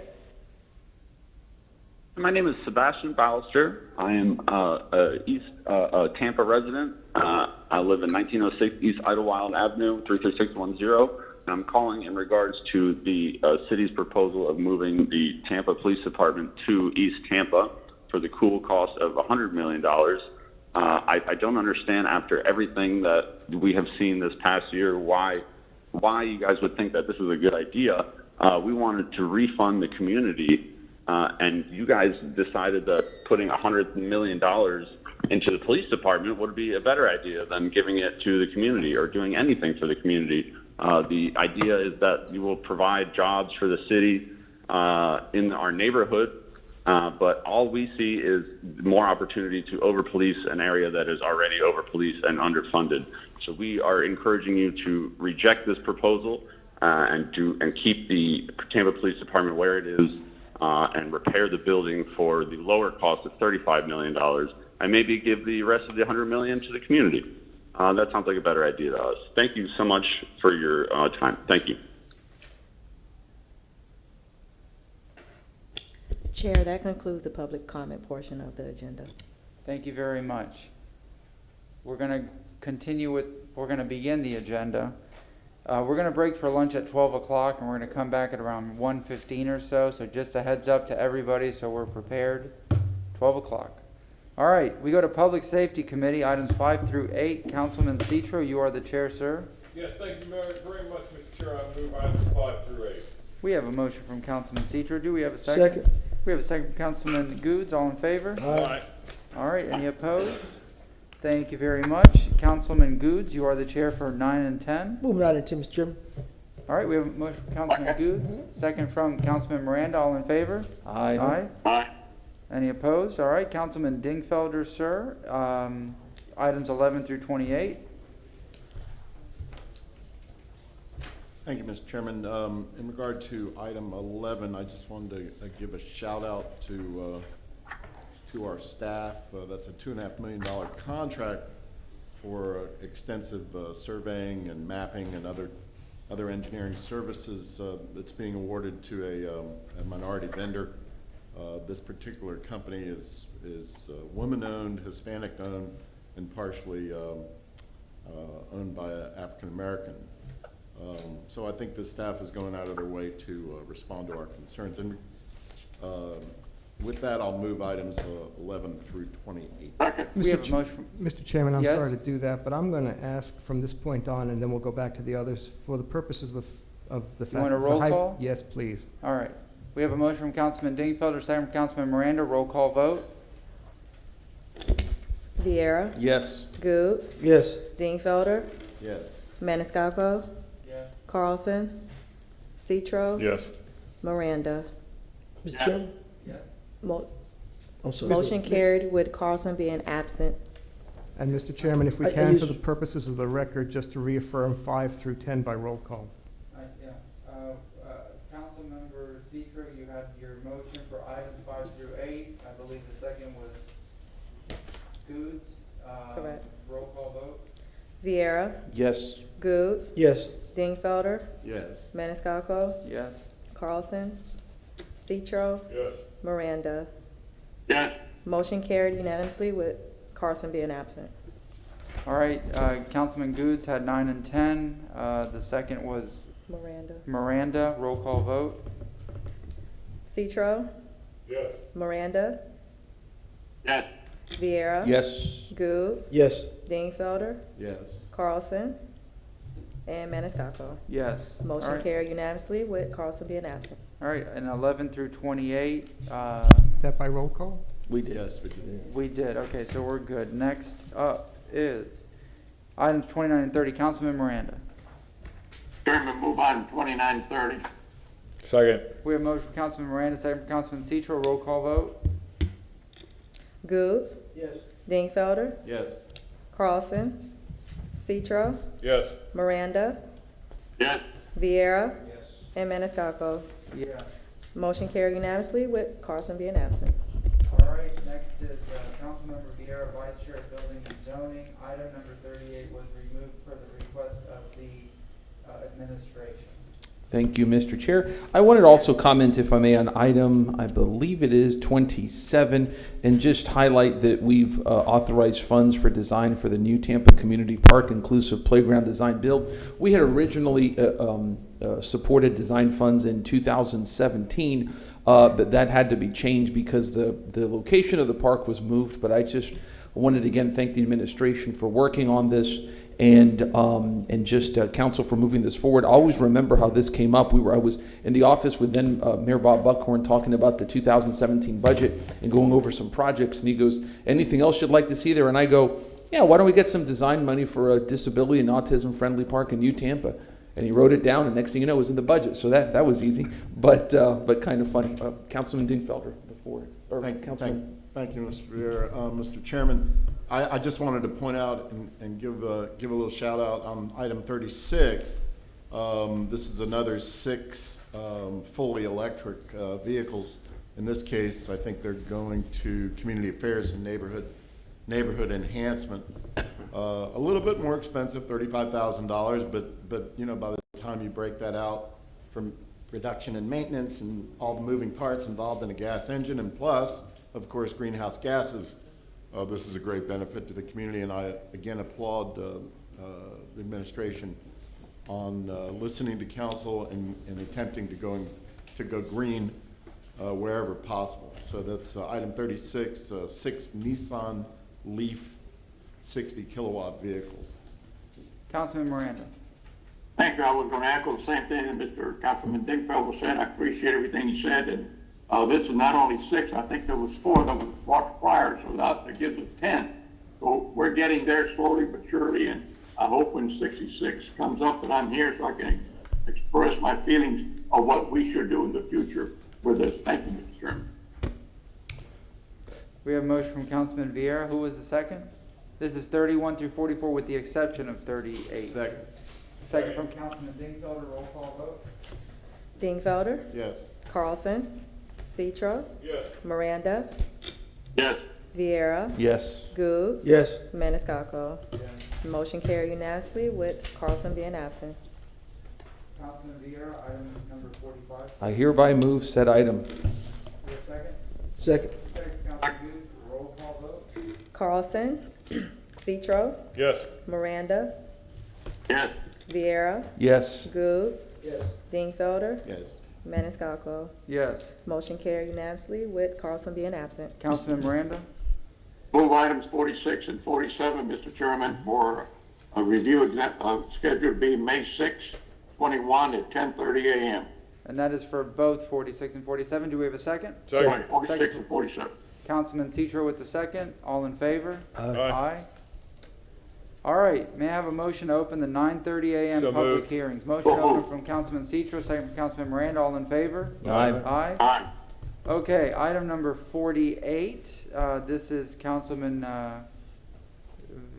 S9: My name is Sebastian Ballister. I am a Tampa resident. I live in 1906 East Idlewild Avenue, 33610, and I'm calling in regards to the city's proposal of moving the Tampa Police Department to East Tampa for the cool cost of $100 million. I don't understand, after everything that we have seen this past year, why you guys would think that this is a good idea. We wanted to refund the community, and you guys decided that putting $100 million into the police department would be a better idea than giving it to the community or doing anything for the community. The idea is that you will provide jobs for the city in our neighborhood, but all we see is more opportunity to over-police an area that is already over-policed and underfunded. So we are encouraging you to reject this proposal and keep the Tampa Police Department where it is and repair the building for the lower cost of $35 million and maybe give the rest of the $100 million to the community. That sounds like a better idea to us. Thank you so much for your time. Thank you.
S12: Chair, that concludes the public comment portion of the agenda.
S2: Thank you very much. We're going to begin the agenda. We're going to break for lunch at 12 o'clock, and we're going to come back at around 1:15 or so. So just a heads up to everybody so we're prepared. 12 o'clock. All right, we go to Public Safety Committee, items 5 through 8. Councilman Citro, you are the chair, sir.
S10: Yes, thank you very much, Mr. Chair. I move items 5 through 8.
S2: We have a motion from Councilman Citro. Do we have a second?
S20: Second.
S2: We have a second from Councilman Goods. All in favor?
S10: Aye.
S2: All right, any opposed? Thank you very much. Councilman Goods, you are the chair for 9 and 10.
S20: Moving right into Mr. Chairman.
S2: All right, we have a motion from Councilman Goods, second from Councilman Miranda. All in favor?
S20: Aye.
S2: Aye.
S6: Aye.
S2: Any opposed? All right, Councilman Dingfelder, sir. Items 11 through 28.
S10: Thank you, Mr. Chairman. In regard to item 11, I just wanted to give a shout out to our staff. That's a $2.5 million contract for extensive surveying and mapping and other engineering services that's being awarded to a minority vendor. This particular company is woman-owned, Hispanic-owned, and partially owned by an African-American. So I think the staff is going out of their way to respond to our concerns. And with that, I'll move items 11 through 28.
S1: Mr. Chairman, I'm
S2: Yes?
S1: sorry to do that, but I'm going to ask from this point on, and then we'll go back to the others, for the purposes of the fact.
S2: You want a
S1: it's a
S2: roll
S1: high-
S2: call?
S1: Yes, please.
S2: All right. We have a motion from Councilman Dingfelder, second from Councilman Miranda. Roll call vote.
S12: Vieira.
S20: Yes.
S12: Goods.
S20: Yes.
S12: Dingfelder.
S10: Yes.
S12: Maniscalco.
S2: Yes.
S12: Carlson. Citro.
S10: Yes.
S12: Miranda.
S20: Mr. Chairman? I'm sorry.
S12: Motion carried with Carlson being absent.
S1: And Mr. Chairman, if we
S20: I
S1: can,
S20: use-
S1: for the purposes of the record, just to reaffirm 5 through 10 by roll call.
S2: Councilmember Citro, you had your motion for items 5 through 8. I believe the second was Goods.
S12: Correct.
S2: Roll call vote.
S12: Vieira.
S20: Yes.
S12: Goods.
S20: Yes.
S12: Dingfelder.
S10: Yes.
S12: Maniscalco.
S2: Yes.
S12: Carlson. Citro.
S10: Yes.
S12: Miranda.
S6: Yes.
S12: Motion carried unanimously with Carlson being absent.
S2: All right, Councilman Goods had 9 and 10. The second was
S12: Miranda.
S2: Miranda. Roll call vote.
S12: Citro.
S10: Yes.
S12: Miranda.
S6: Yes.
S12: Vieira.
S20: Yes.
S12: Goods.
S20: Yes.
S12: Dingfelder.
S10: Yes.
S12: Carlson. And Maniscalco.
S2: Yes.
S12: Motion
S2: All right.
S12: carried unanimously with Carlson being absent.
S2: All right, and 11 through 28.
S1: That by roll call?
S20: We did.
S10: Yes, we did.
S2: We did. Okay, so we're good. Next up is items 29 and 30. Councilman Miranda.
S6: Chairman, move item 29 and 30.
S11: Second.
S2: We have a motion for Councilman Miranda, second for Councilman Citro. Roll call vote.
S12: Goode.
S20: Yes.
S12: Dingfelder.
S10: Yes.
S12: Carlson. Citro.
S11: Yes.
S12: Miranda.
S6: Yes.
S12: Vieira. And Maniscalco.
S2: Yes.
S12: Motion carried unanimously with Carlson being absent.
S2: All right, next is Councilmember Vieira, Vice Chair of Building and Zoning. Item number 38 was removed per the request of the administration.
S11: Thank you, Mr. Chair. I wanted to also comment, if I may, on item, I believe it is 27, and just highlight that we've authorized funds for design for the new Tampa Community Park Inclusive Playground Design Build. We had originally supported design funds in 2017, but that had to be changed because the location of the park was moved. But I just wanted to again thank the administration for working on this, and just council for moving this forward. I always remember how this came up. I was in the office with then Mayor Bob Buckhorn talking about the 2017 budget and going over some projects, and he goes, "Anything else you'd like to see there?" And I go, "Yeah, why don't we get some design money for a disability and autism friendly park in New Tampa?" And he wrote it down, and next thing you know, it was in the budget. So that was easy, but kind of funny. Councilman Dingfelder,
S10: Thank you, Mr. Vieira. Mr. Chairman, I just wanted to point out and give a little shout out on item 36. This is another 6 fully electric vehicles. In this case, I think they're going to community affairs and neighborhood enhancement. A little bit more expensive, $35,000, but you know, by the time you break that out from reduction in maintenance and all the moving parts involved in a gas engine, and plus, of course, greenhouse gases, this is a great benefit to the community. And I again applaud the administration on listening to council and attempting to go green wherever possible. So that's item 36, 6 Nissan Leaf 60 kilowatt vehicles.
S2: Councilman Miranda.
S6: Thank you. I was going to echo the same thing that Mr. Councilman Dingfelder said. I appreciate everything he said. And this is not only 6, I think there was 4 that was bought prior, so that gives us 10. So we're getting there slowly but surely, and I hope when 66 comes up that I'm here so I can express my feelings of what we should do in the future with this. Thank you, Mr. Chairman.
S2: We have a motion from Councilman Vieira. Who was the second? This is 31 through 44 with the exception of 38.
S10: Second.
S2: Second from Councilman Dingfelder. Roll call vote.
S12: Dingfelder.
S10: Yes.
S12: Carlson. Citro.
S11: Yes.
S12: Miranda.
S6: Yes.
S12: Vieira.
S11: Yes.
S12: Goode.
S20: Yes.
S12: Maniscalco. Yes. Motion carried unanimously with Carlson being absent.
S2: Councilman Vieira, item number 45.
S11: I hereby move said item.
S2: Second.
S20: Second.
S2: Second, Councilman Goode. Roll call vote.
S12: Carlson. Citro.
S11: Yes.
S12: Miranda.
S6: Yes.
S12: Vieira.
S11: Yes.
S12: Goode.
S20: Yes.
S12: Dingfelder.
S10: Yes.
S12: Maniscalco.
S2: Yes.
S12: Motion carried unanimously with Carlson being absent.
S2: Councilman Miranda.
S6: Move items 46 and 47, Mr. Chairman, for a review scheduled to be May 6, 21 at 10:30 a.m.
S2: And that is for both 46 and 47. Do we have a second?
S6: Second. 46 and 47.
S2: Councilman Citro with the second. All in favor?
S20: Aye.
S2: Aye. All right. May I have a motion to open the 9:30 a.m.
S11: So
S2: public
S11: moved.
S2: hearings? Motion to open from Councilman Citro, second from Councilman Miranda. All in favor?
S11: Aye.
S2: Aye.
S6: Aye.
S2: Okay. Item number 48. This is Councilman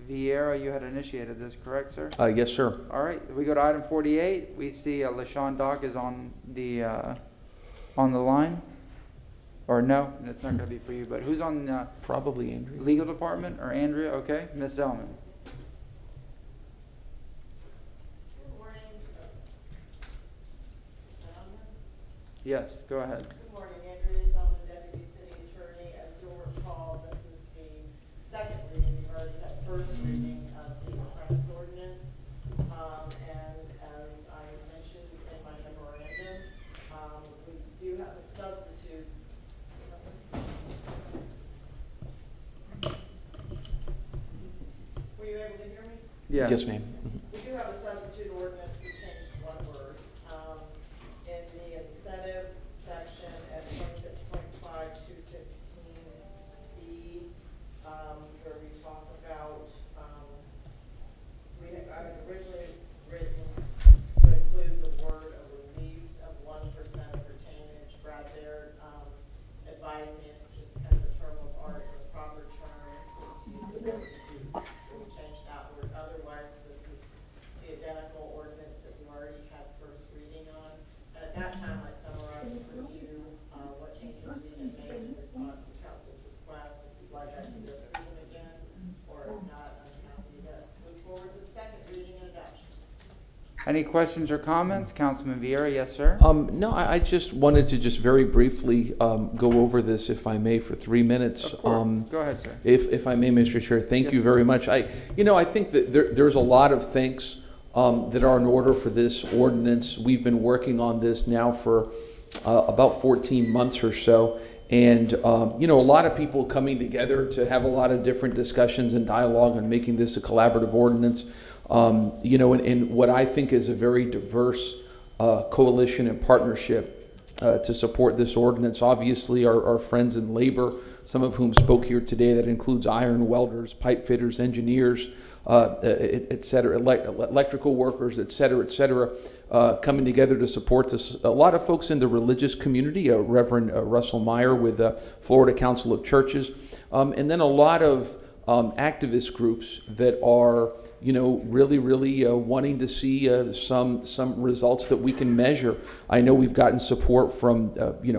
S2: Vieira. You had initiated this, correct, sir?
S11: Yes, sir.
S2: All right. We go to item 48. We see LaShawn Dock is on the line. Or no, it's not going to be for you. But who's on
S11: Probably Andrew.
S2: legal department or Andrea? Okay, Miss Zellman. Yes, go ahead.
S13: Good morning, Andrea Zellman, Deputy City Attorney. As you'll recall, this is the second reading. We've already had first reading of the premise ordinance. And as I mentioned in my memorandum, we do have a substitute. Were you able to hear me?
S2: Yeah.
S11: Yes, ma'am.
S13: We do have a substitute ordinance. We changed one word. In the incentive section at 26.5215B, where we talk about
S2: Any questions or comments? Councilman Vieira, yes, sir?
S11: No, I just wanted to just very briefly go over this, if I may, for 3 minutes.
S2: Of course. Go ahead, sir.
S11: If I may, Mr. Chair, thank
S2: Yes,
S11: you
S2: sir.
S11: very much. I think that there's a lot of things that are in order for this ordinance. We've been working on this now for about 14 months or so. And, a lot of people coming together to have a lot of different discussions and dialogue and making this a collaborative ordinance. And what I think is a very diverse coalition and partnership to support this ordinance. Obviously, our friends in labor, some of whom spoke here today, that includes iron welders, pipe fitters, engineers, et cetera, electrical workers, et cetera, coming together to support this. A lot of folks in the religious community, Reverend Russell Meyer with the Florida Council of Churches, and then a lot of activist groups that are, really wanting to see some results that we can measure. I know we've gotten support from,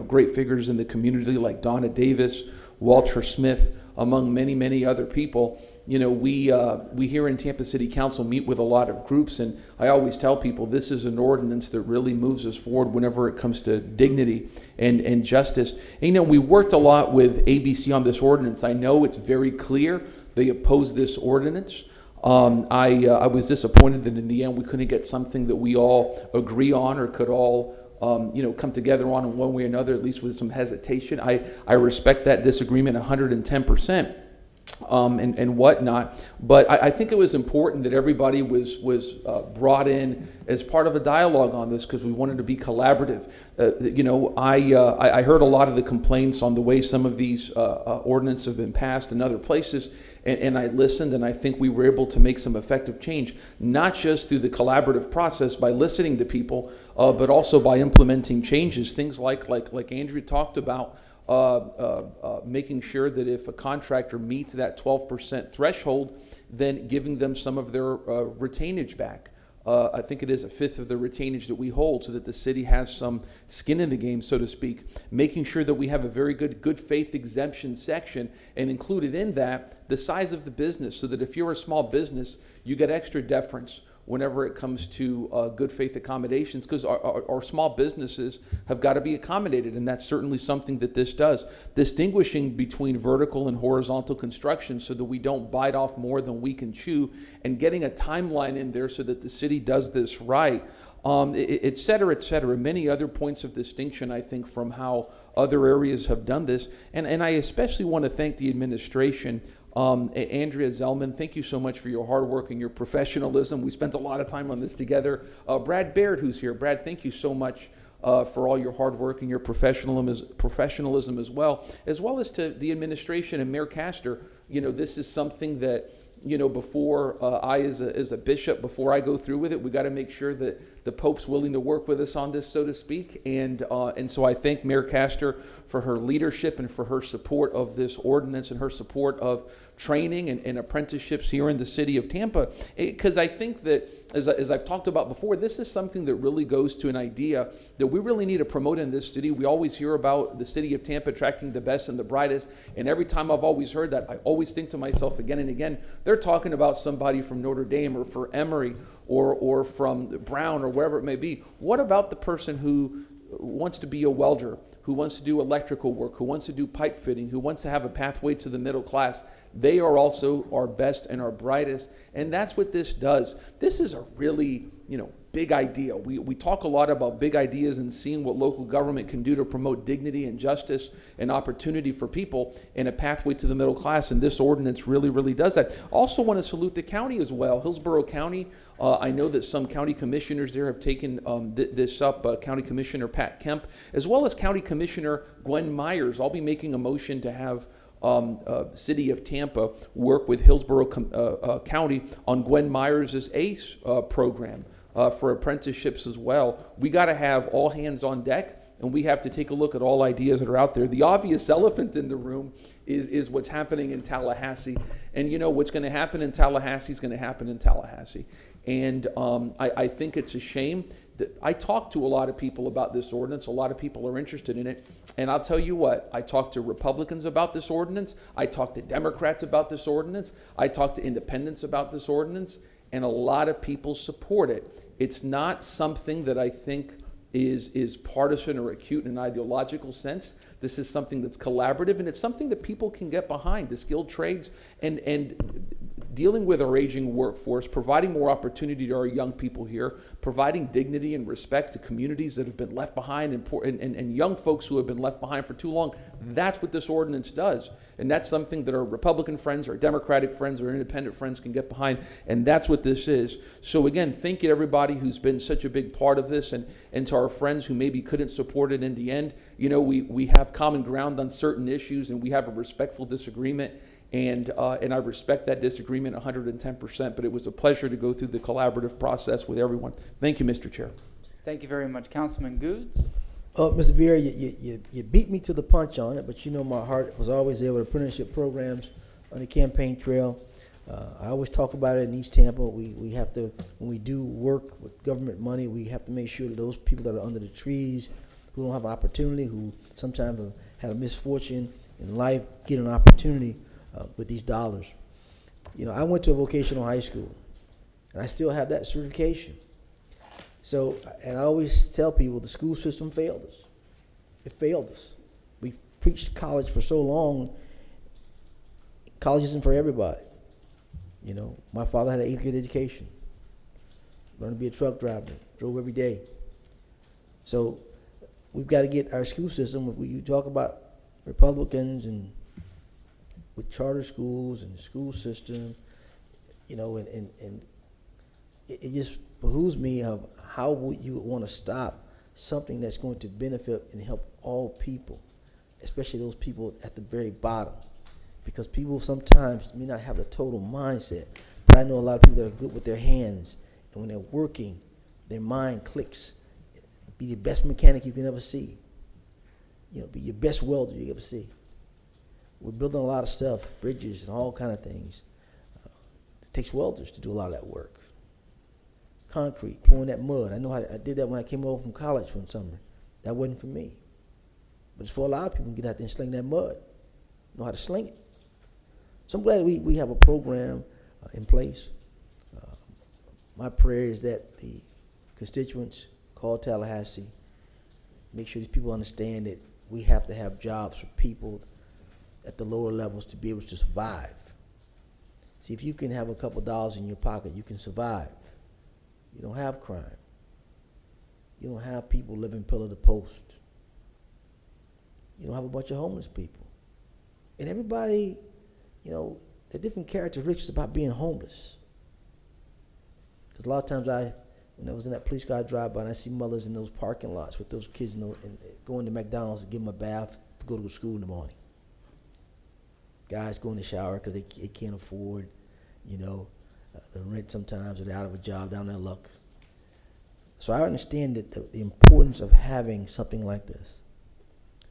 S11: great figures in the community like Donna Davis, Walter Smith, among many, many other people. We here in Tampa City Council meet with a lot of groups, and I always tell people this is an ordinance that really moves us forward whenever it comes to dignity and justice. And, we worked a lot with ABC on this ordinance. I know it's very clear they oppose this ordinance. I was disappointed that in the end we couldn't get something that we all agree on or could all come together on in one way or another, at least with some hesitation. I respect that disagreement 110%. And whatnot, but I think it was important that everybody was brought in as part of a dialogue on this because we wanted to be collaborative. I heard a lot of the complaints on the way some of these ordinances have been passed in other places, and I listened, and I think we were able to make some effective change, not just through the collaborative process by listening to people, but also by implementing changes, things like Andrea talked about. Making sure that if a contractor meets that 12% threshold, then giving them some of their retainage back. I think it is 1/5 of the retainage that we hold so that the city has some skin in the game, so to speak. Making sure that we have a very good faith exemption section and included in that the size of the business so that if you're a small business, you get extra deference whenever it comes to good faith accommodations, because our small businesses have got to be accommodated, and that's certainly something that this does. Distinguishing between vertical and horizontal construction so that we don't bite off more than we can chew, and getting a timeline in there so that the city does this right, et cetera, many other points of distinction, I think, from how other areas have done this. And I especially want to thank the administration. Andrea Zellman, thank you so much for your hard work and your professionalism. We spent a lot of time on this together. Brad Baird, who's here. Brad, thank you so much for all your hard work and your professionalism as well as to the administration and Mayor Castor. This is something that, before I, as a bishop, before I go through with it, we got to make sure that the Pope's willing to work with us on this, so to speak. And so I thank Mayor Castor for her leadership and for her support of this ordinance and her support of training and apprenticeships here in the city of Tampa. Because I think that, as I've talked about before, this is something that really goes to an idea that we really need to promote in this city. We always hear about the city of Tampa attracting the best and the brightest, and every time I've always heard that, I always think to myself again and again, they're talking about somebody from Notre Dame or for Emory or from Brown or wherever it may be. What about the person who wants to be a welder, who wants to do electrical work, who wants to do pipe fitting, who wants to have a pathway to the middle class? They are also our best and our brightest, and that's what this does. This is a really, big idea. We talk a lot about big ideas and seeing what local government can do to promote dignity and justice and opportunity for people and a pathway to the middle class, and this ordinance really, really does that. Also want to salute the county as well. Hillsborough County, I know that some county commissioners there have taken this up, County Commissioner Pat Kemp, as well as County Commissioner Gwen Myers. I'll be making a motion to have City of Tampa work with Hillsborough County on Gwen Myers' ACE program for apprenticeships as well. We got to have all hands on deck, and we have to take a look at all ideas that are out there. The obvious elephant in the room is what's happening in Tallahassee. And what's going to happen in Tallahassee is going to happen in Tallahassee. And I think it's a shame that I talk to a lot of people about this ordinance. A lot of people are interested in it. And I'll tell you what, I talk to Republicans about this ordinance. I talk to Democrats about this ordinance. I talk to independents about this ordinance. and a lot of people support it. It's not something that I think is partisan or acute in an ideological sense. This is something that's collaborative, and it's something that people can get behind, the skilled trades, and dealing with our aging workforce, providing more opportunity to our young people here, providing dignity and respect to communities that have been left behind, and young folks who have been left behind for too long. That's what this ordinance does. And that's something that our Republican friends, our Democratic friends, our independent friends can get behind, and that's what this is. So again, thank you to everybody who's been such a big part of this, and to our friends who maybe couldn't support it in the end. You know, we have common ground on certain issues, and we have a respectful disagreement, and I respect that disagreement 110%, but it was a pleasure to go through the collaborative process with everyone. Thank you, Mr. Chair.
S2: Thank you very much. Councilman Goods?
S20: Mr. Vieira, you beat me to the punch on it, but you know my heart was always there with apprenticeship programs on the campaign trail. I always talk about it in East Tampa. We have to, when we do work with government money, we have to make sure that those people that are under the trees, who don't have an opportunity, who sometimes have had a misfortune in life, get an opportunity with these dollars. You know, I went to a vocational high school, and I still have that certification. So, and I always tell people the school system failed us. It failed us. We preached college for so long. College isn't for everybody. You know, my father had an 8th grade education. Learned to be a truck driver, drove every day. So we've got to get our school system, when you talk about Republicans and with charter schools and the school system, you know, and it just behooves me of how would you want to stop something that's going to benefit and help all people, especially those people at the very bottom. Because people sometimes may not have the total mindset, but I know a lot of people that are good with their hands, and when they're working, their mind clicks. Be the best mechanic you can ever see. You know, be your best welder you ever see. We're building a lot of stuff, bridges and all kind of things. It takes welders to do a lot of that work. Concrete, pouring that mud. I know I did that when I came over from college one summer. That wasn't for me. But it's for a lot of people to get out there and sling that mud. Know how to sling it. So I'm glad we have a program in place. My prayer is that the constituents call Tallahassee, make sure these people understand that we have to have jobs for people at the lower levels to be able to survive. See, if you can have a couple dollars in your pocket, you can survive. You don't have crime. You don't have people living pillar to post. You don't have a bunch of homeless people. And everybody, you know, there are different characteristics about being homeless. Because a lot of times when I was in that police car drive-by, and I see mothers in those parking lots with those kids and going to McDonald's to give them a bath to go to school in the morning. Guys go in the shower because they can't afford, you know, the rent sometimes, or they're out of a job, down their luck. So I understand that the importance of having something like this.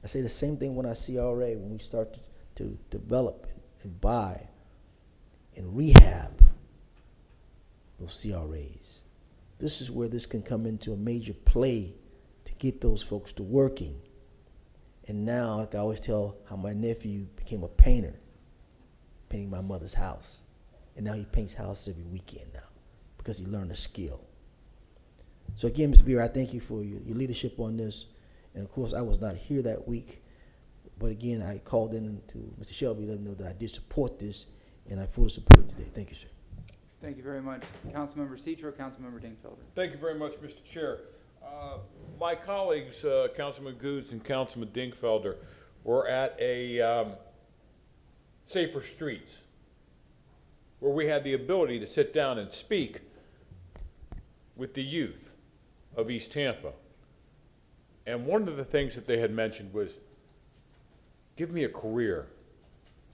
S20: I say the same thing when I CRA, when we start to develop and buy and rehab those CRAs. This is where this can come into a major play to get those folks to working. And now, like I always tell how my nephew became a painter, painting my mother's house. And now he paints houses every weekend now because he learned a skill. So again, Mr. Vieira, I thank you for your leadership on this. And of course, I was not here that week. But again, I called in to Mr. Shelby to let him know that I did support this, and I fully support it today. Thank you, sir.
S2: Thank you very much. Councilmember Citro, Councilmember Dingfelder.
S5: Thank you very much, Mr. Chair. My colleagues, Councilman Goods and Councilman Dingfelder, were at a Safer Streets, where we had the ability to sit down and speak with the youth of East Tampa. And one of the things that they had mentioned was, give me a career.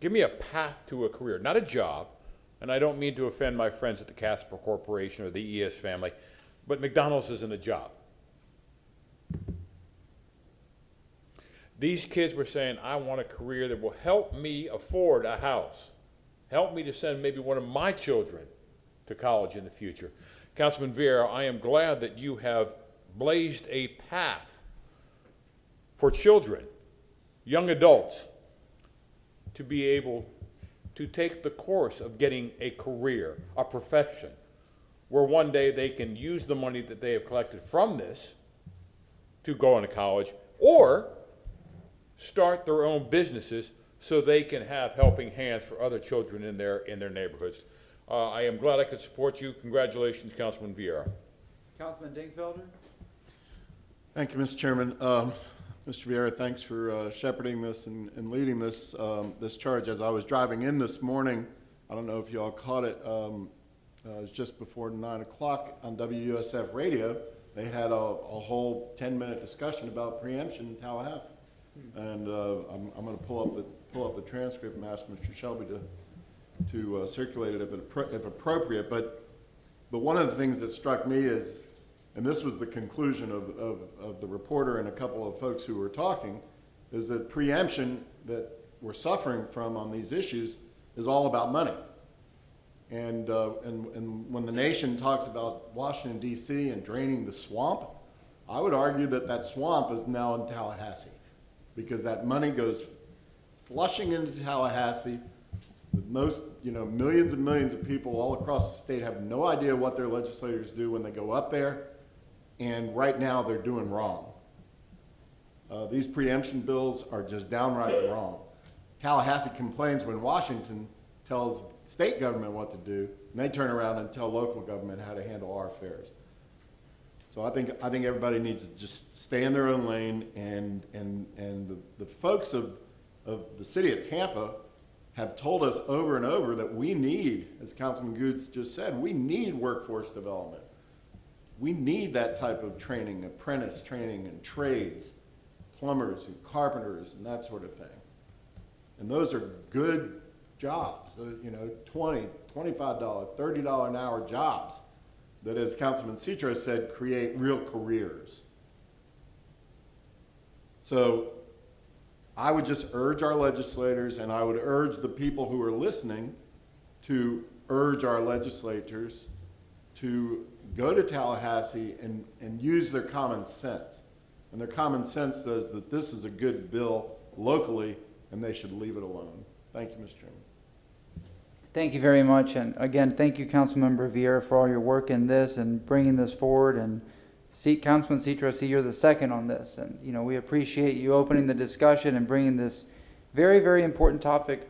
S5: Give me a path to a career, not a job. And I don't mean to offend my friends at the Casper Corporation or the ES family, but McDonald's isn't a job. These kids were saying, I want a career that will help me afford a house, help me to send maybe one of my children to college in the future. Councilman Vieira, I am glad that you have blazed a path for children, young adults, to be able to take the course of getting a career, a profession, where one day they can use the money that they have collected from this to go into college, or start their own businesses so they can have helping hands for other children in their neighborhoods. I am glad I could support you. Congratulations, Councilman Vieira.
S2: Councilman Dingfelder?
S10: Thank you, Mr. Chairman. Mr. Vieira, thanks for shepherding this and leading this this charge. As I was driving in this morning, I don't know if you all caught it, it was just before 9 o'clock on WUSF radio. They had a whole 10-minute discussion about preemption in Tallahassee. And I'm going to pull up the transcript and ask Mr. Shelby to circulate it if appropriate. But one of the things that struck me is, and this was the conclusion of the reporter and a couple of folks who were talking, is that preemption that we're suffering from on these issues is all about money. And when the nation talks about Washington, D.C. and draining the swamp, I would argue that that swamp is now in Tallahassee, because that money goes flushing into Tallahassee. Most, millions and millions of people all across the state have no idea what their legislators do when they go up there, and right now they're doing wrong. These preemption bills are just downright wrong. Tallahassee complains when Washington tells state government what to do, and they turn around and tell local government how to handle our affairs. So I think everybody needs to just stay in their own lane, and the folks of the city of Tampa have told us over and over that we need, as Councilman Goods just said, we need workforce development. We need that type of training, apprentice training and trades, plumbers and carpenters and that sort of thing. And those are good jobs, $20, $25, $30 an hour jobs that, as Councilman Citro said, create real careers. So I would just urge our legislators, and I would urge the people who are listening to urge our legislators to go to Tallahassee and use their common sense. And their common sense says that this is a good bill locally, and they should leave it alone. Thank you, Mr. Chairman.
S2: Thank you very much, and again, thank you, Councilmember Vieira, for all your work in this and bringing this forward. And Councilman Citro, I see you're the second on this, and we appreciate you opening the discussion and bringing this very, very important topic,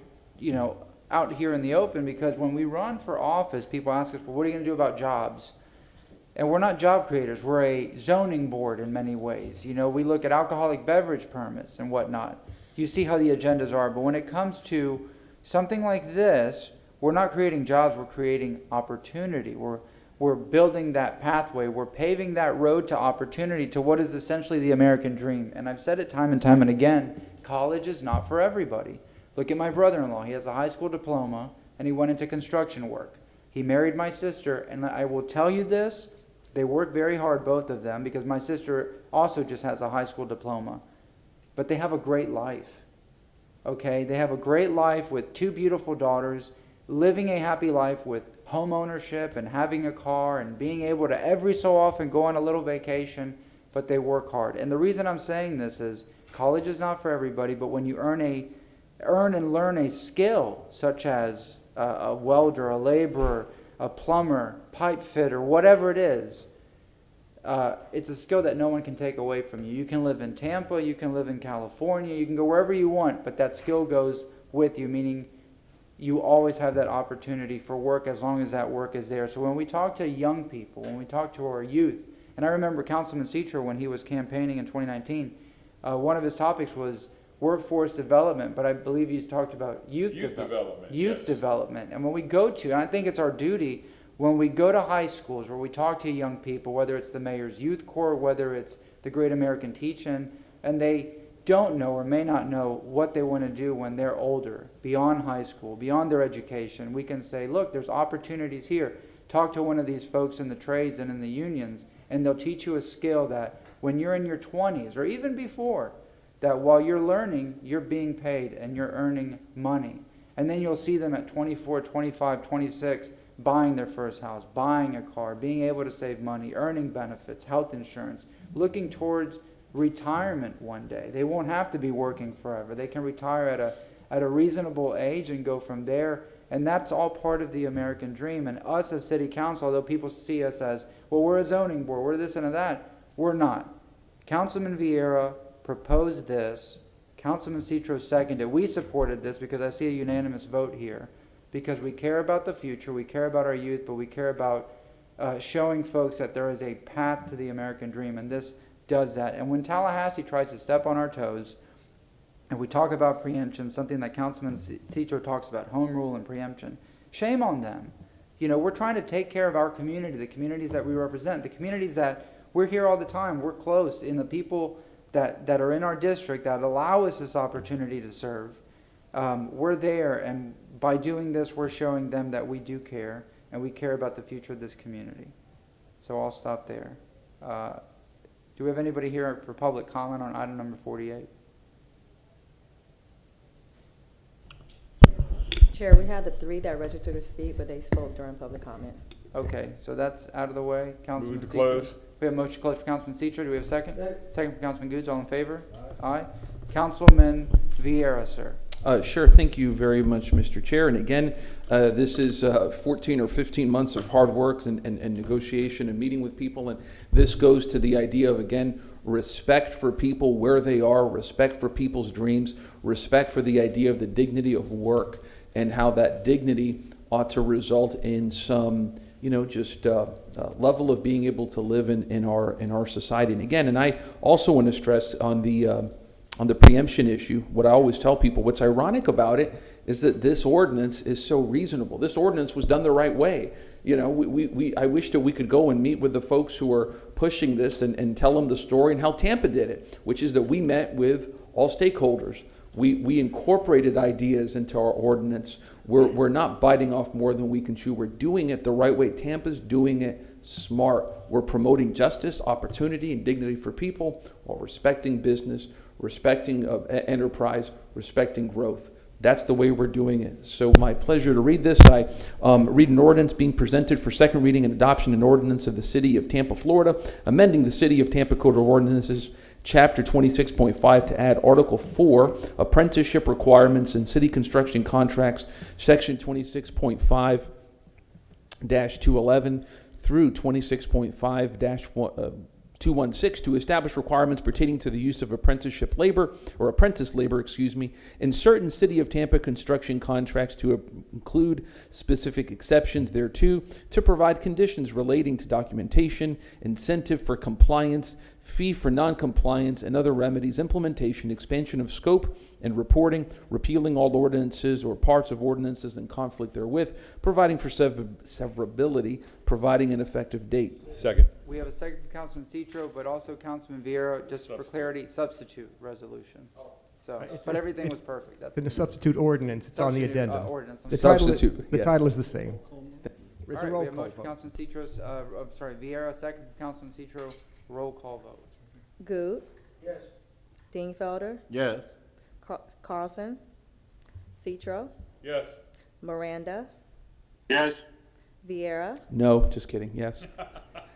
S2: out here in the open. Because when we run for office, people ask us, "Well, what are you going to do about jobs?" And we're not job creators. We're a zoning board in many ways. We look at alcoholic beverage permits and whatnot. You see how the agendas are, but when it comes to something like this, we're not creating jobs, we're creating opportunity. We're building that pathway. We're paving that road to opportunity, to what is essentially the American dream. And I've said it time and time and again, college is not for everybody. Look at my brother-in-law. He has a high school diploma, and he went into construction work. He married my sister, and I will tell you this, they work very hard, both of them, because my sister also just has a high school diploma. But they have a great life, okay? They have a great life with 2 beautiful daughters, living a happy life with home ownership and having a car and being able to every so often go on a little vacation, but they work hard. And the reason I'm saying this is college is not for everybody, but when you earn and learn a skill, such as a welder, a laborer, a plumber, pipe fitter, whatever it is, it's a skill that no one can take away from you. You can live in Tampa, you can live in California, you can go wherever you want, but that skill goes with you, meaning you always have that opportunity for work as long as that work is there. So when we talk to young people, when we talk to our youth, and I remember Councilman Citro when he was campaigning in 2019, one of his topics was workforce development, but I believe he's talked about youth development. And when we go to, and I think it's our duty, when we go to high schools where we talk to young people, whether it's the Mayor's Youth Corps, whether it's the Great American Teach-In, and they don't know or may not know what they want to do when they're older, beyond high school, beyond their education, we can say, look, there's opportunities here. Talk to one of these folks in the trades and in the unions, and they'll teach you a skill that when you're in your 20s or even before, that while you're learning, you're being paid and you're earning money. And then you'll see them at 24, 25, 26, buying their first house, buying a car, being able to save money, earning benefits, health insurance, looking towards retirement one day. They won't have to be working forever. They can retire at a reasonable age and go from there And that's all part of the American dream. And us as city council, although people see us as, well, we're a zoning board, we're this and that, we're not. Councilman Vieira proposed this. Councilman Citro seconded. We supported this because I see a unanimous vote here. Because we care about the future, we care about our youth, but we care about showing folks that there is a path to the American dream, and this does that. And when Tallahassee tries to step on our toes, and we talk about preemption, something that Councilman Citro talks about, home rule and preemption, shame on them. You know, we're trying to take care of our community, the communities that we represent, the communities that we're here all the time, we're close, in the people that are in our district that allow us this opportunity to serve. We're there, and by doing this, we're showing them that we do care, and we care about the future of this community. So I'll stop there. Do we have anybody here for public comment on item number 48?
S12: Chair, we had the 3 that registered to speak, but they spoke during public comments.
S2: Okay, so that's out of the way. Councilman
S5: Move to
S2: Citro.
S5: close.
S2: We have a motion to close for Councilman Citro. Do we have a second? Second from Councilman Goods. All in favor? Aye. Councilman Vieira, sir.
S11: Sure. Thank you very much, Mr. Chair. And again, this is 14 or 15 months of hard work and negotiation and meeting with people. And this goes to the idea of, again, respect for people where they are, respect for people's dreams, respect for the idea of the dignity of work and how that dignity ought to result in some, just level of being able to live in our society. And again, and I also want to stress on the preemption issue, what I always tell people, what's ironic about it is that this ordinance is so reasonable. This ordinance was done the right way. I wish that we could go and meet with the folks who are pushing this and tell them the story and how Tampa did it, which is that we met with all stakeholders. We incorporated ideas into our ordinance. We're not biting off more than we can chew. We're doing it the right way. Tampa's doing it smart. We're promoting justice, opportunity, and dignity for people while respecting business, respecting enterprise, respecting growth. That's the way we're doing it. So my pleasure to read this. I read an ordinance being presented for second reading and adoption, an ordinance of the City of Tampa, Florida, amending the City of Tampa Code of Ordinances, Chapter 26.5 to add Article 4, Apprenticeship Requirements in City Construction Contracts, Section 26.5-211 through 26.5-216 to establish requirements pertaining to the use of apprenticeship labor, or apprentice labor, in certain City of Tampa construction contracts to include specific exceptions thereto, to provide conditions relating to documentation, incentive for compliance, fee for noncompliance, and other remedies, implementation, expansion of scope and reporting, repealing all ordinances or parts of ordinances in conflict therewith, providing for severability, providing an effective date.
S5: Second.
S2: We have a second from Councilman Citro, but also Councilman Vieira, just for clarity, substitute resolution. So, but everything was perfect. That's
S1: In the substitute ordinance, it's on the
S2: Substitute,
S1: addendum.
S2: ordinance.
S1: The
S11: Substitute,
S1: the
S11: yes.
S1: title is the same. There's
S2: All
S1: a
S2: right,
S1: roll
S2: we have a
S1: call
S2: motion from
S1: vote.
S2: Councilman Citro, Vieira, second from Councilman Citro, roll call vote.
S12: Goods.
S20: Yes.
S12: Dingfelder.
S10: Yes.
S12: Carlson. Citro.
S5: Yes.
S12: Miranda.
S6: Yes.
S12: Vieira.
S11: No, just kidding. Yes.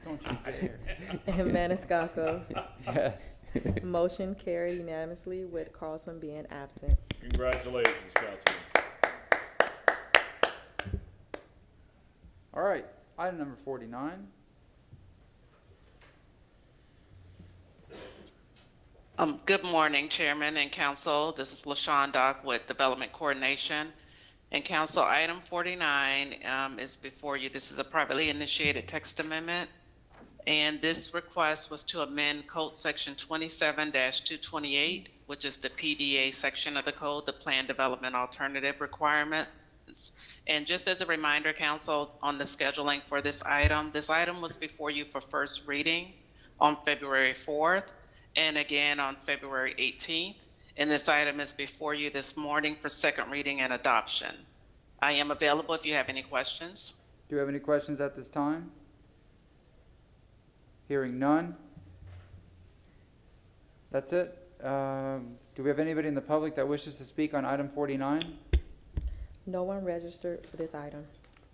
S2: Don't you dare.
S12: And Maniscalco.
S2: Yes.
S12: Motion carried unanimously with Carlson being absent.
S5: Congratulations, Councilman.
S2: All right, item number 49.
S14: Good morning, Chairman and Council. This is LaShawn Dock with Development Coordination. And Council, item 49 is before you. This is a privately initiated text amendment. And this request was to amend Code Section 27-228, which is the PDA section of the code, the Plan Development Alternative Requirements. And just as a reminder, Council, on the scheduling for this item was before you for first reading on February 4th. And again on February 18th. And this item is before you this morning for second reading and adoption. I am available if you have any questions.
S2: Do you have any questions at this time? Hearing none. That's it. Do we have anybody in the public that wishes to speak on item 49?
S12: No one registered for this item.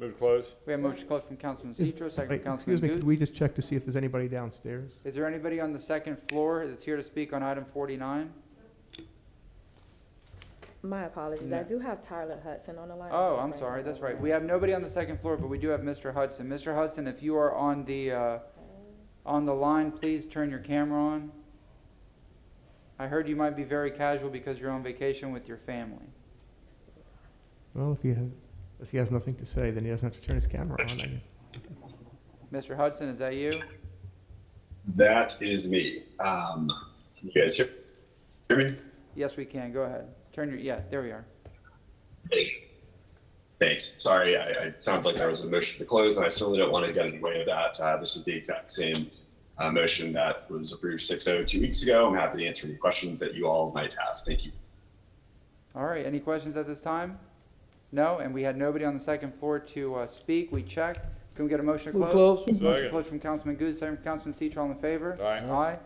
S5: Move to close.
S2: We have a motion to close from Councilman Citro, second
S1: Wait,
S2: from Councilman
S1: excuse me,
S2: Goods.
S1: could we just check to see if there's anybody downstairs?
S2: Is there anybody on the second floor that's here to speak on item 49?
S12: My apologies. I do have Tyler Hudson on the line.
S2: Oh, I'm sorry, that's right. We have nobody on the second floor, but we do have Mr. Hudson. Mr. Hudson, if you are on the line, please turn your camera on. I heard you might be very casual because you're on vacation with your family.
S1: Well, if he has nothing to say, then he doesn't have to turn his camera on, I guess.
S2: Mr. Hudson, is that you?
S16: That is me. You guys hear me?
S2: Yes, we can. Go ahead. Yeah, there we are.
S16: Thanks. Sorry, I sounded like there was a motion to close, and I certainly don't want to get in the way of that. This is the exact same motion that was approved 6-0 2 weeks ago. I'm happy to answer any questions that you all might have. Thank you.
S2: All right, any questions at this time? No, and we had nobody on the second floor to speak. We checked. Can we get a motion to
S20: Move
S2: close?
S20: close.
S2: Motion to close from Councilman Good, second from Councilman Citro. All in favor?
S5: Aye.
S2: Aye.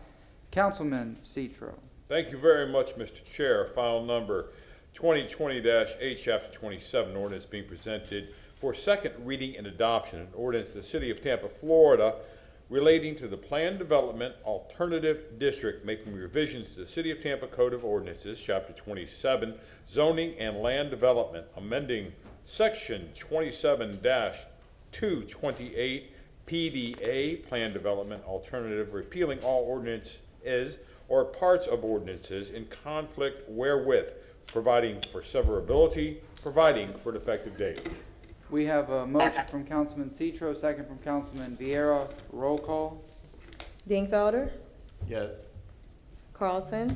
S2: Councilman Citro.
S5: Thank you very much, Mr. Chair. File number 2020-8, Chapter 27, ordinance being presented for second reading and adoption. An ordinance of the City of Tampa, Florida, relating to the Planned Development Alternative District, making revisions to the City of Tampa Code of Ordinances, Chapter 27, Zoning and Land Development, amending Section 27-228 PDA, Planned Development Alternative, repealing all ordinances or parts of ordinances in conflict wherewith, providing for severability, providing for an effective date.
S2: We have a motion from Councilman Citro, second from Councilman Vieira. Roll call.
S12: Dingfelder,
S10: Yes.
S12: Carlson,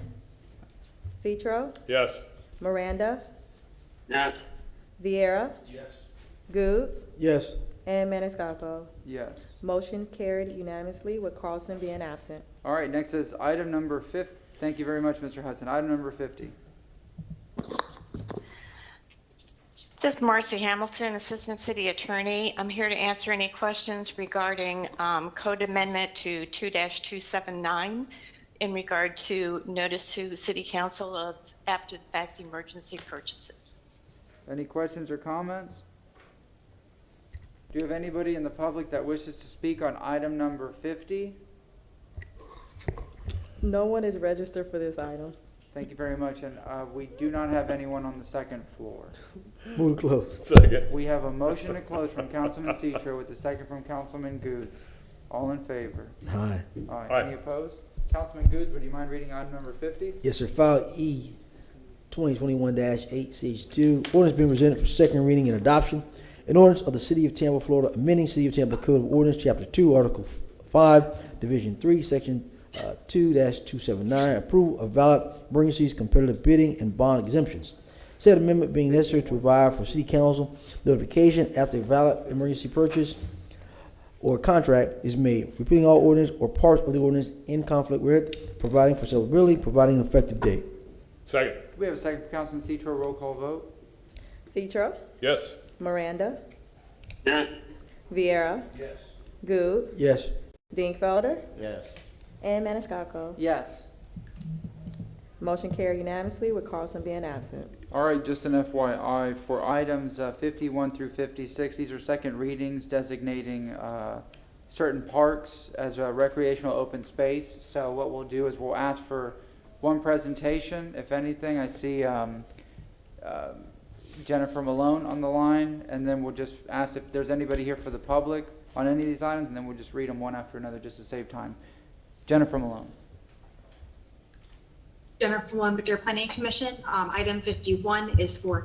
S12: Citro,
S5: Yes.
S12: Miranda,
S6: Yes.
S12: Vieira, Goods,
S20: Yes.
S12: and Maniscalco.
S2: Yes.
S12: Motion carried unanimously with Carlson being absent.
S2: All right, next is item number 50. Thank you very much, Mr. Hudson. Item number 50.
S17: This is Marcy Hamilton, Assistant City Attorney. I'm here to answer any questions regarding Code Amendment to 2-279 in regard to notice to the City Council of after-the-fact emergency purchases.
S2: Any questions or comments? Do you have anybody in the public that wishes to speak on item number 50?
S12: No one is registered for this item.
S2: Thank you very much, and we do not have anyone on the second floor.
S20: Move to close.
S5: Second.
S2: We have a motion to close from Councilman Citro with the second from Councilman Goods. All in favor?
S20: Aye.
S2: Aye.
S5: Aye.
S2: Any opposed? Councilman Goods, would you mind reading item number 50?
S20: Yes, sir. File E 2021-8 CH2. Ordinance being presented for second reading and adoption. An ordinance of the City of Tampa, Florida, amending City of Tampa Code of Ordinance, Chapter 2, Article 5, Division 3, Section 2-279, approval of valid emergencies, competitive bidding, and bond exemptions. Said amendment being necessary to provide for City Council notification after a valid emergency purchase or contract is made, repealing all ordinance or parts of the ordinance in conflict with, providing for severability, providing an effective date.
S5: Second.
S2: We have a second from Councilman Citro. Roll call vote.
S12: Citro,
S5: Yes.
S12: Miranda,
S6: Yes.
S12: Vieira,
S5: Yes.
S12: Goods,
S20: Yes.
S12: Dingfelder,
S10: Yes.
S12: and Maniscalco.
S2: Yes.
S12: Motion carried unanimously with Carlson being absent.
S2: All right, just an FYI, for items 51 through 56, these are second readings designating certain parks as a recreational open space. So what we'll do is we'll ask for one presentation. If anything, I see Jennifer Malone on the line, and then we'll just ask if there's anybody here for the public on any of these items, and then we'll just read them one after another just to save time. Jennifer Malone.
S22: Jennifer Malone with your Planning Commission. Item 51 is for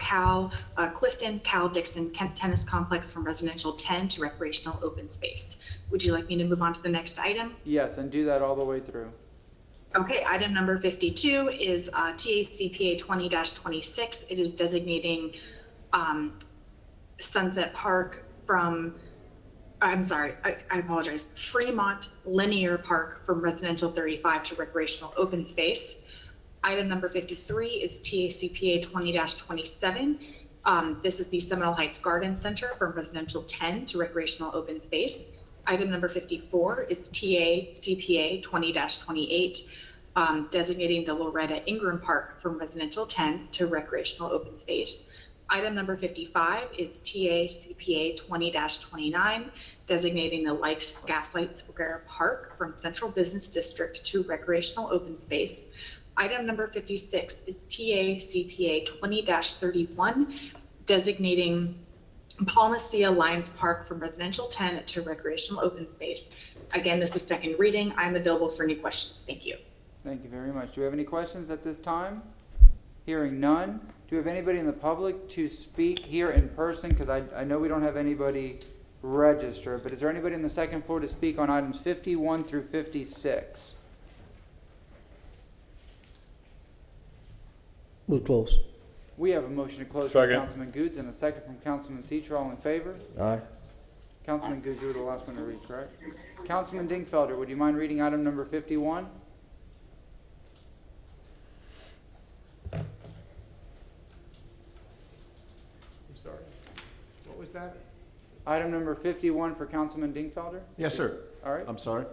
S22: Clifton Cal Dixon Tennis Complex from residential 10 to recreational open space. Would you like me to move on to the next item?
S2: Yes, and do that all the way through.
S22: Okay, item number 52 is TACPA 20-26. It is designating Sunset Park from, I'm sorry, I apologize, Fremont Linear Park from residential 35 to recreational open space. Item number 53 is TACPA 20-27. This is the Seminole Heights Garden Center from residential 10 to recreational open space. Item number 54 is TACPA 20-28, designating the Loretta Ingram Park from residential 10 to recreational open space. Item number 55 is TACPA 20-29, designating the Gaslight Square Park from Central Business District to recreational open space. Item number 56 is TA CPA 20-31, designating Palmacia Lions Park from residential 10 to recreational open space. Again, this is second reading. I'm available for any questions. Thank you.
S2: Thank you very much. Do we have any questions at this time? Hearing none. Do we have anybody in the public to speak here in person? Because I know we don't have anybody registered, but is there anybody on the second floor to speak on items 51 through 56?
S20: Move close.
S2: We have a motion to close from
S5: Second.
S2: Councilman Goods and a second from Councilman Citro. All in favor?
S20: Aye.
S2: Councilman Goods, you were the last one to read, correct? Councilman Dingfelder, would you mind reading item number 51?
S1: I'm sorry. What was that?
S2: Item number 51 for Councilman Dingfelder?
S10: Yes, sir.
S2: All right.
S10: I'm sorry.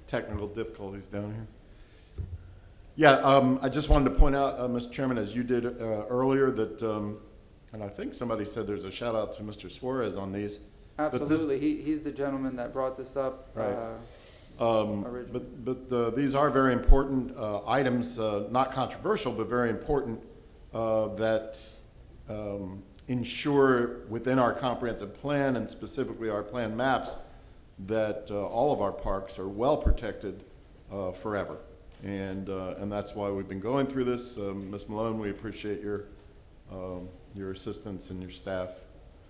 S10: Technical difficulties down here. Yeah, I just wanted to point out, Mr. Chairman, as you did earlier, that, and I think somebody said there's a shout out to Mr. Suarez on these. but this-
S2: Absolutely. He's the gentleman that brought this up
S10: Right.
S2: originally.
S10: But these are very important items, not controversial, but very important, that ensure within our comprehensive plan and specifically our plan maps that all of our parks are well protected forever. And that's why we've been going through this. Ms. Malone, we appreciate your assistance and your staff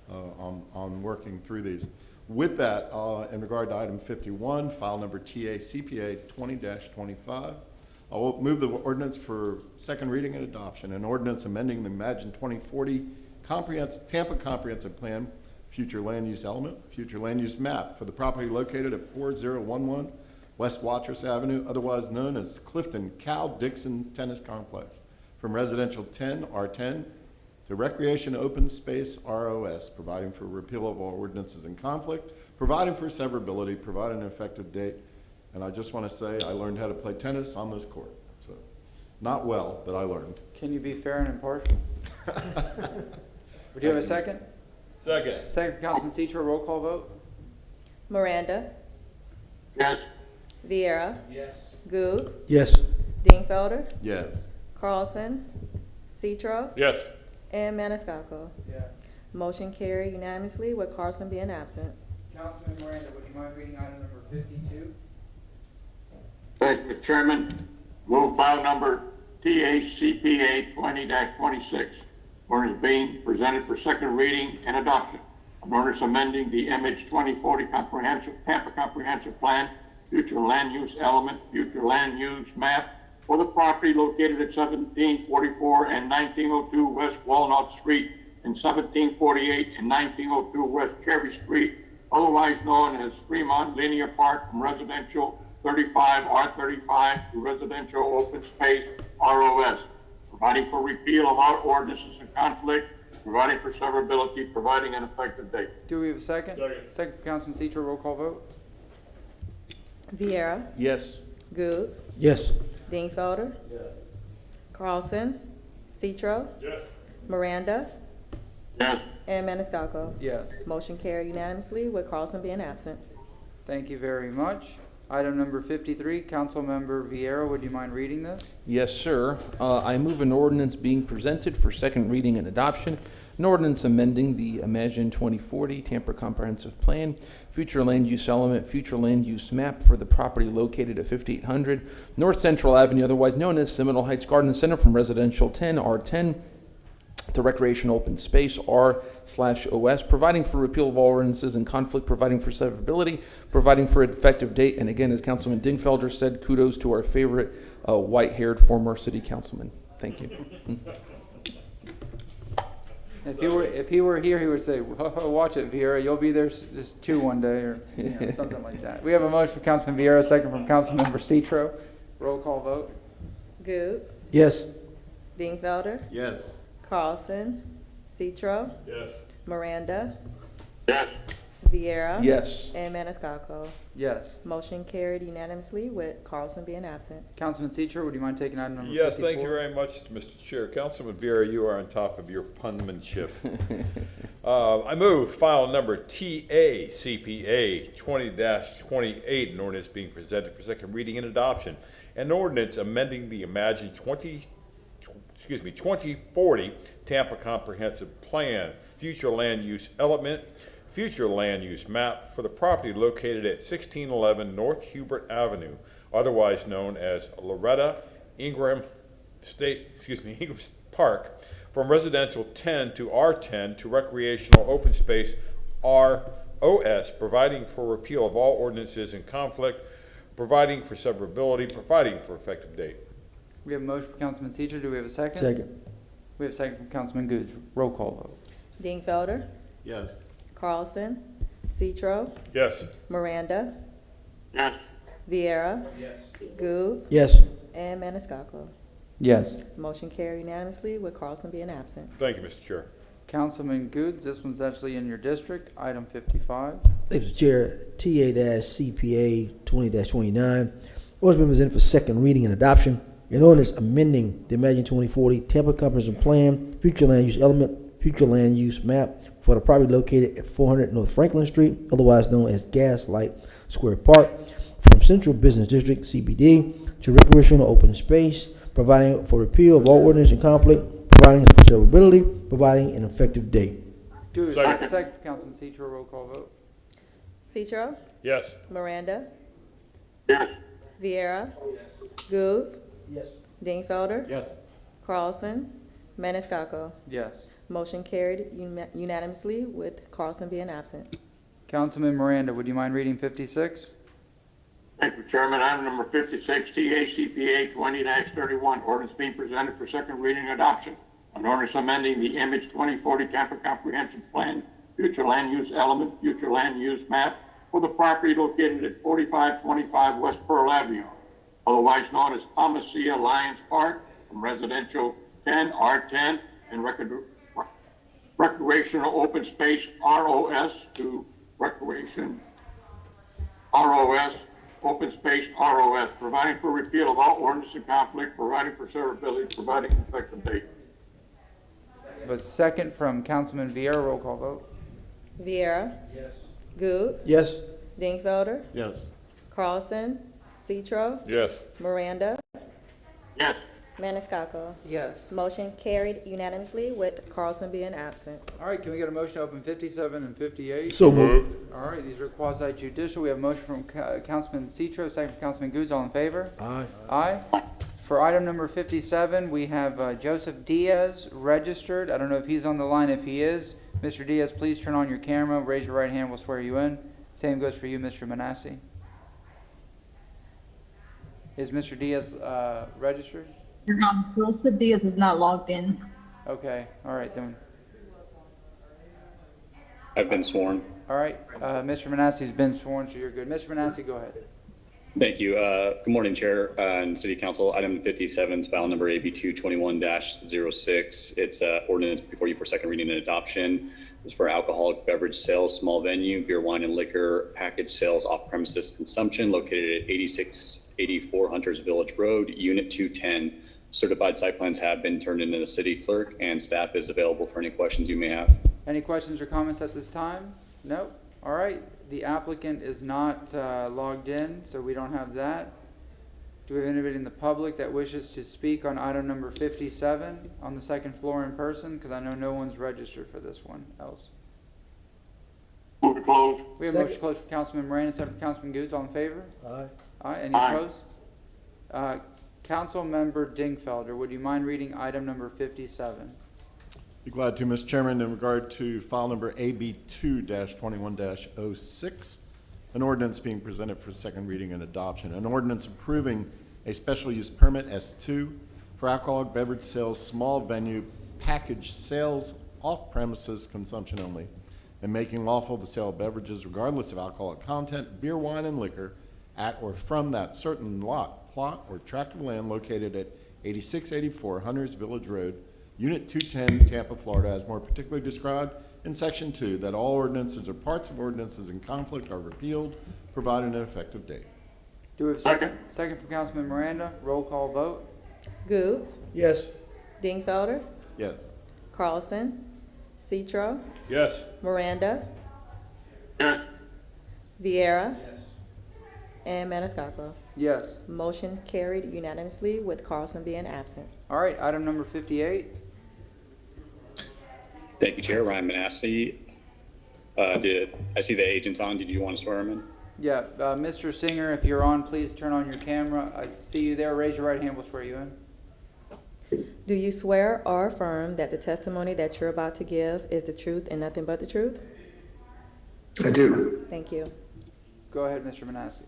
S10: on working through these. With that, in regard to item 51, file number TA CPA 20-25, I will move the ordinance for second reading and adoption. An ordinance amending the Imagine 2040 Tampa Comprehensive Plan, future land use element, future land use map for the property located at 4011 West Watrous Avenue, otherwise known as Clifton Cal Dixon Tennis Complex, from residential 10, R10, to recreation open space, ROS, providing for repeal of all ordinances in conflict, providing for severability, providing an effective date. And I just want to say I learned how to play tennis on this court. So, not well, but I learned.
S2: Can you be fair and impartial? Would you have a second?
S5: Second.
S2: Second from Councilman Citro, roll call vote?
S12: Miranda,
S6: Yes.
S12: Vieira,
S5: Yes.
S12: Goode,
S20: Yes.
S12: Dingfelder,
S10: Yes.
S12: Carlson, Citro,
S5: Yes.
S12: and Maniscalco.
S2: Yes.
S12: Motion carried unanimously with Carlson being absent.
S2: Councilman Miranda, would you mind reading item number 52?
S6: Thank you, Mr. Chairman. Move file number TACPA 20-26. Ordinance being presented for second reading and adoption. An ordinance amending the MH 2040 Tampa Comprehensive Plan, future land use element, future land use map for the property located at 1744 and 1902 West Walnut Street and 1748 and 1902 West Cherry Street, otherwise known as Fremont Linear Park, from residential 35 R35 to residential open space ROS, providing for repeal of all ordinances in conflict, providing for severability, providing an effective date.
S2: Do we have a second?
S5: Second.
S2: Second from Councilman Citro, roll call vote?
S12: Vieira,
S5: Yes.
S12: Goode,
S20: Yes.
S12: Dingfelder,
S5: Yes.
S12: Carlson, Citro,
S5: Yes.
S12: Miranda,
S6: Yes.
S12: and Maniscalco.
S2: Yes.
S12: Motion carried unanimously with Carlson being absent.
S2: Thank you very much. Item number 53, Councilmember Vieira, would you mind reading this?
S11: Yes, sir. I move an ordinance being presented for second reading and adoption. An ordinance amending the Imagine 2040 Tampa Comprehensive Plan, future land use element, future land use map for the property located at 5800 North Central Avenue, otherwise known as Seminole Heights Garden Center, from residential 10, R10, to recreation open space, R/OS, providing for repeal of all ordinances in conflict, providing for severability, providing for an effective date. And again, as Councilman Dingfelder said, kudos to our favorite white-haired former city councilman. Thank you.
S2: If he were here, he would say, watch it, Vieira, you'll be there just two one day, or something like that. We have a motion from Councilman Vieira, second from Councilmember Citro. Roll call vote?
S12: Goode,
S20: Yes.
S12: Dingfelder,
S10: Yes.
S12: Carlson, Citro,
S5: Yes.
S12: Miranda,
S6: Yes.
S12: Vieira,
S11: Yes.
S12: and Maniscalco.
S2: Yes.
S12: Motion carried unanimously with Carlson being absent.
S2: Councilman Citro, would you mind taking item number 54?
S5: Yes, thank you very much, Mr. Chair. Councilman Vieira, you are on top of your punmanship. I move file number TACPA 20-28, an ordinance being presented for second reading and adoption. An ordinance amending the Imagine 2040 Tampa Comprehensive Plan, future land use element, future land use map for the property located at 1611 North Hubert Avenue, otherwise known as Loretta Ingram Ingram Park, from residential 10 to R10 to recreational open space ROS, providing for repeal of all ordinances in conflict, providing for severability, providing for effective date.
S2: We have a motion for Councilman Citro. Do we have a second?
S20: Second.
S2: We have a second from Councilman Goods. Roll call vote.
S12: Dingfelder,
S10: Yes.
S12: Carlson, Citro,
S5: Yes.
S12: Miranda,
S6: Yes.
S12: Vieira,
S2: Yes.
S12: Goods,
S20: Yes.
S12: and Maniscalco.
S2: Yes.
S12: Motion carried unanimously with Carlson being absent.
S5: Thank you, Mr. Chair.
S2: Councilman Goods, this one's actually in your district, item 55.
S20: Thank you, Mr. Chair. TA-CPA 20-29. Ordinance being presented for second reading and adoption. An ordinance amending the Imagine 2040 Tampa Comprehensive Plan, future land use element, future land use map for the property located at 400 North Franklin Street, otherwise known as Gaslight Square Park, from Central Business District, CBD, to recreational open space, providing for repeal of all ordinance in conflict, providing for severability, providing an effective date.
S2: Do it.
S5: Second.
S2: Second for Councilman Citro. Roll call vote.
S12: Citro,
S5: Yes.
S12: Miranda,
S6: Yes.
S12: Vieira, Goods,
S20: Yes.
S12: Dingfelder,
S10: Yes.
S12: Carlson, Maniscalco.
S2: Yes.
S12: Motion carried unanimously with Carlson being absent.
S2: Councilman Miranda, would you mind reading 56?
S6: Thank you, Chairman. Item number 56, TACPA 20-31, ordinance being presented for second reading and adoption. An ordinance amending the Image 2040 Tampa Comprehensive Plan, future land use element, future land use map for the property located at 4525 West Pearl Avenue, otherwise known as Palmacia Lions Park, from residential 10, R10, and recreational open space ROS to recreation ROS, open space ROS, providing for repeal of all ordinance in conflict, providing for severability, providing an effective date.
S2: A second from Councilman Vieira. Roll call vote.
S12: Vieira,
S2: Yes.
S12: Goods,
S20: Yes.
S12: Dingfelder,
S10: Yes.
S12: Carlson, Citro,
S5: Yes.
S12: Miranda,
S6: Yes.
S12: Maniscalco.
S2: Yes.
S12: Motion carried unanimously with Carlson being absent.
S2: All right, can we get a motion to open 57 and 58?
S20: So moved.
S2: All right, these are quasi judicial. We have a motion from Councilman Citro, second from Councilman Goods. All in favor?
S20: Aye.
S2: Aye. For item number 57, we have Joseph Diaz registered. I don't know if he's on the line. If he is, Mr. Diaz, please turn on your camera, raise your right hand, we'll swear you in. Same goes for you, Mr. Manassi. Is Mr. Diaz registered?
S23: Joseph Diaz is not logged in.
S2: Okay, all right then.
S15: I've been sworn.
S2: All right, Mr. Manassi's been sworn, so you're good. Mr. Manassi, go ahead.
S15: Thank you. Good morning, Chair and City Council. Item 57 is file number AB 221-06. It's ordinance before you for second reading and adoption. It's for alcoholic beverage sales, small venue, beer, wine, and liquor package sales off premises consumption located at 8684 Hunters Village Road, Unit 210. Certified site plans have been turned into the city clerk, and staff is available for any questions you may have.
S2: Any questions or comments at this time? No? All right, the applicant is not logged in, so we don't have that. Do we have anybody in the public that wishes to speak on item number 57 on the second floor in person? Because I know no one's registered for this one else.
S6: Move to close.
S2: We have a motion to close for Councilman Miranda, second for Councilman Goods. All in favor?
S20: Aye.
S2: Aye. Any
S6: Aye.
S2: opposed? Councilmember Dingfelder, would you mind reading item number 57?
S10: Be glad to, Mr. Chairman. In regard to file number AB 2-21-06, an ordinance being presented for second reading and adoption. An ordinance approving a special use permit S2 for alcoholic beverage sales, small venue, package sales, off premises consumption only, and making lawful the sale of beverages regardless of alcoholic content, beer, wine, and liquor at or from that certain lot, plot, or tract of land located at 8684 Hunters Village Road, Unit 210, Tampa, Florida, as more particularly described in Section 2, that all ordinances or parts of ordinances in conflict are repealed, providing an effective date.
S2: Do we have a second? Second from Councilman Miranda. Roll call vote.
S12: Goods,
S20: Yes.
S12: Dingfelder,
S10: Yes.
S12: Carlson, Citro,
S5: Yes.
S12: Miranda,
S6: Yes.
S12: Vieira, and Maniscalco.
S2: Yes.
S12: Motion carried unanimously with Carlson being absent.
S2: All right, item number 58.
S15: Thank you, Chair. Ryan Manassi. I see the agents on. Did you want to swear him in?
S2: Yeah, Mr. Singer, if you're on, please turn on your camera. I see you there. Raise your right hand. We'll swear you in.
S12: Do you swear or affirm that the testimony that you're about to give is the truth and nothing but the truth?
S18: I do.
S12: Thank you.
S2: Go ahead, Mr. Manassi.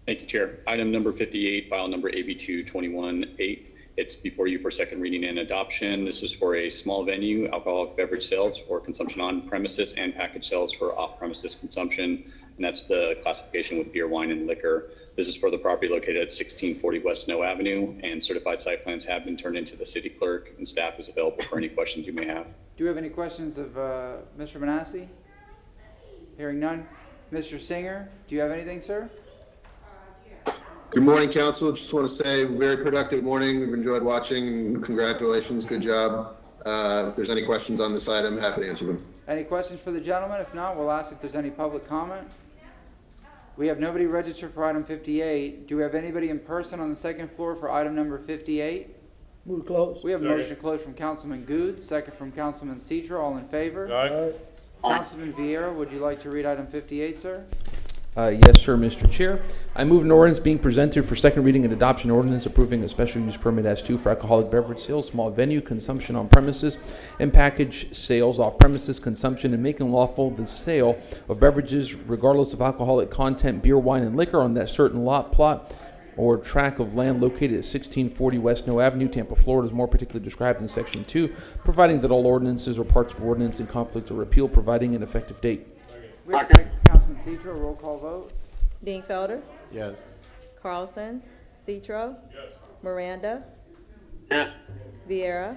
S15: Thank you, Chair. Item number 58, file number AB221-8. It's before you for second reading and adoption. This is for a small venue, alcoholic beverage sales for consumption on premises and package sales for off-premises consumption. And that's the classification with beer, wine, and liquor. This is for the property located at 1640 West Snow Avenue, and certified site plans have been turned into the city clerk, and staff is available for any questions you may have.
S2: Do we have any questions of Mr. Manassi? Hearing none. Mr. Singer, do you have anything, sir?
S18: Good morning, council. Just want to say very productive morning. We've enjoyed watching. Congratulations. Good job. If there's any questions on this item, happy to answer them.
S2: Any questions for the gentleman? If not, we'll ask if there's any public comment. We have nobody registered for item 58. Do we have anybody in person on the second floor for item number 58?
S20: Move to close.
S2: We have a motion to close from Councilman Goods, second from Councilman Citro. All in favor?
S5: Aye.
S2: Councilman Vieira, would you like to read item 58, sir?
S11: Yes, sir, Mr. Chair. I move an ordinance being presented for second reading and adoption ordinance approving a special use permit as to for alcoholic beverage sales, small venue, consumption on premises, and package sales off premises, consumption, and making lawful the sale of beverages regardless of alcoholic content, beer, wine, and liquor on that certain lot, plot, or tract of land located at 1640 West Snow Avenue, Tampa, Florida, is more particularly described in Section 2, providing that all ordinances or parts of ordinance in conflict are repealed, providing an effective date.
S2: We have a second, Councilman Citro. Roll call vote.
S12: Dingfelder,
S10: Yes.
S12: Carlson, Citro, Miranda,
S6: Yes.
S12: Vieira,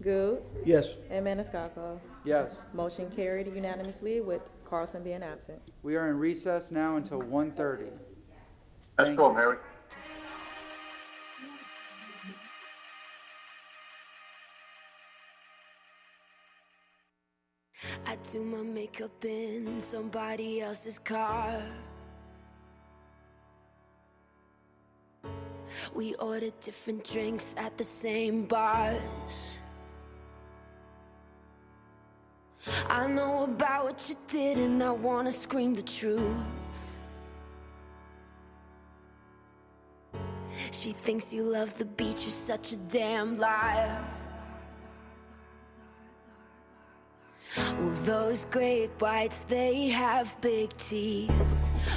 S12: Goods,
S20: Yes.
S12: and Maniscalco.
S2: Yes.
S12: Motion carried unanimously with Carlson being absent.
S2: We are in recess now until 1:30.
S6: Let's go, Mary.
S19: I do my makeup in somebody else's car. We order different drinks at the same bars. I know about what you did and I wanna scream the truth. She thinks you love the beach, you're such a damn liar. Well, those great whites, they have big teeth.